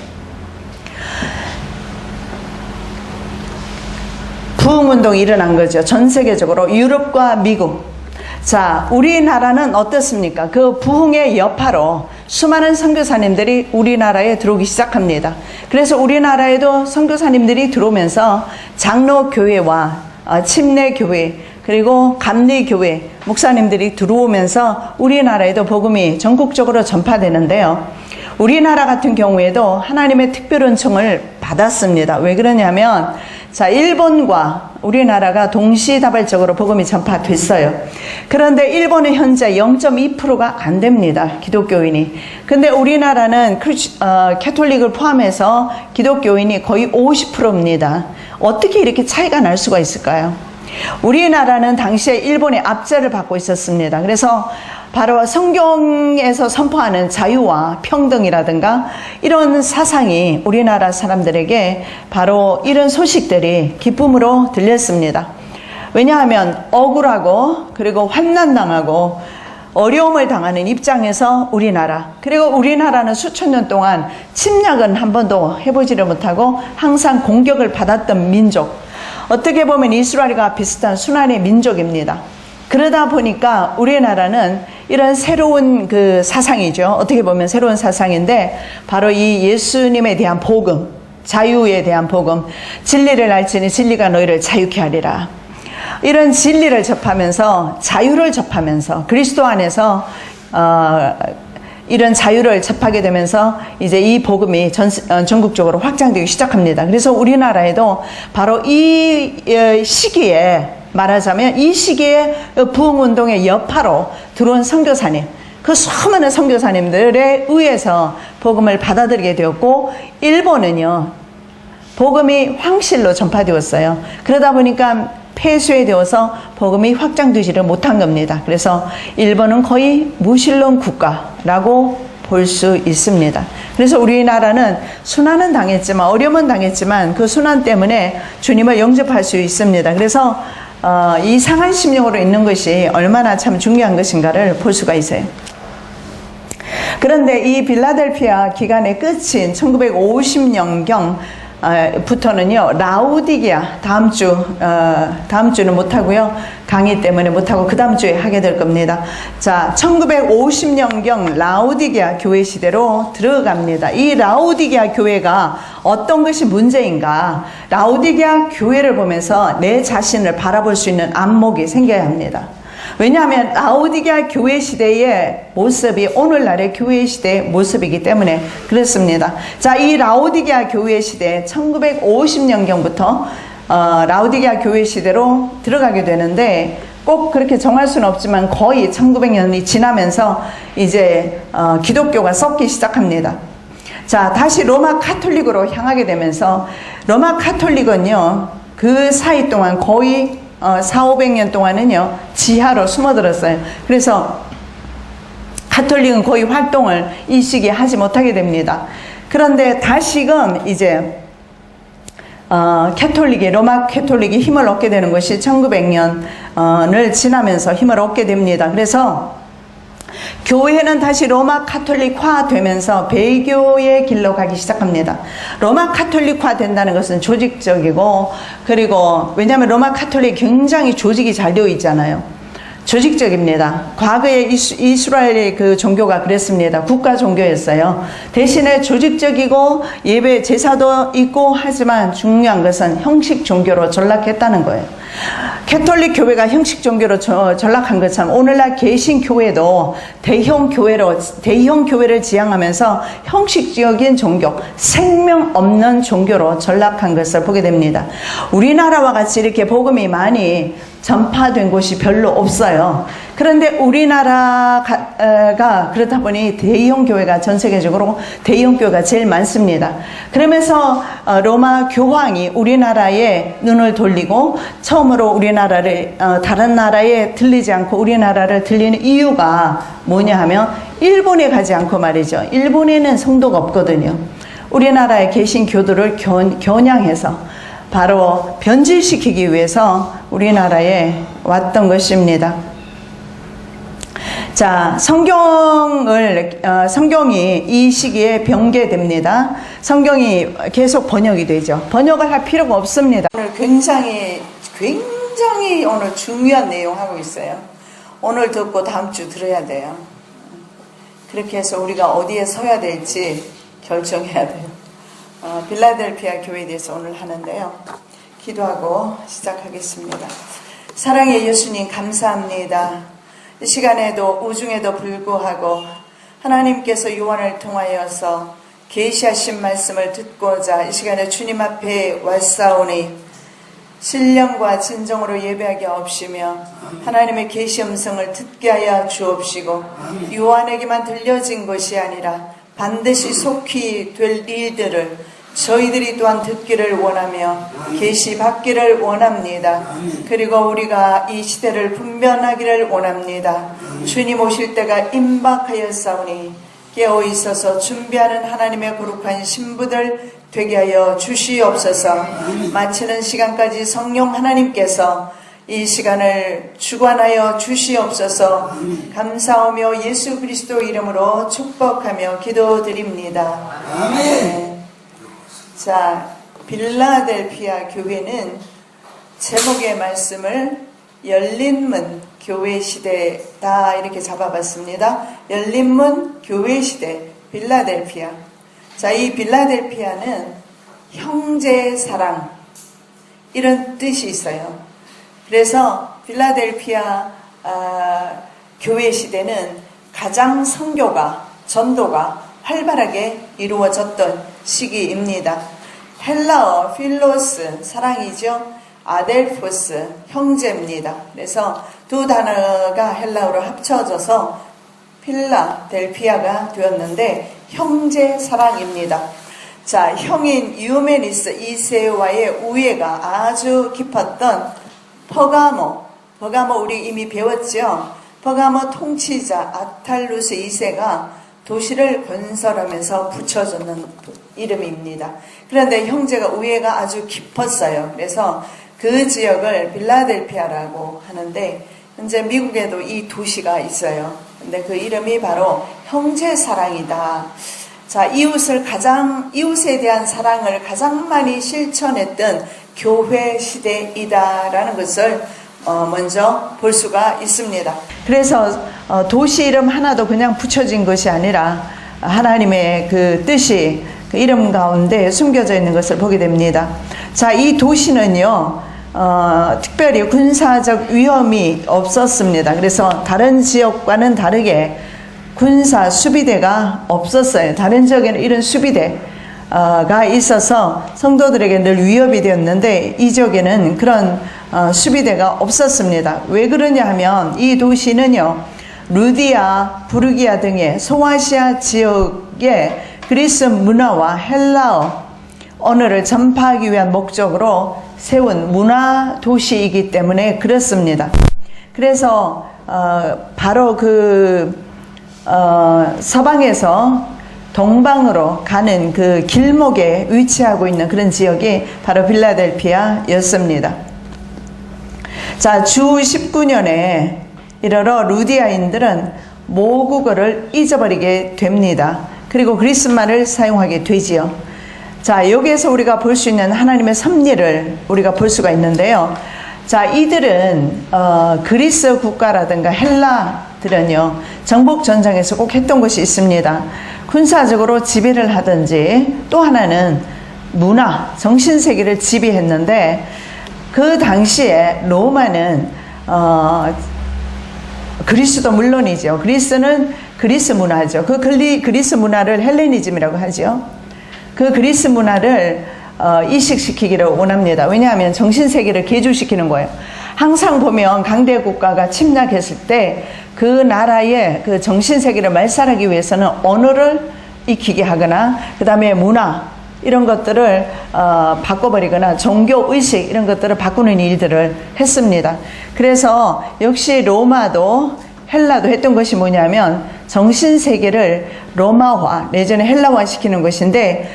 부흥운동이 일어난 거죠. 전 세계적으로 유럽과 미국. 자, 우리나라는 어떻습니까? 그 부흥의 여파로 수많은 선교사님들이 우리나라에 들어오기 시작합니다. 그래서 우리나라에도 선교사님들이 들어오면서 장로교회와 침례교회 그리고 감리교회 목사님들이 들어오면서 우리나라에도 복음이 전국적으로 전파되는데요. 우리나라 같은 경우에도 하나님의 특별 은총을 받았습니다. 왜 그러냐면 자, 일본과 우리나라가 동시다발적으로 복음이 전파됐어요. 그런데 일본은 현재 0.2%가 안 됩니다. 기독교인이. 근데 우리나라는 캐톨릭을 포함해서 기독교인이 거의 50%입니다. 어떻게 이렇게 차이가 날 수가 있을까요? 우리나라는 당시에 일본의 압제를 받고 있었습니다. 그래서 바로 성경에서 선포하는 자유와 평등이라든가 이런 사상이 우리나라 사람들에게 바로 이런 소식들이 기쁨으로 들렸습니다. 왜냐하면 억울하고 그리고 환난당하고 어려움을 당하는 입장에서 우리나라, 그리고 우리나라는 수천 년 동안 침략은 한 번도 해보지를 못하고 항상 공격을 받았던 민족, 어떻게 보면 이스라엘과 비슷한 순환의 민족입니다. 그러다 보니까 우리나라는 이런 새로운 그 사상이죠. 어떻게 보면 새로운 사상인데 바로 이 예수님에 대한 복음, 자유에 대한 복음, 진리를 알지니 진리가 너희를 자유케 하리라. 이런 진리를 접하면서 자유를 접하면서 그리스도 안에서 이런 자유를 접하게 되면서 이제 이 복음이 전국적으로 확장되기 시작합니다. 그래서 우리나라에도 바로 이 시기에 말하자면 이 시기에 부흥운동의 여파로 들어온 선교사님, 그 수많은 선교사님들에 의해서 복음을 받아들이게 되었고 일본은요 복음이 황실로 전파되었어요. 그러다 보니까 폐쇄되어서 복음이 확장되지를 못한 겁니다. 그래서 일본은 거의 무신론 국가라고 볼 수 있습니다. 그래서 우리나라는 순환은 당했지만 어려움은 당했지만 그 순환 때문에 주님을 영접할 수 있습니다. 그래서 이 상한 심령으로 있는 것이 얼마나 참 중요한 것인가를 볼 수가 있어요. 그런데 이 빌라델피아 기간의 끝인 1950년경 부터는요 라우디게아 다음 주는 못하고요, 강의 때문에 못하고 그 다음 주에 하게 될 겁니다. 자, 1950년경 라우디게아 교회 시대로 들어갑니다. 이 라우디게아 교회가 어떤 것이 문제인가, 라우디게아 교회를 보면서 내 자신을 바라볼 수 있는 안목이 생겨야 합니다. 왜냐하면 라우디게아 교회 시대의 모습이 오늘날의 교회 시대의 모습이기 때문에 그렇습니다. 자, 이 라우디게아 교회 시대 1950년경부터 라우디게아 교회 시대로 들어가게 되는데 꼭 그렇게 정할 수는 없지만 거의 1900년이 지나면서 이제 기독교가 썩기 시작합니다. 자, 다시 로마 카톨릭으로 향하게 되면서 로마 카톨릭은요 그 사이 동안 거의 400~500년 동안은요 지하로 숨어들었어요. 그래서 카톨릭은 거의 활동을 이 시기에 하지 못하게 됩니다. 그런데 다시금 이제 로마 캐톨릭이 힘을 얻게 되는 것이 1900년을 지나면서 힘을 얻게 됩니다. 그래서 교회는 다시 로마 카톨릭화 되면서 배교의 길로 가기 시작합니다. 로마 카톨릭화 된다는 것은 조직적이고, 그리고 왜냐하면 로마 카톨릭 굉장히 조직이 잘 되어 있잖아요. 조직적입니다. 과거에 이스라엘의 그 종교가 그랬습니다. 국가 종교였어요. 대신에 조직적이고 예배 제사도 있고 하지만 중요한 것은 형식 종교로 전락했다는 거예요. 캐톨릭 교회가 형식 종교로 전락한 것처럼 오늘날 개신교회도 대형 교회를 지향하면서 형식적인 종교, 생명 없는 종교로 전락한 것을 보게 됩니다. 우리나라와 같이 이렇게 복음이 많이 전파된 곳이 별로 없어요. 그런데 우리나라가 그렇다 보니 대형 교회가 전 세계적으로 대형 교회가 제일 많습니다. 그러면서 로마 교황이 우리나라에 눈을 돌리고 처음으로 우리나라를 다른 나라에 들리지 않고 우리나라를 들리는 이유가 뭐냐 하면 일본에 가지 않고 말이죠. 일본에는 성도가 없거든요. 우리나라에 계신 교도를 겨냥해서 바로 변질시키기 위해서 우리나라에 왔던 것입니다. 자, 성경이 이 시기에 병개됩니다. 성경이 계속 번역이 되죠. 번역을 할 필요가 없습니다. 오늘 굉장히 오늘 중요한 내용 하고 있어요. 오늘 듣고 다음 주 들어야 돼요. 그렇게 해서 우리가 어디에 서야 될지 결정해야 돼요. 빌라델피아 교회에 대해서 오늘 하는데요. 기도하고 시작하겠습니다. 사랑의 예수님 감사합니다. 이 시간에도 우중에도 불구하고 하나님께서 요한을 통하여서 계시하신 말씀을 듣고자 이 시간에 주님 앞에 왔사오니 신령과 진정으로 예배하게 하옵시며 하나님의 계시 음성을 듣게 하여 주옵시고 요한에게만 들려진 것이 아니라 반드시 속히 될 일들을 저희들이 또한 듣기를 원하며 계시 받기를 원합니다. 그리고 우리가 이 시대를 분별하기를 원합니다. 주님 오실 때가 임박하였사오니 깨어 있어서 준비하는 하나님의 거룩한 신부들 되게 하여 주시옵소서. 마치는 시간까지 성령 하나님께서 이 시간을 주관하여 주시옵소서. 감사하며 예수 그리스도 이름으로 축복하며 기도드립니다. 아멘. 자, 빌라델피아 교회는 제목의 말씀을 열린 문 교회 시대다 이렇게 잡아봤습니다. 열린 문 교회 시대 빌라델피아. 자, 이 빌라델피아는 형제 사랑 이런 뜻이 있어요. 그래서 빌라델피아 교회 시대는 가장 선교가 전도가 활발하게 이루어졌던 시기입니다. 헬라어 필로스 사랑이죠. 아델포스 형제입니다. 그래서 두 단어가 헬라어로 합쳐져서 필라델피아가 되었는데 형제 사랑입니다. 자, 형인 유메니스 2세와의 우애가 아주 깊었던 퍼가모 우리 이미 배웠죠. 퍼가모 통치자 아탈루스 2세가 도시를 건설하면서 붙여주는 이름입니다. 그런데 형제가 우애가 아주 깊었어요. 그래서 그 지역을 빌라델피아라고 하는데 현재 미국에도 이 도시가 있어요. 근데 그 이름이 바로 형제 사랑이다. 자, 이웃에 대한 사랑을 가장 많이 실천했던 교회 시대이다라는 것을 먼저 볼 수가 있습니다. 그래서 도시 이름 하나도 그냥 붙여진 것이 아니라 하나님의 그 뜻이 그 이름 가운데 숨겨져 있는 것을 보게 됩니다. 자, 이 도시는요, 특별히 군사적 위험이 없었습니다. 그래서 다른 지역과는 다르게 군사 수비대가 없었어요. 다른 지역에는 이런 수비대가 있어서 성도들에게 늘 위협이 되었는데 이 지역에는 그런 수비대가 없었습니다. 왜 그러냐 하면 이 도시는요, 루디아, 부르기아 등의 소아시아 지역의 그리스 문화와 헬라어 언어를 전파하기 위한 목적으로 세운 문화 도시이기 때문에 그렇습니다. 그래서 바로 서방에서 동방으로 가는 그 길목에 위치하고 있는 그런 지역이 바로 빌라델피아였습니다. 자, 주 19년에 이르러 루디아인들은 모국어를 잊어버리게 됩니다. 그리고 그리스말을 사용하게 되지요. 자, 여기에서 우리가 볼 수 있는 하나님의 섭리를 우리가 볼 수가 있는데요. 자, 이들은 그리스 국가라든가 헬라들은요, 정복 전쟁에서 꼭 했던 것이 있습니다. 군사적으로 지배를 하든지 또 하나는 문화, 정신세계를 지배했는데 그 당시에 로마는 그리스도 물론이죠. 그리스는 그리스 문화죠. 그 그리스 문화를 헬레니즘이라고 하죠. 그 그리스 문화를 이식시키기를 원합니다. 왜냐하면 정신세계를 계주시키는 거예요. 항상 보면 강대 국가가 침략했을 때 그 나라의 그 정신세계를 말살하기 위해서는 언어를 익히게 하거나 그 다음에 문화 이런 것들을 바꿔버리거나 종교의식 이런 것들을 바꾸는 일들을 했습니다. 그래서 역시 로마도 헬라도 했던 것이 뭐냐면 정신세계를 로마화 내지는 헬라화 시키는 것인데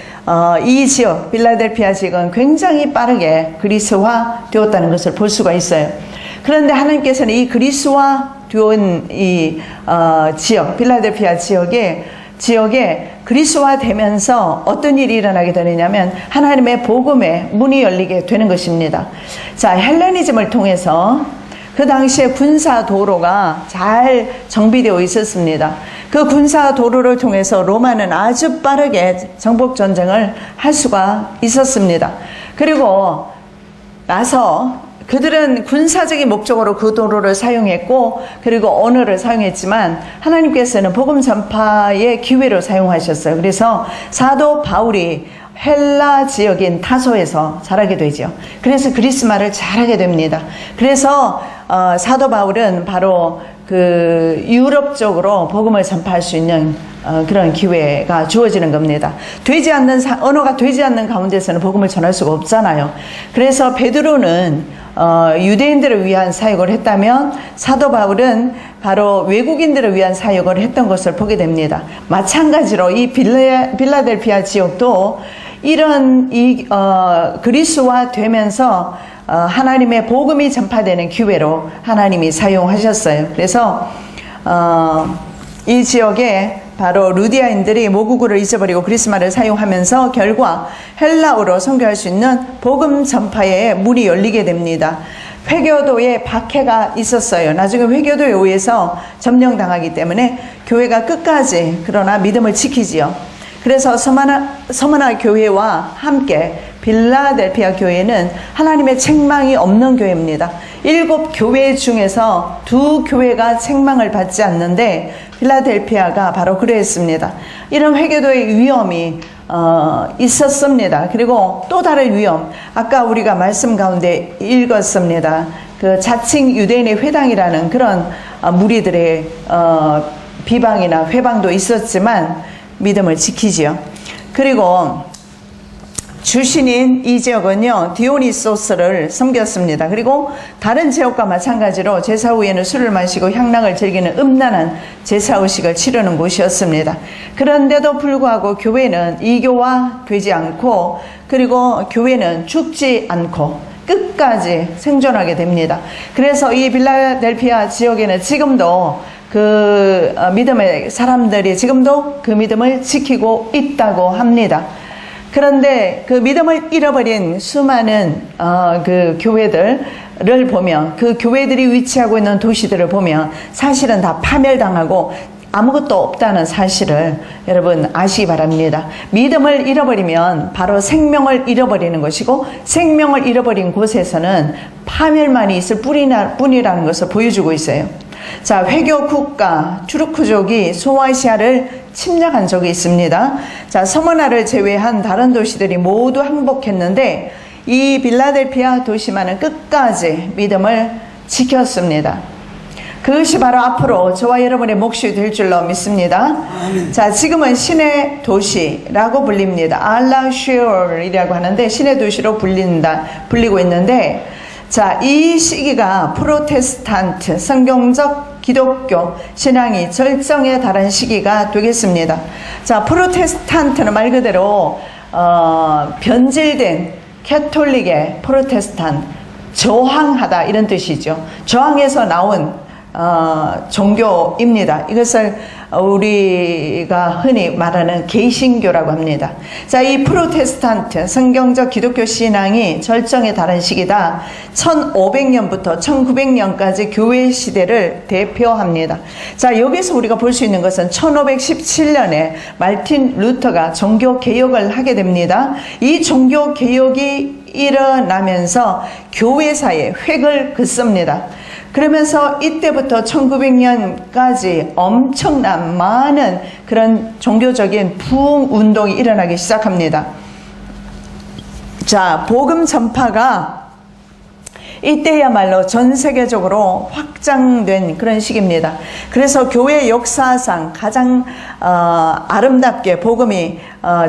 이 지역 빌라델피아 지역은 굉장히 빠르게 그리스화 되었다는 것을 볼 수가 있어요. 그런데 하나님께서는 이 그리스화 되온 이 지역 빌라델피아 지역에 그리스화 되면서 어떤 일이 일어나게 되느냐면 하나님의 복음의 문이 열리게 되는 것입니다. 자, 헬레니즘을 통해서 그 당시에 군사 도로가 잘 정비되어 있었습니다. 그 군사 도로를 통해서 로마는 아주 빠르게 정복 전쟁을 할 수가 있었습니다. 그리고 나서 그들은 군사적인 목적으로 그 도로를 사용했고 그리고 언어를 사용했지만 하나님께서는 복음 전파의 기회로 사용하셨어요. 그래서 사도 바울이 헬라 지역인 타소에서 자라게 되죠. 그래서 그리스말을 잘하게 됩니다. 그래서 사도 바울은 바로 그 유럽 쪽으로 복음을 전파할 수 있는 그런 기회가 주어지는 겁니다. 언어가 되지 않는 가운데서는 복음을 전할 수가 없잖아요. 그래서 베드로는 유대인들을 위한 사역을 했다면 사도 바울은 바로 외국인들을 위한 사역을 했던 것을 보게 됩니다. 마찬가지로 이 빌라델피아 지역도 이런 그리스화 되면서 하나님의 복음이 전파되는 기회로 하나님이 사용하셨어요. 그래서 이 지역에 바로 루디아인들이 모국어를 잊어버리고 그리스말을 사용하면서 결과 헬라어로 선교할 수 있는 복음 전파의 문이 열리게 됩니다. 회교도에 박해가 있었어요. 나중에 회교도에 의해서 점령당하기 때문에 교회가 끝까지 그러나 믿음을 지키지요. 그래서 서머나 교회와 함께 빌라델피아 교회는 하나님의 책망이 없는 교회입니다. 7교회 중에서 2교회가 책망을 받지 않는데 필라델피아가 바로 그랬습니다. 이런 회교도의 위험이 있었습니다. 그리고 또 다른 위험, 아까 우리가 말씀 가운데 읽었습니다. 그 자칭 유대인의 회당이라는 그런 무리들의 비방이나 회방도 있었지만 믿음을 지키지요. 그리고 주신인 이 지역은요, 디오니소스를 섬겼습니다. 그리고 다른 지역과 마찬가지로 제사 후에는 술을 마시고 향락을 즐기는 음란한 제사의식을 치르는 곳이었습니다. 그런데도 불구하고 교회는 이교화되지 않고, 그리고 교회는 죽지 않고 끝까지 생존하게 됩니다. 그래서 이 빌라델피아 지역에는 지금도 그 믿음의 사람들이 지금도 그 믿음을 지키고 있다고 합니다. 그런데 그 믿음을 잃어버린 수많은 그 교회들을 보면, 그 교회들이 위치하고 있는 도시들을 보면 사실은 다 파멸당하고 아무것도 없다는 사실을 여러분 아시기 바랍니다. 믿음을 잃어버리면 바로 생명을 잃어버리는 것이고, 생명을 잃어버린 곳에서는 파멸만이 있을 뿐이라는 것을 보여주고 있어요. 자, 회교 국가 투르크족이 소아시아를 침략한 적이 있습니다. 자, 서머나를 제외한 다른 도시들이 모두 항복했는데 이 빌라델피아 도시만은 끝까지 믿음을 지켰습니다. 그것이 바로 앞으로 저와 여러분의 몫이 될 줄로 믿습니다. 자, 지금은 신의 도시라고 불립니다. 알라슈얼이라고 하는데 신의 도시로 불리고 있는데, 자, 이 시기가 프로테스탄트 성경적 기독교 신앙이 절정에 달한 시기가 되겠습니다. 자, 프로테스탄트는 말 그대로 변질된 캐톨릭의 프로테스탄트, 저항하다 이런 뜻이죠. 저항에서 나온 종교입니다. 이것을 우리가 흔히 말하는 개신교라고 합니다. 자, 이 프로테스탄트 성경적 기독교 신앙이 절정에 달한 시기다. 1500년부터 1900년까지 교회 시대를 대표합니다. 자, 여기서 우리가 볼 수 있는 것은 1517년에 마르틴 루터가 종교 개혁을 하게 됩니다. 이 종교 개혁이 일어나면서 교회사에 획을 긋습니다. 그러면서 이때부터 1900년까지 엄청난 많은 그런 종교적인 부흥운동이 일어나기 시작합니다. 자, 복음 전파가 이때야말로 전 세계적으로 확장된 그런 시기입니다. 그래서 교회 역사상 가장 아름답게 복음이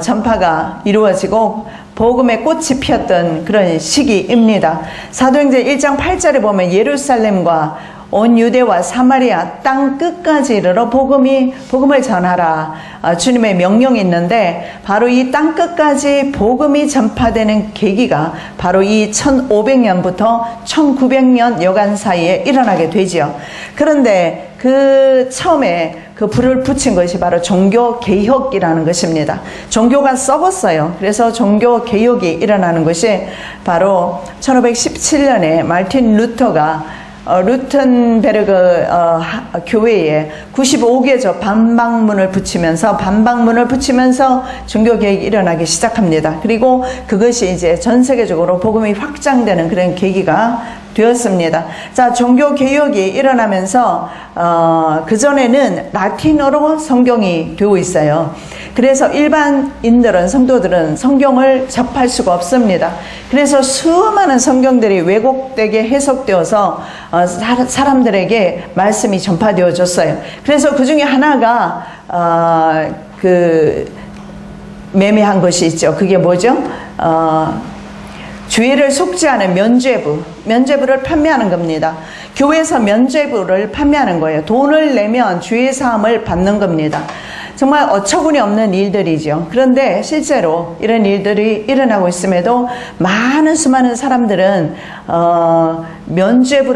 전파가 이루어지고 복음의 꽃이 피었던 그런 시기입니다. 사도행전 1장 8절에 보면 예루살렘과 온 유대와 사마리아 땅 끝까지 이르러 복음을 전하라, 주님의 명령이 있는데, 바로 이 땅 끝까지 복음이 전파되는 계기가 바로 이 1500년부터 1900년 여간 사이에 일어나게 되지요. 그런데 그 처음에 그 불을 붙인 것이 바로 종교 개혁이라는 것입니다. 종교가 썩었어요. 그래서 종교 개혁이 일어나는 것이 바로 1517년에 마르틴 루터가 루텐베르그 교회에 95개조 반박문을 붙이면서 종교 개혁이 일어나기 시작합니다. 그리고 그것이 이제 전 세계적으로 복음이 확장되는 그런 계기가 되었습니다. 자, 종교 개혁이 일어나면서 그전에는 라틴어로 성경이 되어 있어요. 그래서 일반인들은, 성도들은 성경을 접할 수가 없습니다. 그래서 수많은 성경들이 왜곡되게 해석되어서 사람들에게 말씀이 전파되어졌어요. 그래서 그 중에 하나가 매매한 것이 있죠. 그게 뭐죠? 주의를 속죄하는 면죄부를 판매하는 겁니다. 교회에서 면죄부를 판매하는 거예요. 돈을 내면 주의 사함을 받는 겁니다. 정말 어처구니 없는 일들이죠. 그런데 실제로 이런 일들이 일어나고 있음에도 수많은 사람들은 면죄부를